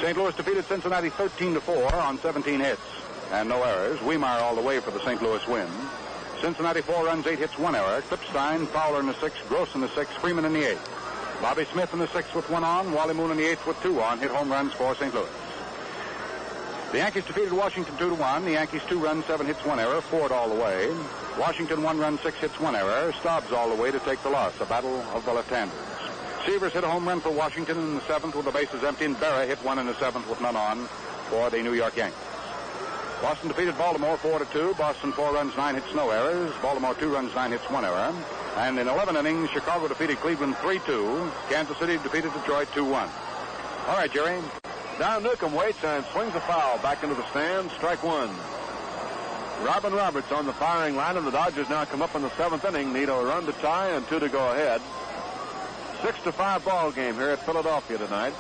St. Louis defeated Cincinnati 13-4 on 17 hits and no errors. Wiemeyer all the way for the St. Louis win. Cincinnati 4 runs, 8 hits, 1 error. Klipstein, Fowler in the 6th, Gross in the 6th, Freeman in the 8th. Bobby Smith in the 6th with 1 on, Wally Moon in the 8th with 2 on, hit home runs for St. Louis. The Yankees defeated Washington 2-1. The Yankees 2 runs, 7 hits, 1 error. Ford all the way. Washington 1 run, 6 hits, 1 error. Stobbs all the way to take the loss. A battle of the left-handers. Severs hit a home run for Washington in the 7th with the bases empty, and Berra hit 1 in the 7th with none on for the New York Yankees. Boston defeated Baltimore 4-2. Boston 4 runs, 9 hits, no errors. Baltimore 2 runs, 9 hits, 1 error. And in 11 innings, Chicago defeated Cleveland 3-2. Kansas City defeated Detroit 2-1. All right, Jerry. Don Newcomb waits and swings a foul back into the stand. Strike 1. Robin Roberts on the firing line, and the Dodgers now come up in the 7th inning. Need a run to tie and 2 to go ahead. 6-5 ball game here at Philadelphia tonight.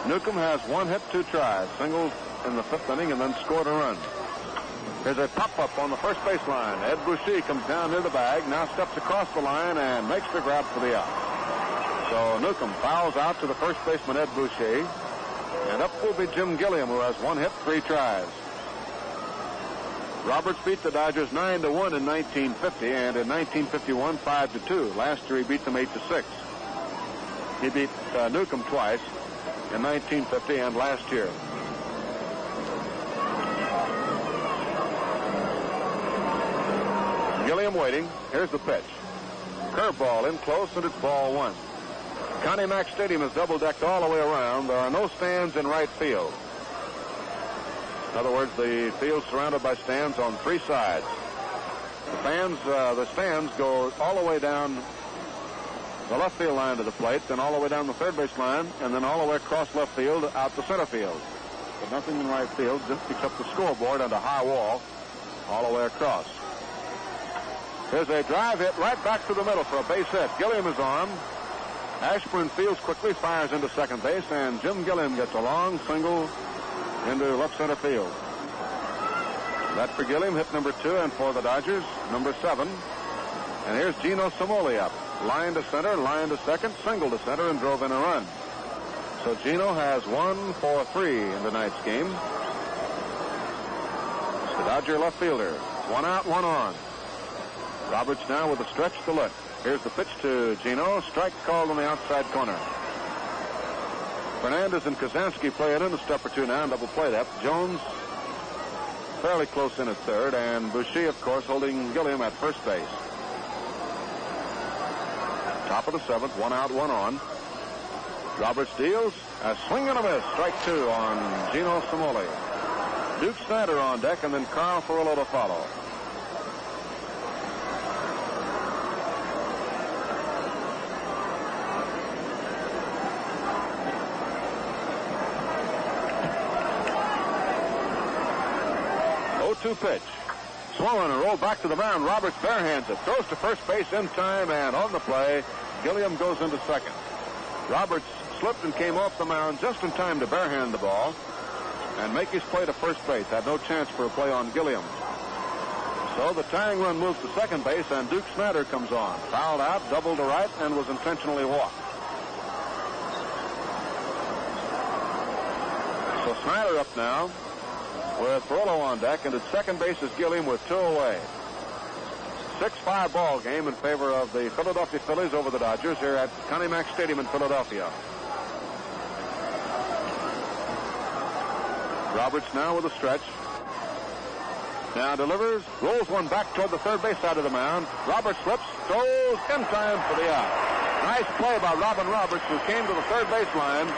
Newcomb has 1 hit, 2 tries. Singled in the 5th inning and then scored a run. Here's a pop-up on the first baseline. Ed Boucher comes down near the bag, now steps across the line and makes the grab for the out. So Newcomb fouls out to the first baseman, Ed Boucher. And up will be Jim Gilliam, who has 1 hit, 3 tries. Roberts beat the Dodgers 9-1 in 1950, and in 1951, 5-2. Last year he beat them 8-6. He beat Newcomb twice in 1950 and last year. Gilliam waiting. Here's the pitch. Curveball in close, and it's ball one. Connie Mack Stadium is double-decked all the way around. There are no stands in right field. In other words, the field's surrounded by stands on three sides. The stands go all the way down the left field line to the plate, then all the way down the third base line, and then all the way across left field out to center field. But nothing in right field, just except the scoreboard and a high wall all the way across. Here's a drive hit right back to the middle for a base hit. Gilliam is on. Ashburn fields quickly, fires into second base, and Jim Gilliam gets a long single into left center field. That for Gilliam, hit number 2, and for the Dodgers, number 7. And here's Gino Cimoli up. Line to center, line to second, single to center, and drove in a run. So Gino has 1 for 3 in tonight's game. It's the Dodger left fielder. 1 out, 1 on. Roberts now with a stretch to look. Here's the pitch to Gino. Strike called on the outside corner. Fernandez and Kazansky play it in a step or two now and double play that. Jones fairly close in at third, and Boucher, of course, holding Gilliam at first base. Top of the 7th, 1 out, 1 on. Roberts deals a swing and a miss. Strike 2 on Gino Cimoli. Duke Snyder on deck, and then Carl Furillo to follow. Pitch. Swollen and rolled back to the mound. Roberts barehands it. Throws to first base in time, and on the play, Gilliam goes into second. Roberts slipped and came off the mound just in time to barehand the ball and make his play to first base. Had no chance for a play on Gilliam. So the tying run moves to second base, and Duke Snyder comes on. Fouled out, double to right, and was intentionally walked. So Snyder up now with Furillo on deck, and at second base is Gilliam with 2 away. 6-5 ball game in favor of the Philadelphia Phillies over the Dodgers here at Connie Mack Stadium in Philadelphia. Roberts now with a stretch. Now delivers, rolls one back toward the third base side of the mound. Roberts slips, throws in time for the out. Nice play by Robin Roberts, who came to the third base line.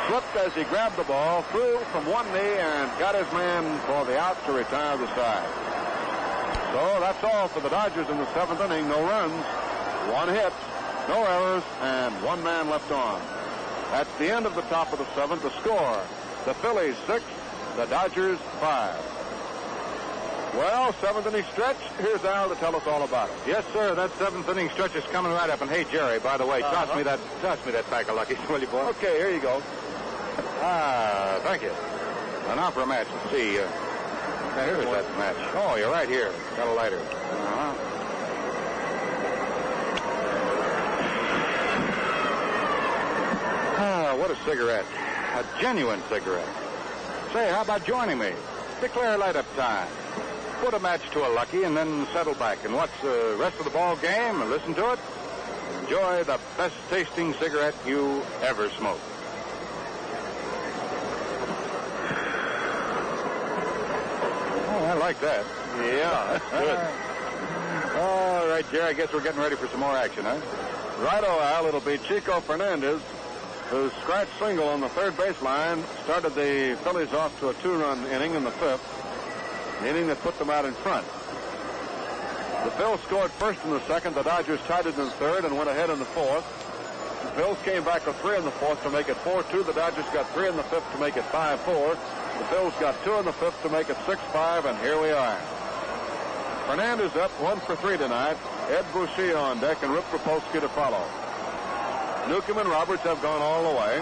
Slipped as he grabbed the ball, threw from one knee, and got his man for the out to retire the side. So that's all for the Dodgers in the 7th inning. No runs, 1 hit, no errors, and 1 man left on. At the end of the top of the 7th, the score, the Phillies 6, the Dodgers 5. Well, 7th inning stretch. Here's Al to tell us all about it. Yes, sir. That 7th inning stretch is coming right up. And hey, Jerry, by the way, toss me that pack of Luckies, will you, boy? Okay, here you go. Thank you. Now for a match. Let's see. Here's that match. Oh, you're right here. Got a lighter. What a cigarette. A genuine cigarette. Say, how about joining me? Declare light-up time. Put a match to a Lucky and then settle back and watch the rest of the ball game and listen to it. Enjoy the best-tasting cigarette you ever smoked. I like that. Yeah, that's good. All right, Jerry, I guess we're getting ready for some more action, huh? Righto, Al. It'll be Chico Fernandez, who scratched single on the third baseline, started the Phillies off to a 2-run inning in the 5th, the inning that put them out in front. The Phils scored first in the 2nd. The Dodgers tied it in the 3rd and went ahead in the 4th. The Phils came back with 3 in the 4th to make it 4-2. The Dodgers got 3 in the 5th to make it 5-4. The Phils got 2 in the 5th to make it 6-5, and here we are. Fernandez up 1 for 3 tonight. Ed Boucher on deck, and Rip Rapolsky to follow. Newcomb and Roberts have gone all the way.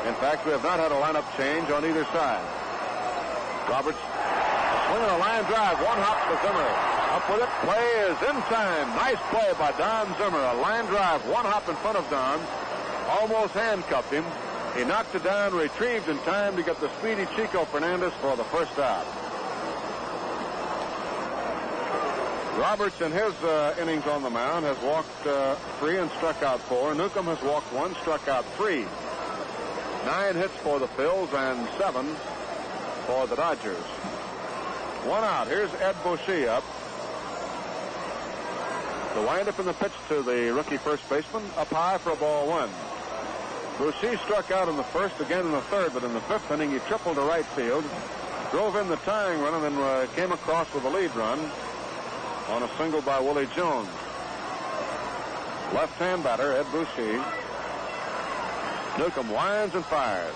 In fact, we have not had a lineup change on either side. Roberts swinging a line drive, 1 hop to Zimmer. Up with it, play is in time. Nice play by Don Zimmer. A line drive, 1 hop in front of Don. Almost handcuffed him. He knocked it down, retrieved in time to get the speedy Chico Fernandez for the first out. Roberts in his innings on the mound has walked 3 and struck out 4. Newcomb has walked 1, struck out 3. 9 hits for the Phils and 7 for the Dodgers. 1 out. Here's Ed Boucher up. The windup in the pitch to the rookie first baseman, up high for a ball one. Boucher struck out in the first, again in the third, but in the fifth inning he tripled to right field, drove in the tying run, and then came across with a lead run on a single by Willie Jones. Left-hand batter, Ed Boucher. Newcomb winds and fires.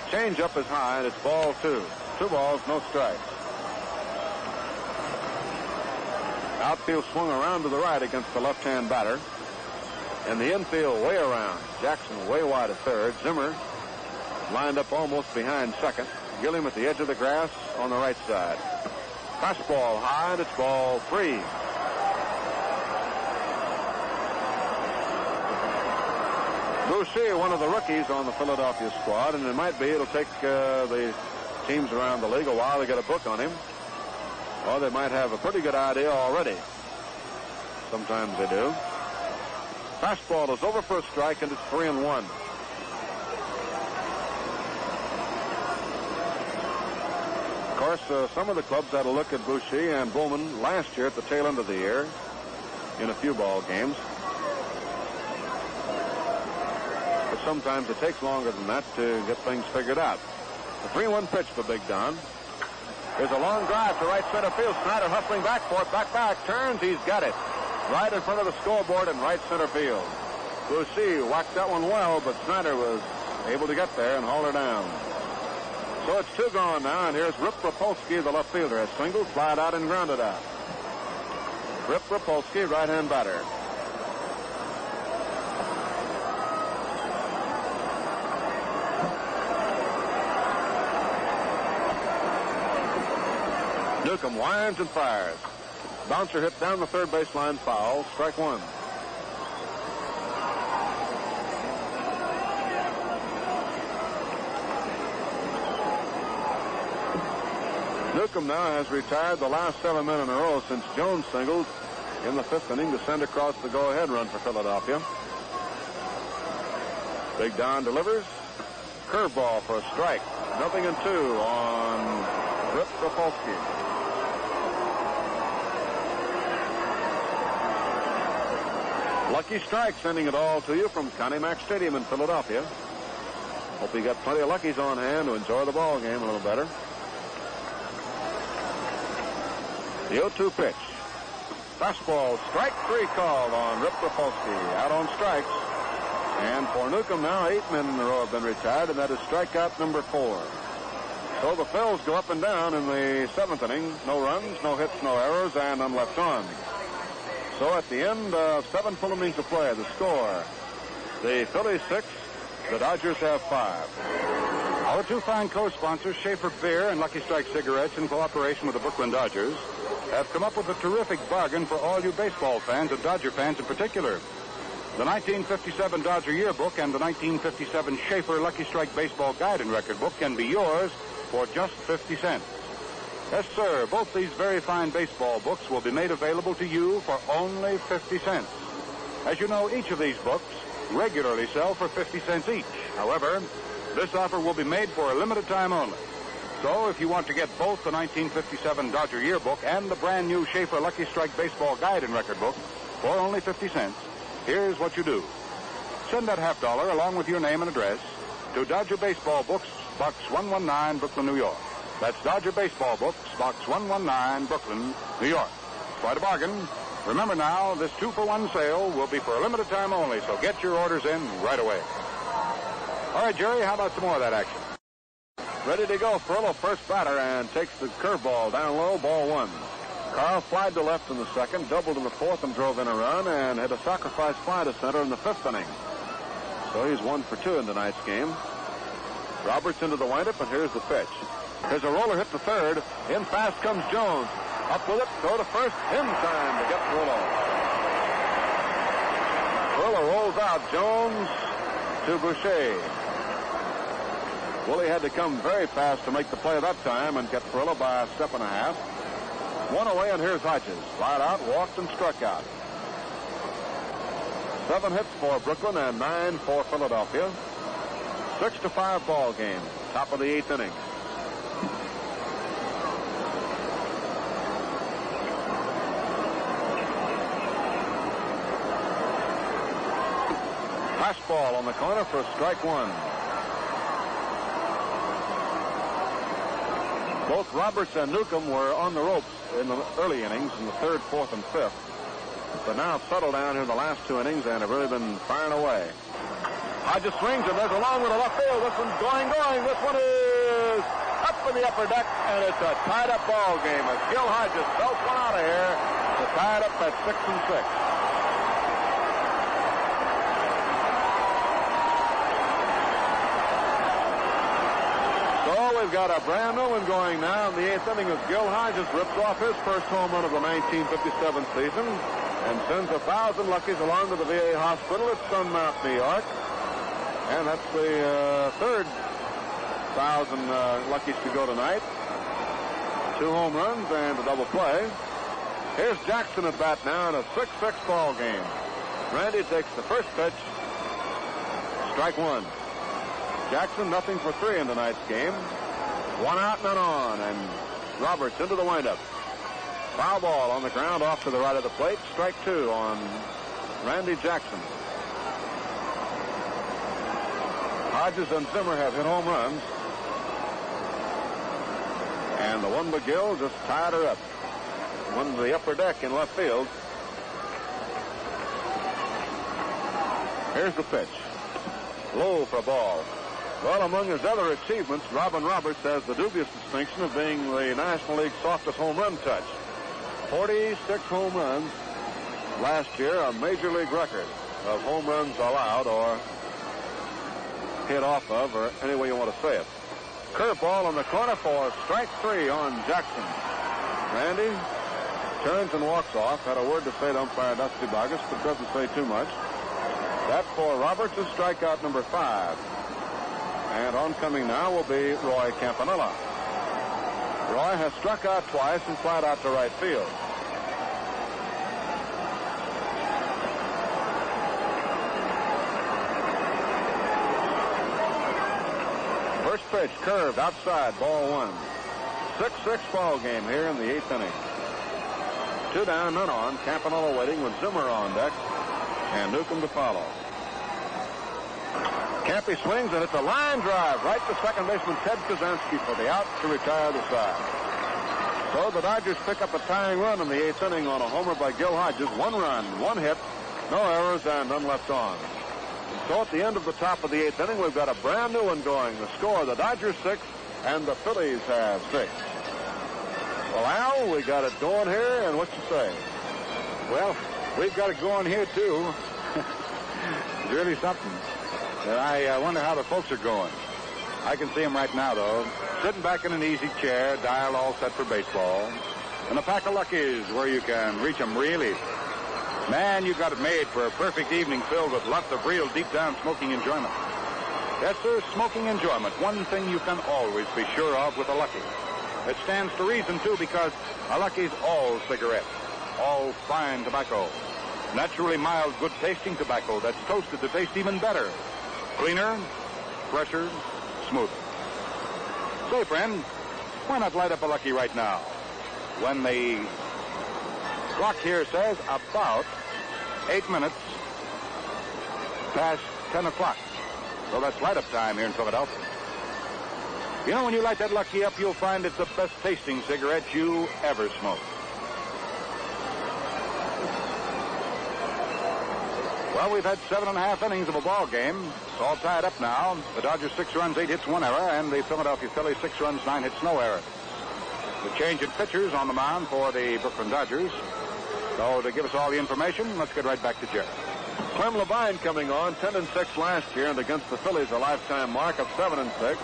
Change-up is high, and it's ball two. 2 balls, no strikes. Outfield swung around to the right against the left-hand batter. And the infield way around. Jackson way wide at third. Zimmer lined up almost behind second. Gilliam at the edge of the grass on the right side. Fastball high, and it's ball 3. Boucher, one of the rookies on the Philadelphia squad, and it might be it'll take the teams around the league a while to get a book on him. Or they might have a pretty good idea already. Sometimes they do. Fastball is over for a strike, and it's 3-1. Of course, some of the clubs had a look at Boucher and Bowman last year at the tail end of the year in a few ball games. But sometimes it takes longer than that to get things figured out. The 3-1 pitch for Big Don. There's a long drive to right center field. Snyder hustling back for it. Back, turns. He's got it. Right in front of the scoreboard in right center field. Boucher whacked that one well, but Snyder was able to get there and haul her down. So it's 2 gone now, and here's Rip Rapolsky, the left fielder, has singled, flied out, and grounded out. Rip Rapolsky, right-hand batter. Newcomb winds and fires. Bouncer hit down the third baseline, foul, strike 1. Newcomb now has retired the last 7 men in a row since Jones singled in the 5th inning to send across the go-ahead run for Philadelphia. Big Don delivers. Curveball for a strike. 0-2 on Rip Rapolsky. Lucky Strike sending it all to you from Connie Mack Stadium in Philadelphia. Hope you got plenty of luckies on hand to enjoy the ball game a little better. The 0-2 pitch. Fastball, strike 3 called on Rip Rapolsky. Out on strikes. And for Newcomb now, 8 men in a row have been retired, and that is strikeout number 4. So the Phils go up and down in the 7th inning. No runs, no hits, no errors, and none left on. So at the end of 7 full innings of play, the score, the Phillies 6, the Dodgers have 5. Our 2 fine co-sponsors, Schaefer Beer and Lucky Strike Cigarettes, in cooperation with the Brooklyn Dodgers, have come up with a terrific bargain for all you baseball fans and Dodger fans in particular. The 1957 Dodger Yearbook and the 1957 Schaefer Lucky Strike Baseball Guide and Record Book can be yours for just 50 cents. Yes, sir, both these very fine baseball books will be made available to you for only 50 cents. As you know, each of these books regularly sell for 50 cents each. However, this offer will be made for a limited time only. So if you want to get both the 1957 Dodger Yearbook and the brand new Schaefer Lucky Strike Baseball Guide and Record Book for only 50 cents, here's what you do. Send that $50 along with your name and address to Dodger Baseball Books, Box 119, Brooklyn, New York. That's Dodger Baseball Books, Box 119, Brooklyn, New York. Quite a bargain. Remember now, this 2-for-1 sale will be for a limited time only, so get your orders in right away. All right, Jerry, how about some more of that action? Ready to go. Furlow first batter and takes the curveball down low, ball 1. Carl flied to left in the 2nd, doubled in the 4th and drove in a run, and had a sacrifice fly to center in the 5th inning. So he's 1 for 2 in tonight's game. Roberts into the windup, and here's the pitch. There's a roller hit to third. In fast comes Jones. Up with it, throw to first. In time to get Furlow. Furlow rolls out. Jones to Boucher. Willie had to come very fast to make the play that time and get Furlow by a step and a half. 1 away, and here's Hodges. Flied out, walked, and struck out. 7 hits for Brooklyn and 9 for Philadelphia. 6-5 ball game. Top of the 8th inning. Fastball on the corner for strike one. Both Roberts and Newcomb were on the ropes in the early innings, in the third, fourth, and fifth. But now settled down here in the last two innings and have really been firing away. Hodges swings, and there's a long one to left field. This one's going. This one is up in the upper deck, and it's a tied-up ball game as Gil Hodges belts one out of here to tie it up at 6-6. So we've got a brand new one going now in the eighth inning as Gil Hodges rips off his first home run of the 1957 season and sends 1,000 luckies along to the VA hospital at Sunmount, New York. And that's the third 1,000 luckies to go tonight. 2 home runs and a double play. Here's Jackson at bat now in a 6-6 ball game. Randy takes the first pitch. Strike one. Jackson nothing for 3 in tonight's game. 1 out, none on, and Roberts into the windup. Foul ball on the ground off to the right of the plate. Strike 2 on Randy Jackson. Hodges and Zimmer have hit home runs. And the one by Gill just tied her up. One to the upper deck in left field. Here's the pitch. Low for a ball. Well, among his other achievements, Robin Roberts has the dubious distinction of being the National League's softest home run touch. 46 home runs last year, a major league record of home runs allowed or hit off of, or any way you want to say it. Curveball in the corner for strike 3 on Jackson. Randy turns and walks off. Had a word to say to umpire Dusty Bogus, but doesn't say too much. That for Roberts is strikeout number 5. And oncoming now will be Roy Campanella. Roy has struck out twice and flied out to right field. First pitch curved outside, ball 1. 6-6 ball game here in the 8th inning. 2 down, none on. Campanella waiting with Zimmer on deck and Newcomb to follow. Campy swings, and it's a line drive right to second baseman Ted Kazansky for the out to retire the side. So the Dodgers pick up a tying run in the 8th inning on a homer by Gil Hodges. 1 run, 1 hit, no errors, and none left on. So at the end of the top of the 8th inning, we've got a brand new one going. The score, the Dodgers 6 and the Phillies have 6. Well, Al, we got it going here, and what you say? Well, we've got it going here, too. It's really something. And I wonder how the folks are going. I can see them right now, though, sitting back in an easy chair, dial all set for baseball, and a pack of luckies where you can reach them real easy. Man, you got it made for a perfect evening filled with lots of real deep-down smoking enjoyment. Yes, sir, smoking enjoyment. One thing you can always be sure of with a Lucky. It stands to reason, too, because a Lucky's all cigarettes, all fine tobacco. Naturally mild, good-tasting tobacco that's toasted to taste even better. Cleaner, fresher, smoother. Say, friend, why not light up a Lucky right now? When the clock here says about 8 minutes past 10 o'clock. So that's light-up time here in Philadelphia. You know, when you light that Lucky up, you'll find it's the best-tasting cigarette you ever smoked. Well, we've had 7.5 innings of a ball game. It's all tied up now. The Dodgers 6 runs, 8 hits, 1 error, and the Philadelphia Phillies 6 runs, 9 hits, no errors. The change in pitchers on the mound for the Brooklyn Dodgers. So to give us all the information, let's get right back to Jerry. Clem Levine coming on, 10-6 last year, and against the Phillies a lifetime mark of 7-6.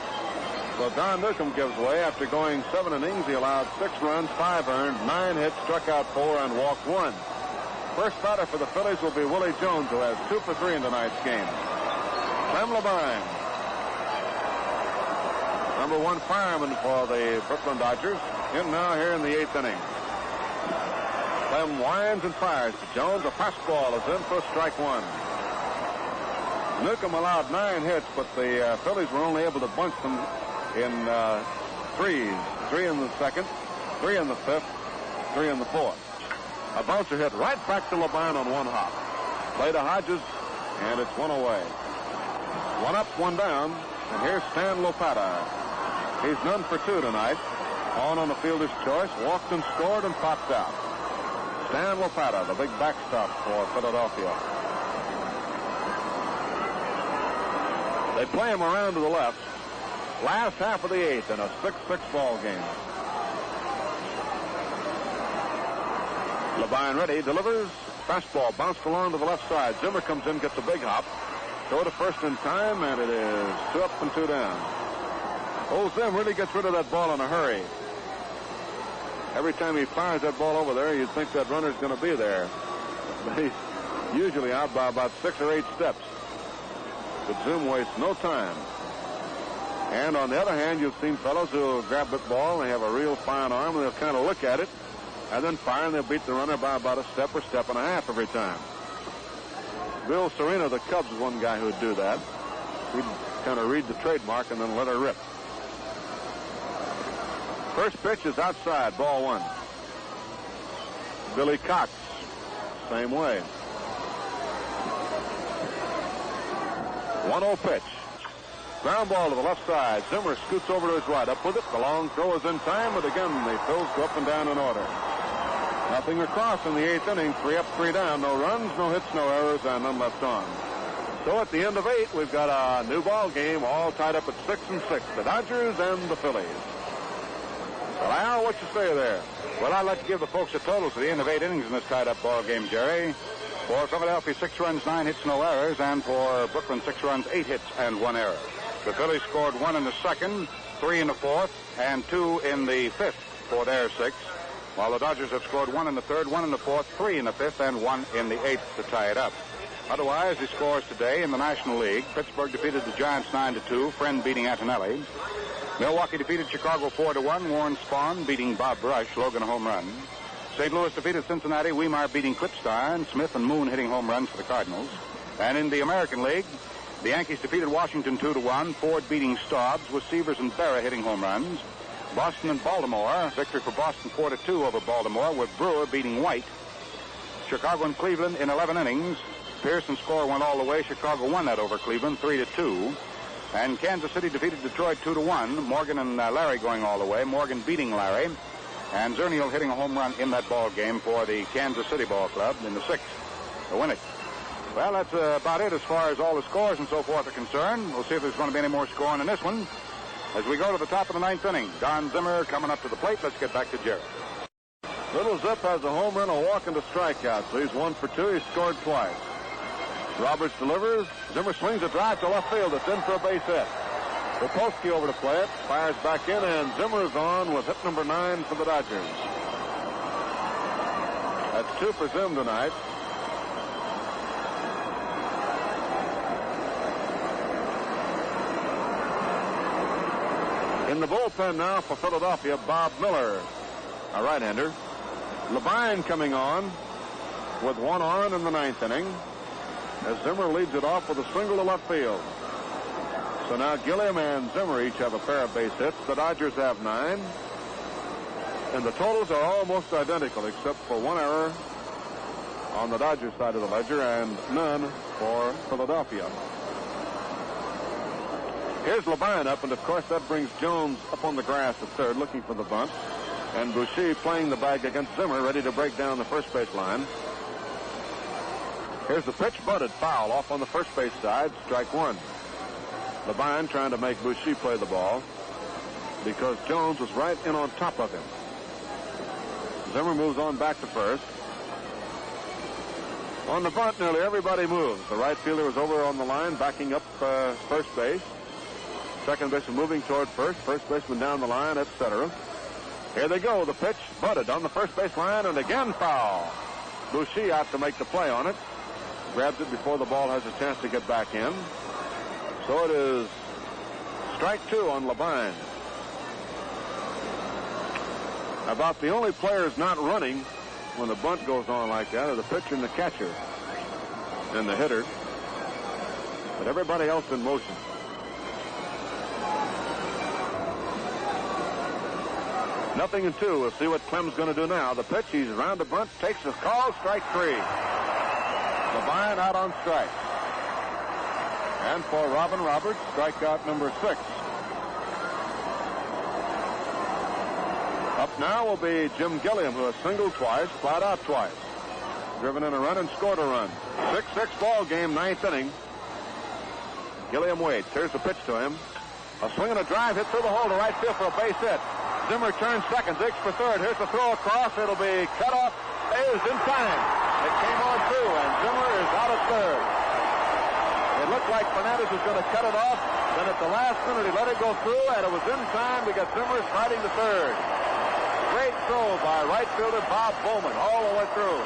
So Don Newcomb gives way. After going 7 innings, he allowed 6 runs, 5 earned, 9 hits, struck out 4, and walked 1. First batter for the Phillies will be Willie Jones, who has 2 for 3 in tonight's game. Clem Levine, number 1 fireman for the Brooklyn Dodgers, in now here in the 8th inning. Clem winds and fires to Jones. A fastball is in for strike 1. Newcomb allowed 9 hits, but the Phillies were only able to bunch them in threes. 3 in the second, 3 in the fifth, 3 in the fourth. A bouncer hit right back to Levine on 1 hop. Play to Hodges, and it's one away. One up, one down, and here's Stan Lopata. He's none for two tonight. On the fielder's choice, walked and scored and popped out. Stan Lopata, the big backstop for Philadelphia. They play him around to the left. Last half of the eighth in a 6-6 ball game. Levine ready, delivers. Fastball bounced along to the left side. Zimmer comes in, gets a big hop. Throw to first in time, and it is 2 up and 2 down. Old Zim really gets rid of that ball in a hurry. Every time he fires that ball over there, you'd think that runner's going to be there. But he's usually out by about 6 or 8 steps. But Zim wastes no time. And on the other hand, you've seen fellows who grab that ball, and they have a real fine arm, and they'll kind of look at it, and then fire, and they'll beat the runner by about a step or step and a half every time. Bill Serena, the Cubs, is one guy who would do that. He'd kind of read the trademark and then let her rip. First pitch is outside, ball 1. Billy Cox, same way. 1-0 pitch. Ground ball to the left side. Zimmer scoots over to his right. Up with it. The long throw is in time, but again, the throws go up and down in order. Nothing across in the 8th inning. 3 up, 3 down. No runs, no hits, no errors, and none left on. So at the end of 8, we've got a new ball game, all tied up at 6-6. The Dodgers and the Phillies. Well, Al, what you say there? Well, I'd like to give the folks the totals at the end of 8 innings in this tied-up ball game, Jerry. For Philadelphia, 6 runs, 9 hits, no errors, and for Brooklyn, 6 runs, 8 hits, and 1 error. The Phillies scored 1 in the 2nd, 3 in the 4th, and 2 in the 5th for their 6, while the Dodgers have scored 1 in the 3rd, 1 in the 4th, 3 in the 5th, and 1 in the 8th to tie it up. Otherwise, the scores today in the National League: Pittsburgh defeated the Giants 9-2, Friend beating Antonelli. Milwaukee defeated Chicago 4-1, Warren Spahn beating Bob Brush, Logan a home run. St. Louis defeated Cincinnati, Weimar beating Klipstein, Smith and Moon hitting home runs for the Cardinals. And in the American League, the Yankees defeated Washington 2-1, Ford beating Staubs, with Severs and Berra hitting home runs. Boston and Baltimore, victory for Boston 4-2 over Baltimore, with Brewer beating White. Chicago and Cleveland in 11 innings. Pearson's score went all the way. Chicago won that over Cleveland 3-2. And Kansas City defeated Detroit 2-1. Morgan and Larry going all the way. Morgan beating Larry. And Zernial hitting a home run in that ball game for the Kansas City Ball Club in the 6th to win it. Well, that's about it as far as all the scores and so forth are concerned. We'll see if there's going to be any more scoring in this one as we go to the top of the 9th inning. Don Zimmer coming up to the plate. Let's get back to Jerry. Little Zip has a home run, a walk, and a strikeout, so he's 1 for 2. He's scored twice. Roberts delivers. Zimmer swings a drive to left field. It's in for a base hit. Rapolsky over to play it. Fires back in, and Zimmer is on with hit number 9 for the Dodgers. That's 2 for Zim tonight. In the bullpen now for Philadelphia, Bob Miller, a right-hander. Levine coming on with 1 on in the 9th inning, as Zimmer leads it off with a single to left field. So now Gilliam and Zimmer each have a pair of base hits. The Dodgers have 9. And the totals are almost identical except for 1 error on the Dodgers side of the ledger and none for Philadelphia. Here's Levine up, and of course that brings Jones up on the grass at third looking for the bunt. And Boucher playing the bag against Zimmer, ready to break down the first base line. Here's the pitch, butted, foul off on the first base side, strike 1. Levine trying to make Boucher play the ball because Jones was right in on top of him. Zimmer moves on back to first. On the bunt, nearly everybody moves. The right fielder is over on the line, backing up first base. Second baseman moving toward first. First baseman down the line, etc. Here they go. The pitch, butted on the first base line, and again foul. Boucher out to make the play on it. Grabs it before the ball has a chance to get back in. So it is strike 2 on Levine. About the only players not running when the bunt goes on like that are the pitcher and the catcher and the hitter. But everybody else in motion. Nothing in 2. We'll see what Clem's going to do now. The pitch, he's around the bunt, takes his call, strike 3. Levine out on strike. And for Robin Roberts, strikeout number 6. Up now will be Jim Gilliam, who has singled twice, flied out twice. Driven in a run and scored a run. 6-6 ball game, 9th inning. Gilliam waits. Here's the pitch to him. A swing and a drive hit through the hole to right field for a base hit. Zimmer turns second, digs for third. Here's the throw across. It'll be cut off. Is in time. It came on through, and Zimmer is out of third. It looked like Fernandez was going to cut it off. Then at the last minute, he let it go through, and it was in time to get Zimmer sliding to third. Great throw by right fielder Bob Bowman all the way through.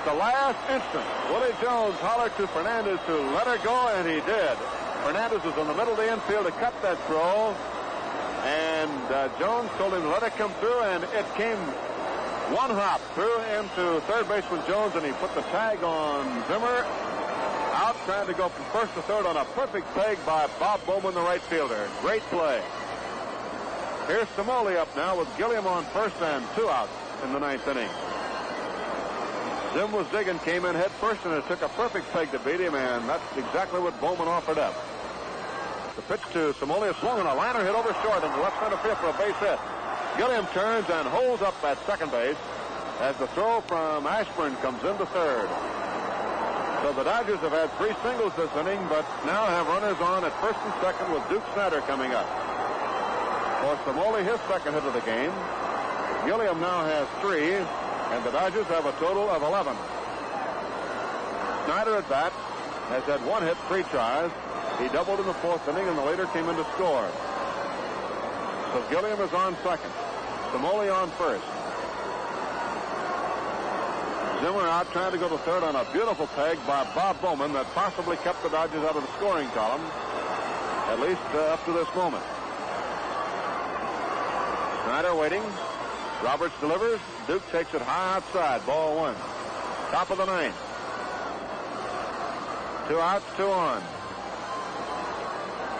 The last instant, Willie Jones hollered to Fernandez to let her go, and he did. Fernandez was in the middle of the infield to cut that throw, and Jones told him to let it come through, and it came one hop through into third baseman Jones, and he put the tag on Zimmer. Out trying to go from first to third on a perfect peg by Bob Bowman, the right fielder. Great play. Here's Samoli up now with Gilliam on first and 2 outs in the 9th inning. Zim was digging, came in head first, and it took a perfect peg to beat him, and that's exactly what Bowman offered up. The pitch to Samoli, swung on a liner hit over short into left center field for a base hit. Gilliam turns and holds up at second base as the throw from Ashburn comes into third. So the Dodgers have had 3 singles this inning, but now have runners on at first and second with Duke Snyder coming up. For Samoli, his second hit of the game. Gilliam now has 3. And the Dodgers have a total of 11. Snyder at bat has had 1 hit, 3 tries. He doubled in the 4th inning and the later came in to score. So Gilliam is on second. Samoli on first. Zimmer out trying to go to third on a beautiful peg by Bob Bowman that possibly kept the Dodgers out of the scoring column, at least up to this moment. Snyder waiting. Roberts delivers. Duke takes it high outside. Ball 1. Top of the 9th. 2 outs, 2 on.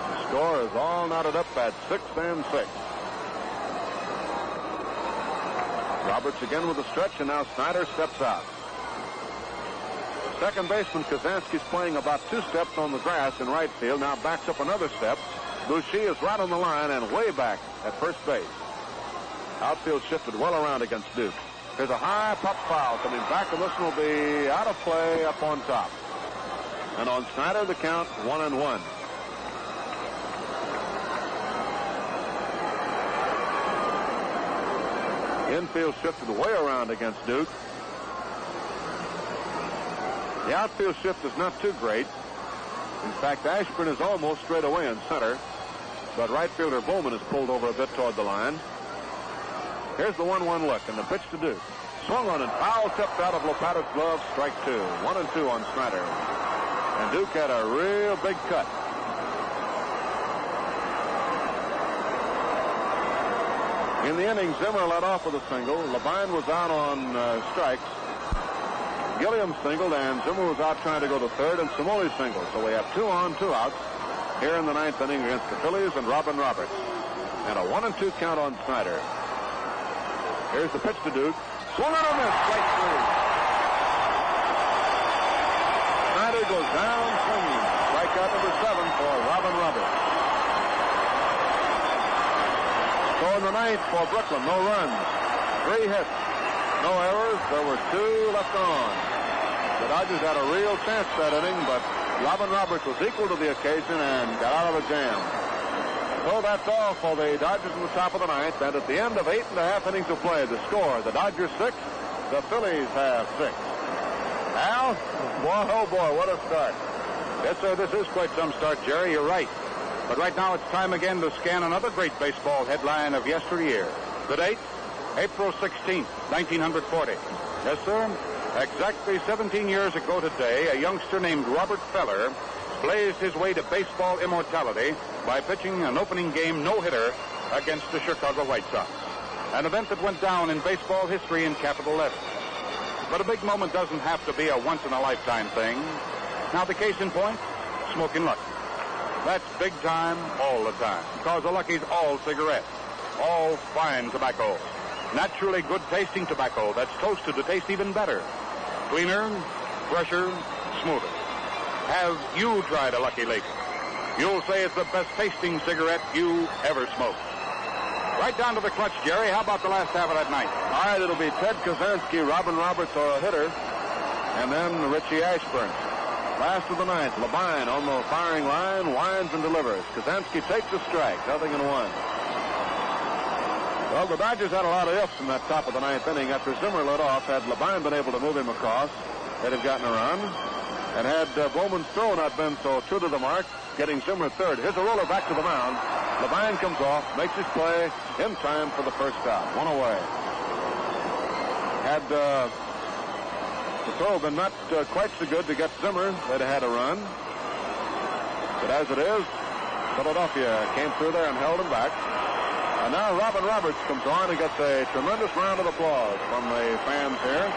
The score is all knotted up at 6 and 6. Roberts again with a stretch, and now Snyder steps out. Second baseman Kazansky's playing about 2 steps on the grass in right field. Now backs up another step. Boucher is right on the line and way back at first base. Outfield shifted well around against Duke. There's a high pop foul coming back, and this will be out of play up on top. And on Snyder, the count 1-1. Infield shifted way around against Duke. The outfield shift is not too great. In fact, Ashburn is almost straight away in center, but right fielder Bowman is pulled over a bit toward the line. Here's the 1-1 look, and the pitch to Duke. Swung on and foul tipped out of Lopata's glove. Strike 2. 1-2 on Snyder. And Duke had a real big cut. In the inning, Zimmer led off with a single. Levine was out on strikes. Gilliam singled, and Zimmer was out trying to go to third, and Samoli singled. So we have 2 on, 2 outs here in the 9th inning against the Phillies and Robin Roberts. And a 1-2 count on Snyder. Here's the pitch to Duke. Swung on a miss. Strike 3. Snyder goes down swinging. Strikeout number 7 for Robin Roberts. So in the 9th for Brooklyn, no runs, 3 hits, no errors. There were 2 left on. The Dodgers had a real chance that inning, but Robin Roberts was equal to the occasion and got out of a jam. So that's all for the Dodgers in the top of the 9th. And at the end of 8.5 innings of play, the score, the Dodgers 6, the Phillies have 6. Al? Boy, oh boy, what a start. Yes, sir, this is quite some start, Jerry. You're right. But right now it's time again to scan another great baseball headline of yesteryear. The date? April 16th, 1940. Yes, sir. Exactly 17 years ago today, a youngster named Robert Feller blazed his way to baseball immortality by pitching an opening game no-hitter against the Chicago White Sox. An event that went down in baseball history in capital letters. But a big moment doesn't have to be a once-in-a-lifetime thing. Now, the case in point, Smokin' Lucky. That's big time all the time, because a Lucky's all cigarettes. all fine tobacco. Naturally good tasting tobacco that's toasted to taste even better. Cleaner, fresher, smoother. Have you tried a Lucky Lake? You'll say it's the best tasting cigarette you ever smoked. Right down to the clutch, Jerry. How about the last half of that ninth? All right, it'll be Ted Kaczynski, Robin Roberts, or a hitter, and then Richie Ashburn. Last of the ninth, Labine on the firing line, winds and delivers. Kaczynski takes a strike, 0-1. Well, the Dodgers had a lot of ifs in that top of the ninth inning. After Zimmer led off, had Labine been able to move him across, they'd have gotten a run. And had Bowman's throw not been so true to the mark, getting Zimmer third. Here's a roller back to the mound. Labine comes off, makes his play in time for the first out. One away. Had the throw been not quite so good to get Zimmer, they'd have had a run. But as it is, Philadelphia came through there and held him back. And now Robin Roberts comes on and gets a tremendous round of applause from the fans here.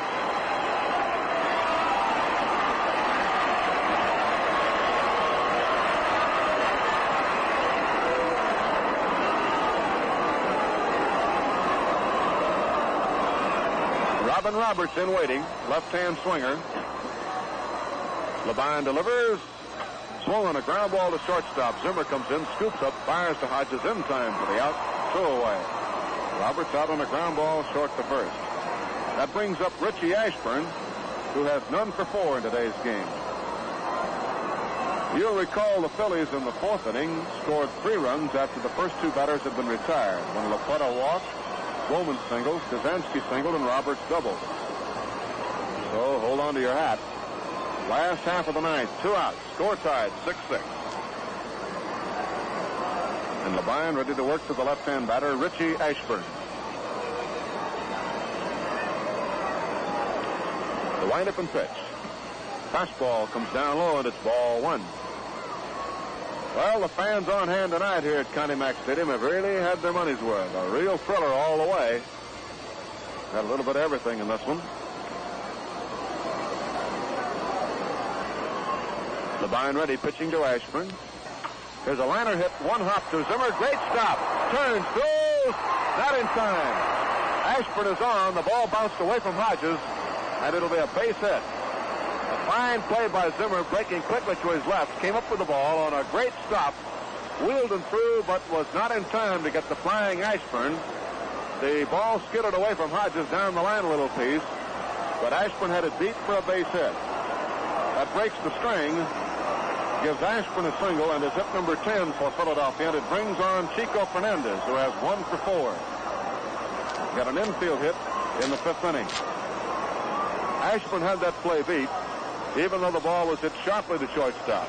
Robin Roberts in waiting, left-hand swinger. Labine delivers. Swung on a ground ball to shortstop. Zimmer comes in, scoops up, fires to Hodges in time for the out. 2 away. Roberts out on a ground ball, short to first. That brings up Richie Ashburn, who has none for 4 in today's game. You'll recall the Phillies in the 4th inning scored 3 runs after the first 2 batters had been retired. When Lapetta walked, Bowman singled, Kaczynski singled, and Roberts doubled. So hold on to your hat. Last half of the ninth, 2 outs, score tied, 6-6. And Labine ready to work to the left-hand batter, Richie Ashburn. The windup and pitch. Fastball comes down low, and it's ball 1. Well, the fans on hand tonight here at Connie Mack Stadium have really had their money's worth. A real thriller all the way. Got a little bit of everything in this one. Labine ready, pitching to Ashburn. There's a liner hit, 1 hop to Zimmer. Great stop. Turns, throws, not in time. Ashburn is on. The ball bounced away from Hodges, and it'll be a base hit. A fine play by Zimmer, breaking quickly to his left. Came up with the ball on a great stop. Wheeled and through, but was not in time to get the flying Ashburn. The ball skidded away from Hodges down the line a little piece, but Ashburn had it beat for a base hit. That breaks the string, gives Ashburn a single, and is hit number 10 for Philadelphia, and it brings on Chico Fernandez, who has 1 for 4. Got an infield hit in the 5th inning. Ashburn had that play beat, even though the ball was hit sharply to shortstop.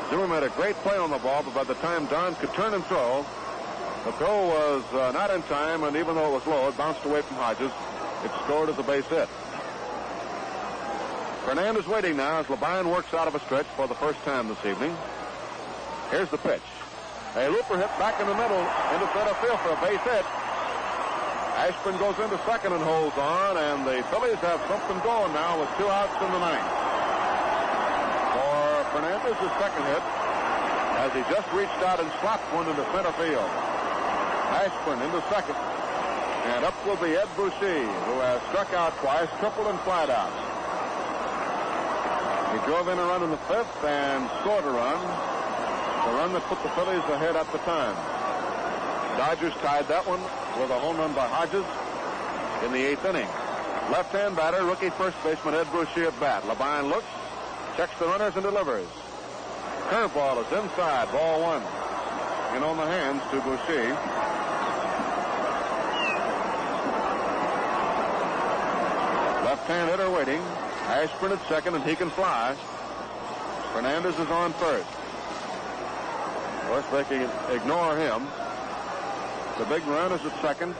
Zimmer made a great play on the ball, but by the time Don could turn and throw, the throw was not in time, and even though it was low, it bounced away from Hodges. It scored as a base hit. Fernandez waiting now as Labine works out of a stretch for the first time this evening. Here's the pitch. A looper hit back in the middle into center field for a base hit. Ashburn goes into second and holds on, and the Phillies have something going now with 2 outs in the ninth. For Fernandez, his second hit, as he just reached out and slapped one into center field. Ashburn into second, and up will be Ed Boucher, who has struck out twice, tripled and flied out. He drove in a run in the 5th and scored a run, the run that put the Phillies ahead at the time. Dodgers tied that one with a home run by Hodges in the 8th inning. Left-hand batter, rookie first baseman Ed Boucher at bat. Labine looks, checks the runners, and delivers. Curveball is inside, ball 1. And on the hands to Boucher. Left-hand hitter waiting. Ashburn at second, and he can fly. Fernandez is on first. Of course, they can ignore him. The big run is at second.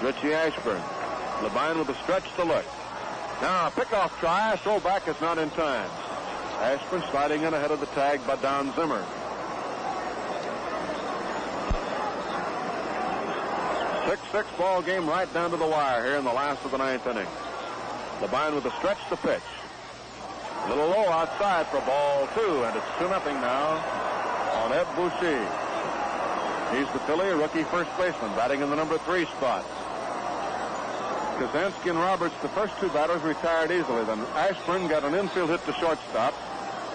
Richie Ashburn. Labine with a stretch to look. Now a pickoff try. Throw back is not in time. Ashburn sliding in ahead of the tag by Don Zimmer. Six ball game right down to the wire here in the last of the 9th inning. Labine with a stretch to pitch. A little low outside for ball 2, and it's 2-0 now on Ed Boucher. He's the Philly rookie first baseman, batting in the number 3 spot. Kazansky and Roberts, the first 2 batters, retired easily. Then Ashburn got an infield hit to shortstop,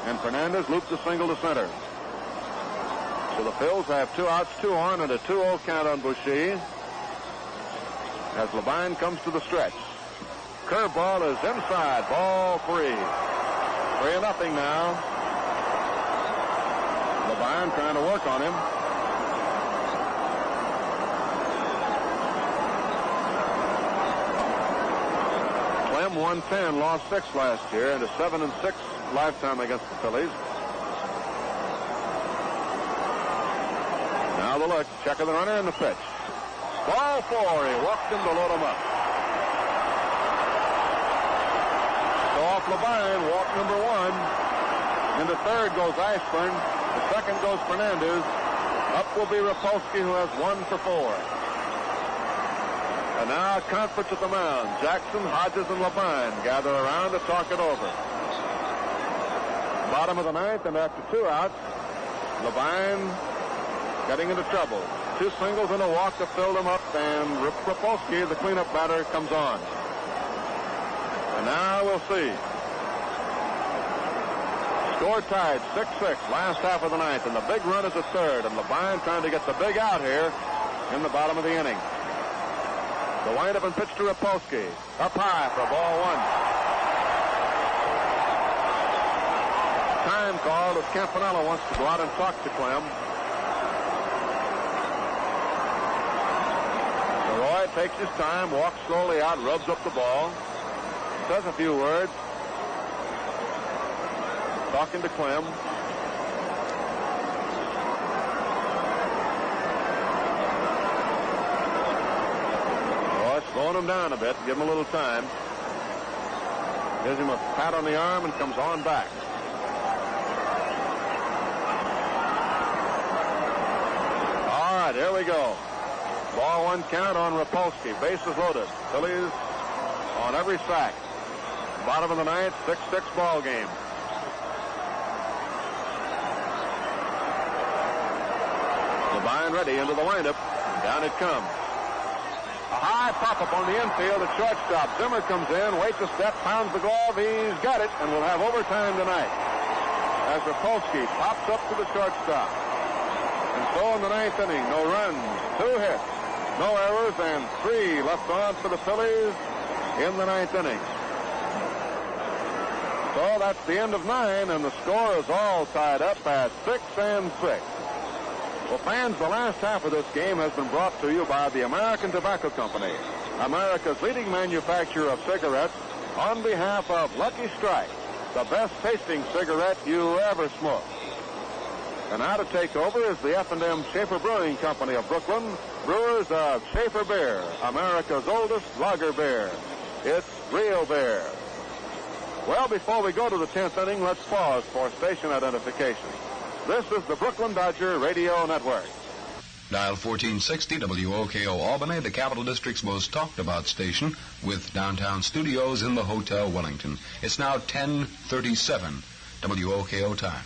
and Fernandez looped a single to center. So the Phils have 2 outs, 2 on, and a 2-0 count on Boucher as Levine comes to the stretch. Curveball is inside, ball 3. 3-0 now. Levine trying to work on him. Clem won 10, lost 6 last year, and a 7-6 lifetime against the Phillies. Now the look, check of the runner and the pitch. Ball 4, he walked him to load him up. So off Levine, walk number 1. Into third goes Ashburn. The second goes Fernandez. Up will be Rapolsky, who has 1 for 4. And now a conference at the mound. Jackson, Hodges, and Levine gather around to talk it over. Bottom of the 9th, and after 2 outs, Levine getting into trouble. 2 singles and a walk to fill them up, and Rapolsky, the cleanup batter, comes on. And now we'll see. Score tied, 6-6, last half of the 9th, and the big run is at third, and Levine trying to get the big out here in the bottom of the inning. The windup and pitch to Rapolsky. Up high for ball 1. Time call as Campanella wants to go out and talk to Clem. So Roy takes his time, walks slowly out, rubs up the ball, says a few words, talking to Clem. Slowing him down a bit, give him a little time. Gives him a pat on the arm and comes on back. All right, here we go. Ball 1 count on Rapolsky. Bases loaded. Phillies on every sack. Bottom of the 9th, 6-6 ball game. Levine ready into the windup. Down it comes. A high pop-up on the infield at shortstop. Zimmer comes in, waits a step, pounds the glove. He's got it, and we'll have overtime tonight. As Rapolsky pops up to the shortstop. And so in the 9th inning, no runs, 2 hits, no errors, and 3 left on for the Phillies in the 9th inning. So that's the end of 9, and the score is all tied up at 6-6. Well, fans, the last half of this game has been brought to you by the American Tobacco Company, America's leading manufacturer of cigarettes, on behalf of Lucky Strike, the best tasting cigarette you ever smoked. And now to take over is the F&M Schaefer Brewing Company of Brooklyn, brewers of Schaefer Beer, America's oldest lager beer. It's real beer. Well, before we go to the 10th inning, let's pause for station identification. This is the Brooklyn Dodger Radio Network. Dial 1460 WOKO Albany, the Capital District's most talked about station, with downtown studios in the Hotel Wellington. It's now 10:37 WOKO time.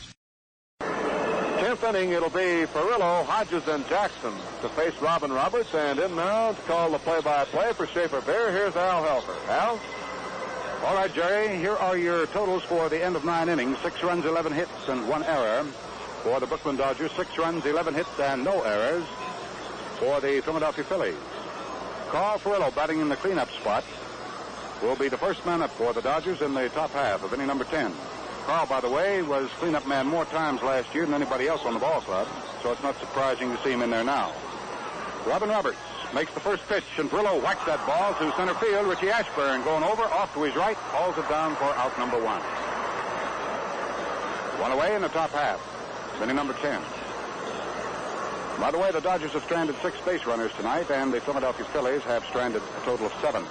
10th inning, it'll be Ferrillo, Hodges, and Jackson to face Robin Roberts. And in now to call the play-by-play for Schaefer Beer, here's Al Helfer. Al? All right, Jerry, here are your totals for the end of 9 innings. 6 runs, 11 hits, and 1 error. For the Brooklyn Dodgers, 6 runs, 11 hits, and no errors. For the Philadelphia Phillies, Carl Ferrillo, batting in the cleanup spot, will be the first man up for the Dodgers in the top half of inning number 10. Carl, by the way, was cleanup man more times last year than anybody else on the ball club, so it's not surprising to see him in there now. Robin Roberts makes the first pitch, and Ferrillo whacks that ball to center field. Richie Ashburn going over, off to his right, hauls it down for out number 1. 1 away in the top half. Inning number 10. By the way, the Dodgers have stranded 6 base runners tonight, and the Philadelphia Phillies have stranded a total of 7.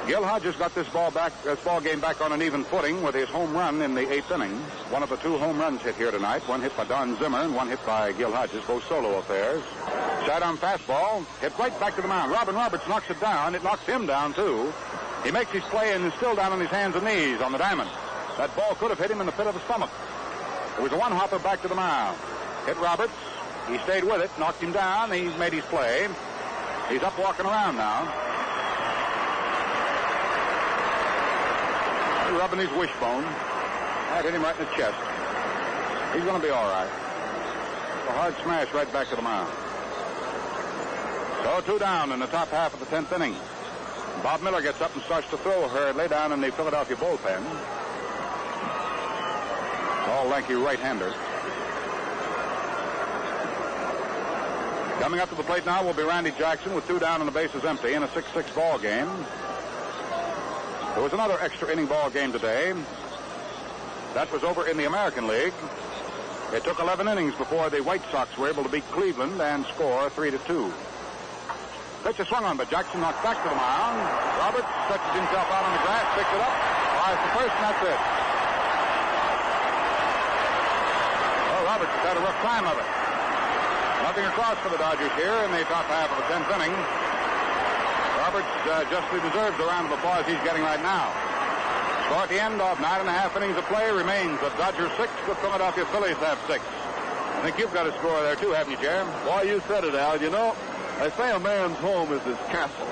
Gil Hodges got this ball game back on an even footing with his home run in the 8th inning. One of the 2 home runs hit here tonight. One hit by Don Zimmer and one hit by Gil Hodges, both solo affairs. Sidearm fastball, hit right back to the mound. Robin Roberts knocks it down. It knocks him down, too. He makes his play and is still down on his hands and knees on the diamond. That ball could have hit him in the pit of the stomach. It was a 1-hopper back to the mound. Hit Roberts. He stayed with it, knocked him down. He made his play. He's up walking around now. He's rubbing his wishbone. That hit him right in the chest. He's going to be all right. A hard smash right back to the mound. So 2 down in the top half of the 10th inning. Bob Miller gets up and starts to throw hurriedly down in the Philadelphia bullpen. Tall, lanky right-hander. Coming up to the plate now will be Randy Jackson with 2 down and the bases empty in a 6-6 ball game. There was another extra inning ball game today. That was over in the American League. It took 11 innings before the White Sox were able to beat Cleveland and score 3-2. Pitch is swung on, but Jackson knocked back to the mound. Roberts stretches himself out on the grass, picks it up, flies to first, and that's it. Well, Roberts has had a rough time of it. Nothing across for the Dodgers here in the top half of the 10th inning. Roberts justly deserves the round of applause he's getting right now. Score at the end of 9.5 innings of play remains the Dodgers 6, the Philadelphia Phillies have 6. I think you've got a score there, too, haven't you, Jerry? Boy, you said it, Al. You know, they say a man's home is his castle.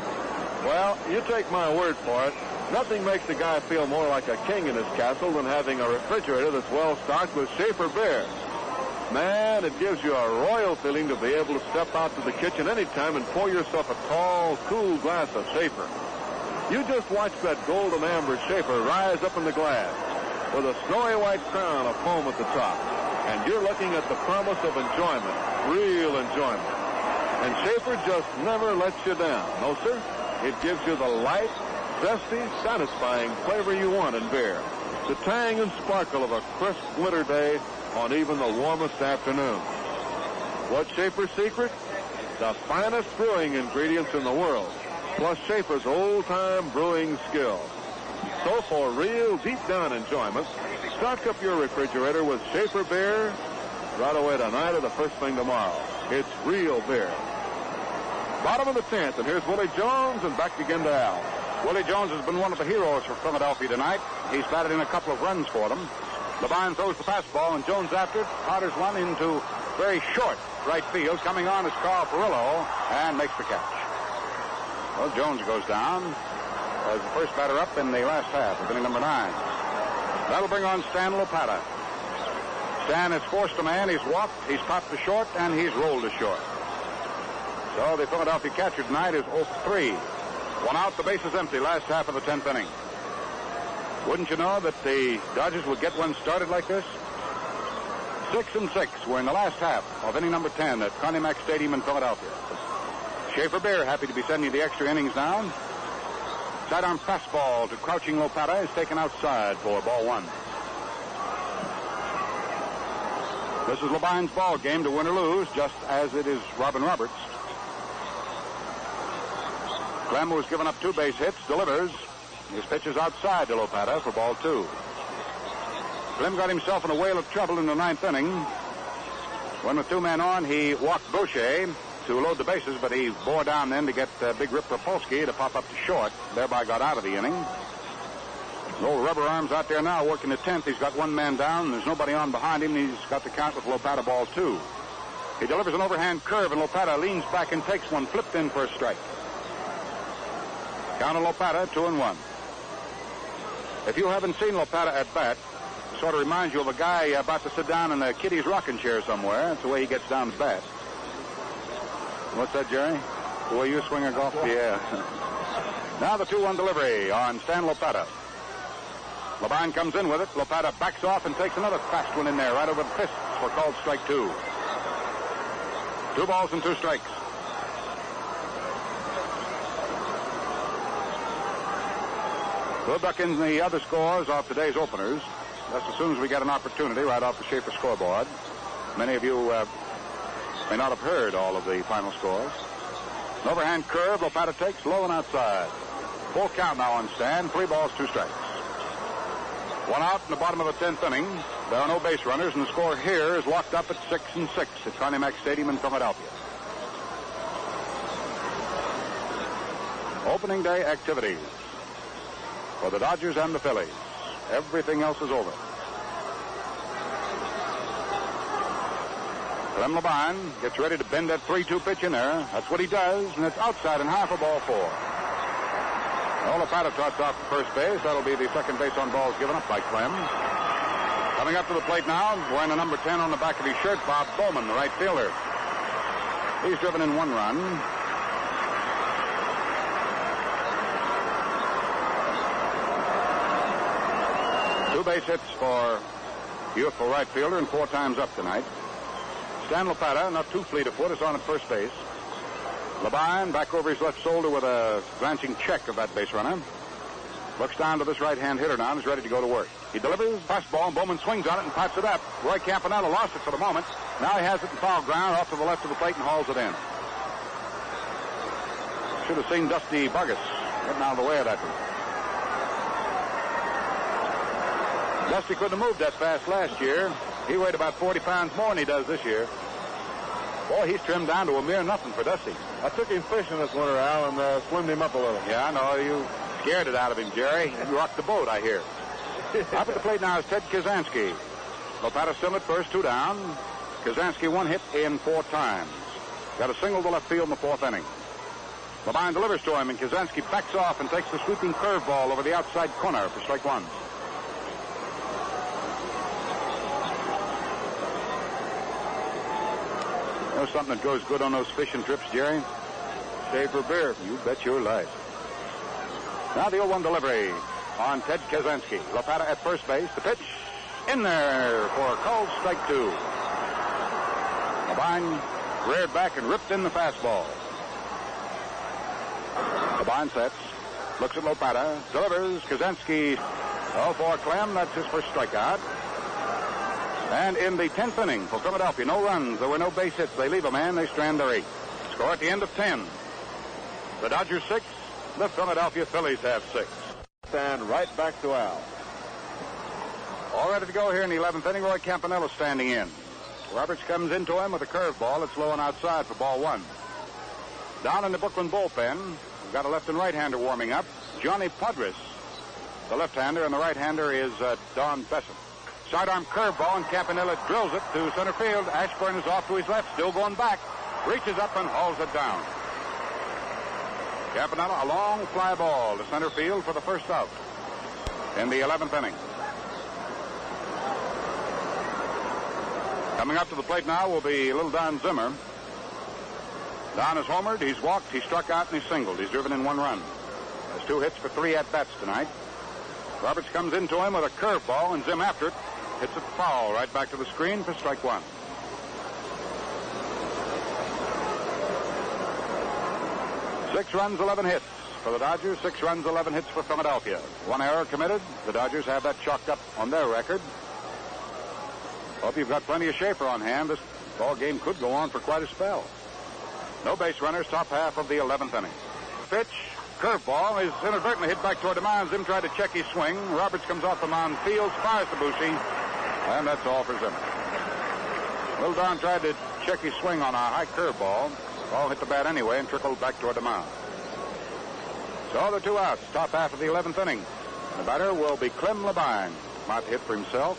Well, you take my word for it. Nothing makes a guy feel more like a king in his castle than having a refrigerator that's well stocked with Schaefer beer. Man, it gives you a royal feeling to be able to step out to the kitchen anytime and pour yourself a tall, cool glass of Schaefer. You just watch that golden amber Schaefer rise up in the glass with a snowy white crown of foam at the top. And you're looking at the promise of enjoyment, real enjoyment. And Schaefer just never lets you down. No, sir. It gives you the light, zesty, satisfying flavor you want in beer. The tang and sparkle of a crisp winter day on even the warmest afternoon. What's Schaefer's secret? The finest brewing ingredients in the world, plus Schaefer's old-time brewing skill. So for real deep-down enjoyment, stock up your refrigerator with Schaefer beer right away tonight or the first thing tomorrow. It's real beer. Bottom of the 10th, and here's Willie Jones, and back again to Al. Willie Jones has been one of the heroes for Philadelphia tonight. He's batted in a couple of runs for them. Levine throws the fastball, and Jones after it powders one into very short right field. Coming on is Carl Perillo, and makes the catch. Well, Jones goes down as the first batter up in the last half of inning number 9. That'll bring on Stan Lopata. Stan has forced a man. He's walked, he's popped to short, and he's rolled to short. So the Philadelphia catcher tonight is 0 for 3. One out, the bases empty, last half of the 10th inning. Wouldn't you know that the Dodgers would get one started like this? 6-6. We're in the last half of inning number 10 at Connie Mack Stadium in Philadelphia. Schaefer Beer happy to be sending the extra innings now. Sidearm fastball to crouching Lopata is taken outside for ball 1. This is Levine's ball game to win or lose, just as it is Robin Roberts. Clem, who's given up 2 base hits, delivers. His pitch is outside to Lopata for ball 2. Clem got himself in a whale of trouble in the 9th inning. When with 2 men on, he walked Boucher to load the bases, but he bore down then to get Big Rip Rapolsky to pop up to short, thereby got out of the inning. Old Rubber Arms out there now working the 10th. He's got 1 man down. There's nobody on behind him. He's got the count with Lopata ball 2. He delivers an overhand curve, and Lopata leans back and takes one, flipped in for a strike. Count on Lopata, 2-1. If you haven't seen Lopata at bat, it sort of reminds you of a guy about to sit down in a kiddies rocking chair somewhere. That's the way he gets down to bat. What's that, Jerry? The way you swing a golf? Yeah. Now the 2-1 delivery on Stan Lopata. Levine comes in with it. Lopata backs off and takes another fast one in there, right over the fists for called strike 2. 2 balls and 2 strikes. We'll duck in the other scores of today's openers just as soon as we get an opportunity right off the Schaefer scoreboard. Many of you may not have heard all of the final scores. An overhand curve, Lopata takes low and outside. Full count now on Stan. 3 balls, 2 strikes. 1 out in the bottom of the 10th inning. There are no base runners, and the score here is locked up at 6-6 at Connie Mack Stadium in Philadelphia. Opening day activities for the Dodgers and the Phillies. Everything else is over. Clem Labine gets ready to bend that 3-2 pitch in there. That's what he does, and it's outside and half a ball 4. Lopata trots off to first base. That'll be the second base on balls given up by Clem. Coming up to the plate now, wearing the number 10 on the back of his shirt, Bob Bowman, the right fielder. He's driven in 1 run. Two base hits for youthful right fielder and 4 times up tonight. Stan Lopata, not too fleet of foot, is on at first base. Labine back over his left shoulder with a glancing check of that base runner. Looks down to this right-hand hitter now and is ready to go to work. He delivers fastball, and Bowman swings on it and pops it up. Roy Campanella lost it for the moment. Now he has it in foul ground off to the left of the plate and hauls it in. Should have seen Dusty Burgess getting out of the way of that one. Dusty couldn't have moved that fast last year. He weighed about 40 pounds more than he does this year. Boy, he's trimmed down to a mere nothing for Dusty. I took him fishing this winter, Al, and slimmed him up a little. Yeah, I know. You scared it out of him, Jerry. You rocked the boat, I hear. Up at the plate now is Ted Kazansky. Lopata still at first, 2 down. Kazansky 1 hit in 4 times. Got a single to left field in the 4th inning. Labine delivers to him, and Kazansky backs off and takes the sweeping curveball over the outside corner for strike 1. You know something that goes good on those fishing trips, Jerry? Shave for beer. You bet your life. Now the 0-1 delivery on Ted Kazansky. Lopata at first base. The pitch in there for a called strike 2. Labine reared back and ripped in the fastball. Labine sets. Looks at Lopata. Delivers. Kazansky. For Clem. That's his first strikeout. And in the 10th inning for Philadelphia, no runs. There were no base hits. They leave a man. They strand their 8. Score at the end of 10. The Dodgers 6. The Philadelphia Phillies have 6. Stand right back to Al. All ready to go here in the 11th inning. Roy Campanella standing in. Roberts comes into him with a curveball. It's low and outside for ball 1. Down in the Brooklyn bullpen, we've got a left and right-hander warming up. Johnny Podres, the left-hander, and the right-hander is Don Besson. Sidearm curveball, and Campanella drills it to center field. Ashburn is off to his left, still going back. Reaches up and hauls it down. Campanella, a long fly ball to center field for the first out in the 11th inning. Coming up to the plate now will be little Don Zimmer. Don has homered, he's walked, he struck out, and he's singled. He's driven in 1 run. Has 2 hits for 3 at-bats tonight. Roberts comes into him with a curveball, and Zim after it hits it foul right back to the screen for strike 1. Six runs, 11 hits for the Dodgers. 6 runs, 11 hits for Philadelphia. 1 error committed. The Dodgers have that chalked up on their record. Hope you've got plenty of Schaefer on hand. This ball game could go on for quite a spell. No base runners, top half of the 11th inning. Pitch, curveball is inadvertently hit back toward the mound. Zim tried to check his swing. Roberts comes off the mound, fields, fires to Bushy, and that's all for Zim. Little Don tried to check his swing on a high curveball. Ball hit the bat anyway and trickled back toward the mound. So the 2 outs, top half of the 11th inning. The batter will be Clem Labine. Might hit for himself.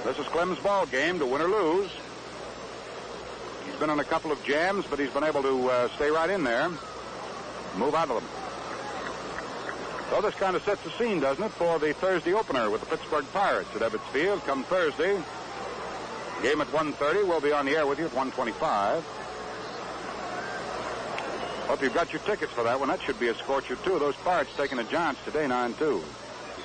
This is Clem's ball game, to win or lose. He's been in a couple of jams, but he's been able to stay right in there. Move out of them. So this kind of sets the scene, doesn't it, for the Thursday opener with the Pittsburgh Pirates at Ebbets Field come Thursday. Game at 1:30. We'll be on the air with you at 1:25. Hope you've got your tickets for that one. That should be a scorcher, too. Those Pirates taking a chance today, 9-2.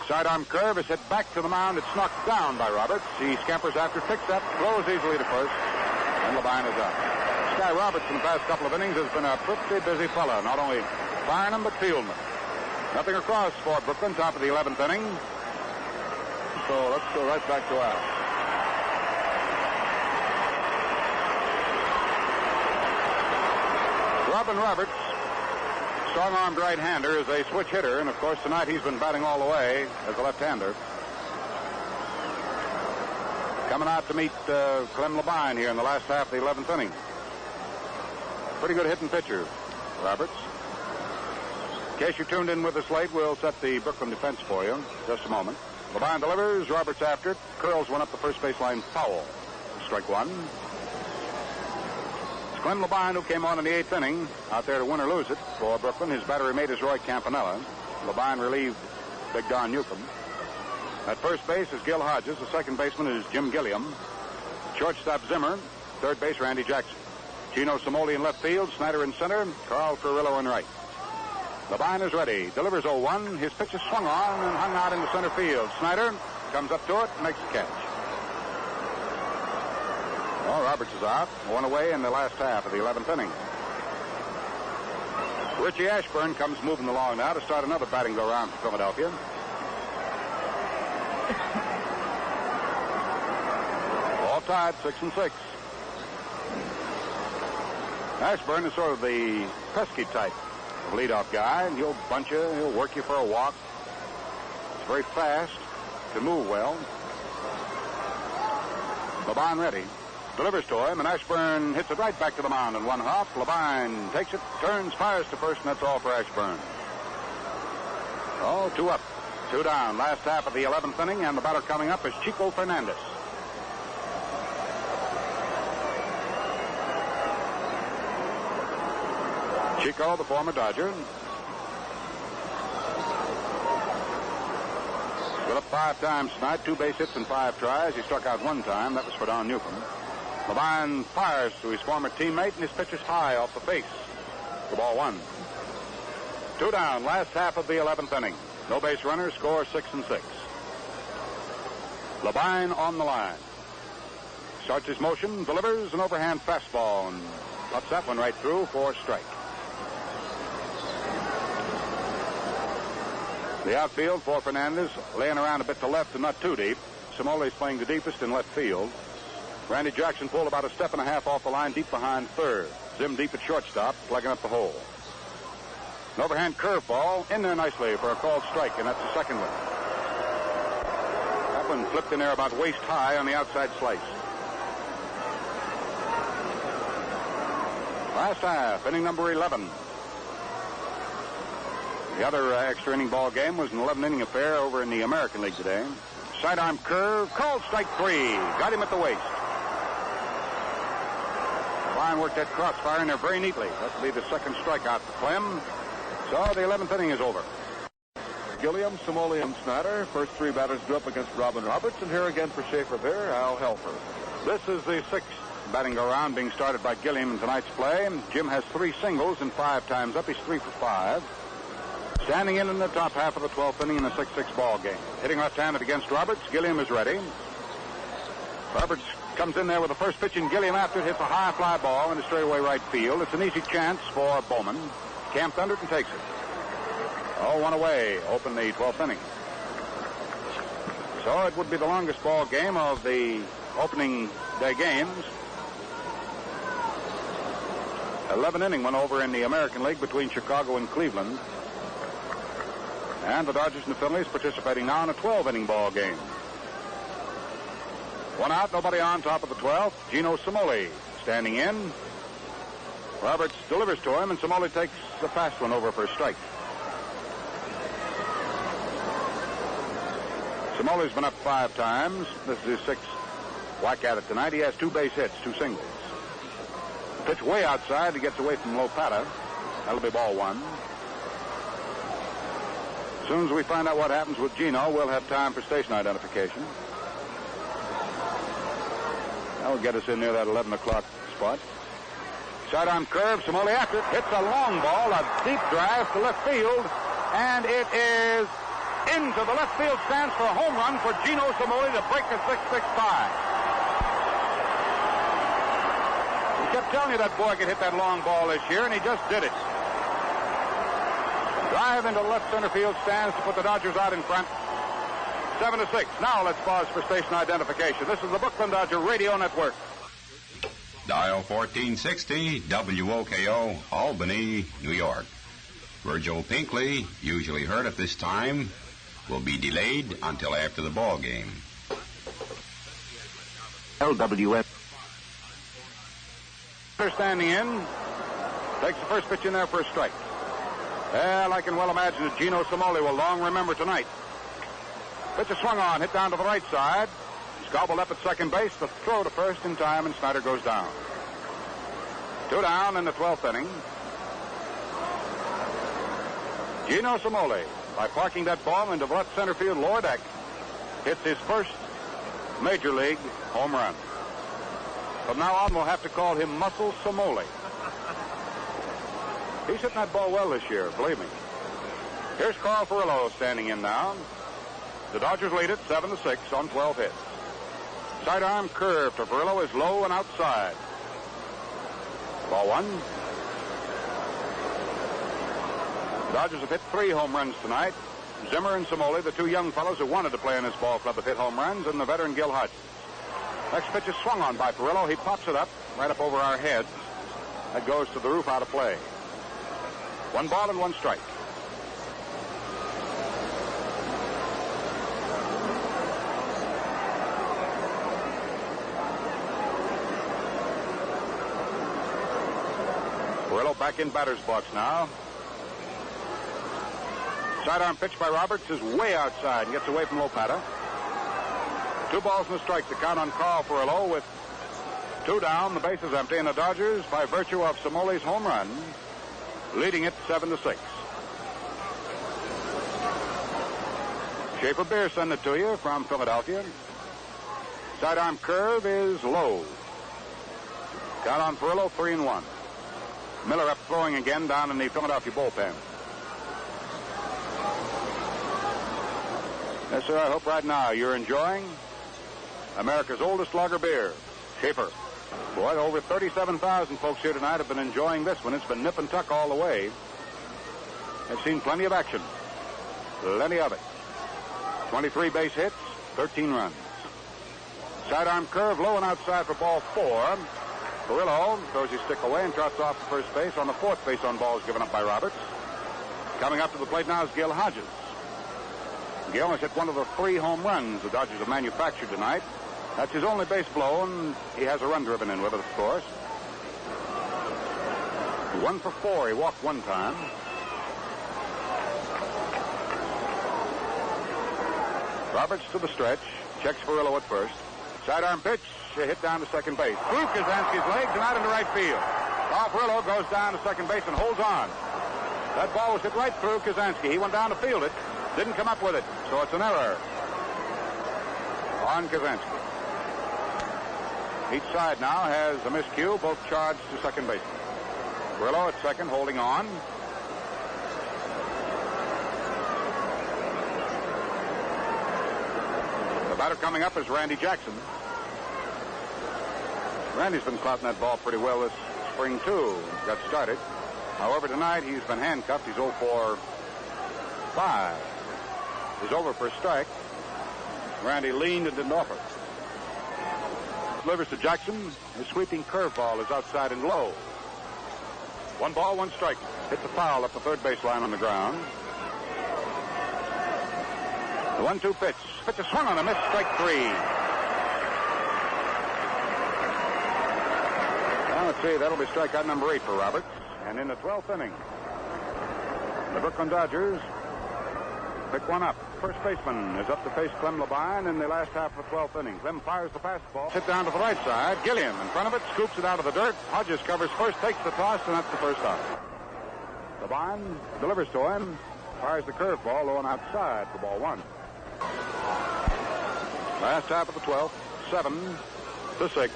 Sidearm curve is hit back to the mound. It's knocked down by Roberts. He scampers after, picks up, throws easily to first, and Labine is out. Sky Roberts in the past couple of innings has been a pretty busy fella, not only firing them, but fielding them. Nothing across for Brooklyn, top of the 11th inning. So let's go right back to Al. Robin Roberts, strong-armed right-hander, is a switch hitter, and of course tonight he's been batting all the way as a left-hander. Coming out to meet Clem Labine here in the last half of the 11th inning. Pretty good hitting pitcher, Roberts. In case you tuned in with us late, we'll set the Brooklyn defense for you in just a moment. Labine delivers, Roberts after it, curls one up the first baseline foul. strike one. It's Glenn Labine who came on in the 8th inning, out there to win or lose it for Brooklyn. His battery mate is Roy Campanella. Labine relieved Big Don Newcomb. At first base is Gil Hodges. The second baseman is Jim Gilliam. Shortstop Zimmer. Third base Randy Jackson. Gino Simoli in left field. Snyder in center. Carl Furillo in right. Labine is ready. Delivers 0-1. His pitch is swung on and hung out into center field. Snyder comes up to it and makes the catch. Well, Roberts is out. One away in the last half of the 11th inning. Richie Ashburn comes moving along now to start another batting go-round for Philadelphia. All tied, 6-6. Ashburn is sort of the pesky type of leadoff guy, and he'll bunch you, he'll work you for a walk. He's very fast, can move well. Labine ready. Delivers to him, and Ashburn hits it right back to the mound in one hop. Labine takes it, turns, fires to first, and that's all for Ashburn. Oh, 2 up, 2 down. Last half of the 11th inning, and the batter coming up is Chico Fernandez. Chico, the former Dodger. Got up 5 times tonight, 2 base hits and 5 tries. He struck out 1 time. That was for Don Newcomb. Labine fires to his former teammate, and his pitch is high off the face. The ball 1. 2 down, last half of the 11th inning. No base runners, score 6-6. Labine on the line. Starts his motion, delivers an overhand fastball, and pops that one right through for a strike. The outfield for Fernandez, laying around a bit to left and not too deep. Simoli's playing the deepest in left field. Randy Jackson pulled about a step and a half off the line deep behind third. Zim deep at shortstop, plugging up the hole. An overhand curveball in there nicely for a called strike, and that's the second one. That one flipped in there about waist high on the outside slice. Last half, inning number 11. The other extra inning ball game was an 11-inning affair over in the American League today. Sidearm curve, called strike 3. Got him at the waist. Line worked that crossfire in there very neatly. That'll be the second strikeout for Clem. So the 11th inning is over. Gilliam, Simoli, and Snyder. First 3 batters go up against Robin Roberts. And here again for Schaefer Bear, Al Helfer. This is the 6th batting go-round being started by Gilliam in tonight's play. Jim has 3 singles and 5 times up. He's 3 for 5. Standing in the top half of the 12th inning in the 6-6 ball game. Hitting left-handed against Roberts. Gilliam is ready. Roberts comes in there with the first pitch, and Gilliam after it hits a high fly ball into straightaway right field. It's an easy chance for Bowman. Camped under it and takes it. Oh, 1 away. Open the 12th inning. So it would be the longest ball game of the opening day games. 11-inning one over in the American League between Chicago and Cleveland. And the Dodgers and the Phillies participating now in a 12-inning ball game. 1 out, nobody on, top of the 12th. Gino Simoli standing in. Roberts delivers to him, and Simoli takes the fast one over for a strike. Simoli's been up 5 times. This is his 6th whack at it tonight. He has 2 base hits, 2 singles. Pitch way outside. He gets away from Lopata. That'll be ball 1. As soon as we find out what happens with Gino, we'll have time for station identification. That'll get us in near that 11 o'clock spot. Sidearm curve, Simoli after it, hits a long ball, a deep drive to left field, and it is into the left field stands for a home run for Gino Simoli to break the 6-6 tie. We kept telling you that boy could hit that long ball this year, and he just did it. Drive into the left center field stands to put the Dodgers out in front. 7-6. Now let's pause for station identification. This is the Brooklyn Dodger Radio Network. Dial 1460 WOKO, Albany, New York. Virgil Pinkley, usually heard at this time, will be delayed until after the ball game. LWF. Standing in. Takes the first pitch in there for a strike. Well, I can well imagine that Gino Simoli will long remember tonight. Pitch is swung on, hit down to the right side. gobbled up at second base. The throw to first in time, and Snyder goes down. 2 down in the 12th inning. Gino Cimoli, by parking that ball into left center field lower deck, hits his first major league home run. From now on, we'll have to call him Muscle Cimoli. He's hitting that ball well this year, believe me. Here's Carl Furillo standing in now. The Dodgers lead it 7-6 on 12 hits. Sidearm curve to Furillo is low and outside. Ball 1. The Dodgers have hit 3 home runs tonight. Zimmer and Cimoli, the 2 young fellows who wanted to play in this ball club, have hit home runs, and the veteran Gil Hodges. Next pitch is swung on by Furillo. He pops it up, right up over our heads. That goes to the roof, out of play. 1 ball and 1 strike. Furillo back in batter's box now. Sidearm pitch by Roberts is way outside and gets away from Lopata. 2 balls and a strike to count on Carl Furillo with 2 down. The base is empty, and the Dodgers, by virtue of Cimoli's home run, leading it 7-6. Schaefer Beer send it to you from Philadelphia. Sidearm curve is low. Count on Furillo, 3-1. Miller up throwing again down in the Philadelphia bullpen. Yes, sir, I hope right now you're enjoying America's oldest lager beer, Schaefer. Boy, over 37,000 folks here tonight have been enjoying this one. It's been nip and tuck all the way. They've seen plenty of action. Plenty of it. 23 base hits, 13 runs. Sidearm curve low and outside for ball 4. Furillo throws his stick away and trots off to first base on the 4th base on balls given up by Roberts. Coming up to the plate now is Gil Hodges. Gil has hit one of the 3 home runs the Dodgers have manufactured tonight. That's his only base blow, and he has a run driven in with it, of course. 1 for 4. He walked 1 time. Roberts to the stretch. Checks Furillo at first. Sidearm pitch. A hit down to second base. Through Kazansky's legs and out into right field. Carl Furillo goes down to second base and holds on. That ball was hit right through Kazansky. He went down to field it. Didn't come up with it, so it's an error on Kazansky. Each side now has a miscue, both charged to second base. Furillo at second, holding on. The batter coming up is Randy Jackson. Randy's been clouting that ball pretty well this spring, too. Got started. However, tonight he's been handcuffed. He's 0 for 5. He's over for a strike. Randy leaned and didn't offer. Delivers to Jackson. His sweeping curveball is outside and low. 1 ball, 1 strike. Hits a foul up the third baseline on the ground. The 1-2 pitch. Pitch is swung on a miss. Strike 3. Well, let's see. That'll be strikeout number 8 for Roberts. And in the 12th inning, the Brooklyn Dodgers pick one up. First baseman is up to face Clem Labine in the last half of the 12th inning. Clem fires the fastball. Hit down to the right side. Gilliam in front of it, scoops it out of the dirt. Hodges covers first, takes the toss, and that's the first out. Labine delivers to him. Fires the curveball low and outside for ball 1. Last half of the 12th, 7-6.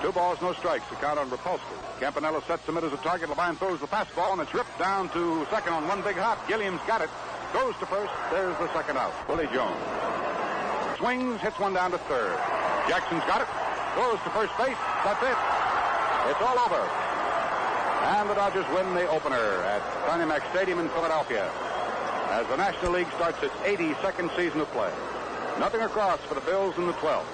2 balls, no strikes. The count on Rapolsky. Campanella sets him as a target. Labine throws the fastball, and it's ripped down to second on one big hop. Gilliam's got it. Goes to first. There's the second out. Willie Jones swings, hits one down to third. Jackson's got it. Goes to first base. That's it. It's all over. And the Dodgers win the opener at Connie Mack Stadium in Philadelphia as the National League starts its 82nd season of play. Nothing across for the Bills in the 12th.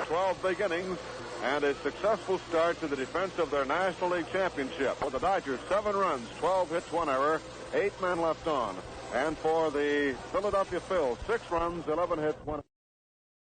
12 big innings and a successful start to the defense of their National League championship. For the Dodgers, 7 runs, 12 hits, 1 error, 8 men left on. And for the Philadelphia Phillies, 6 runs, 11 hits, 1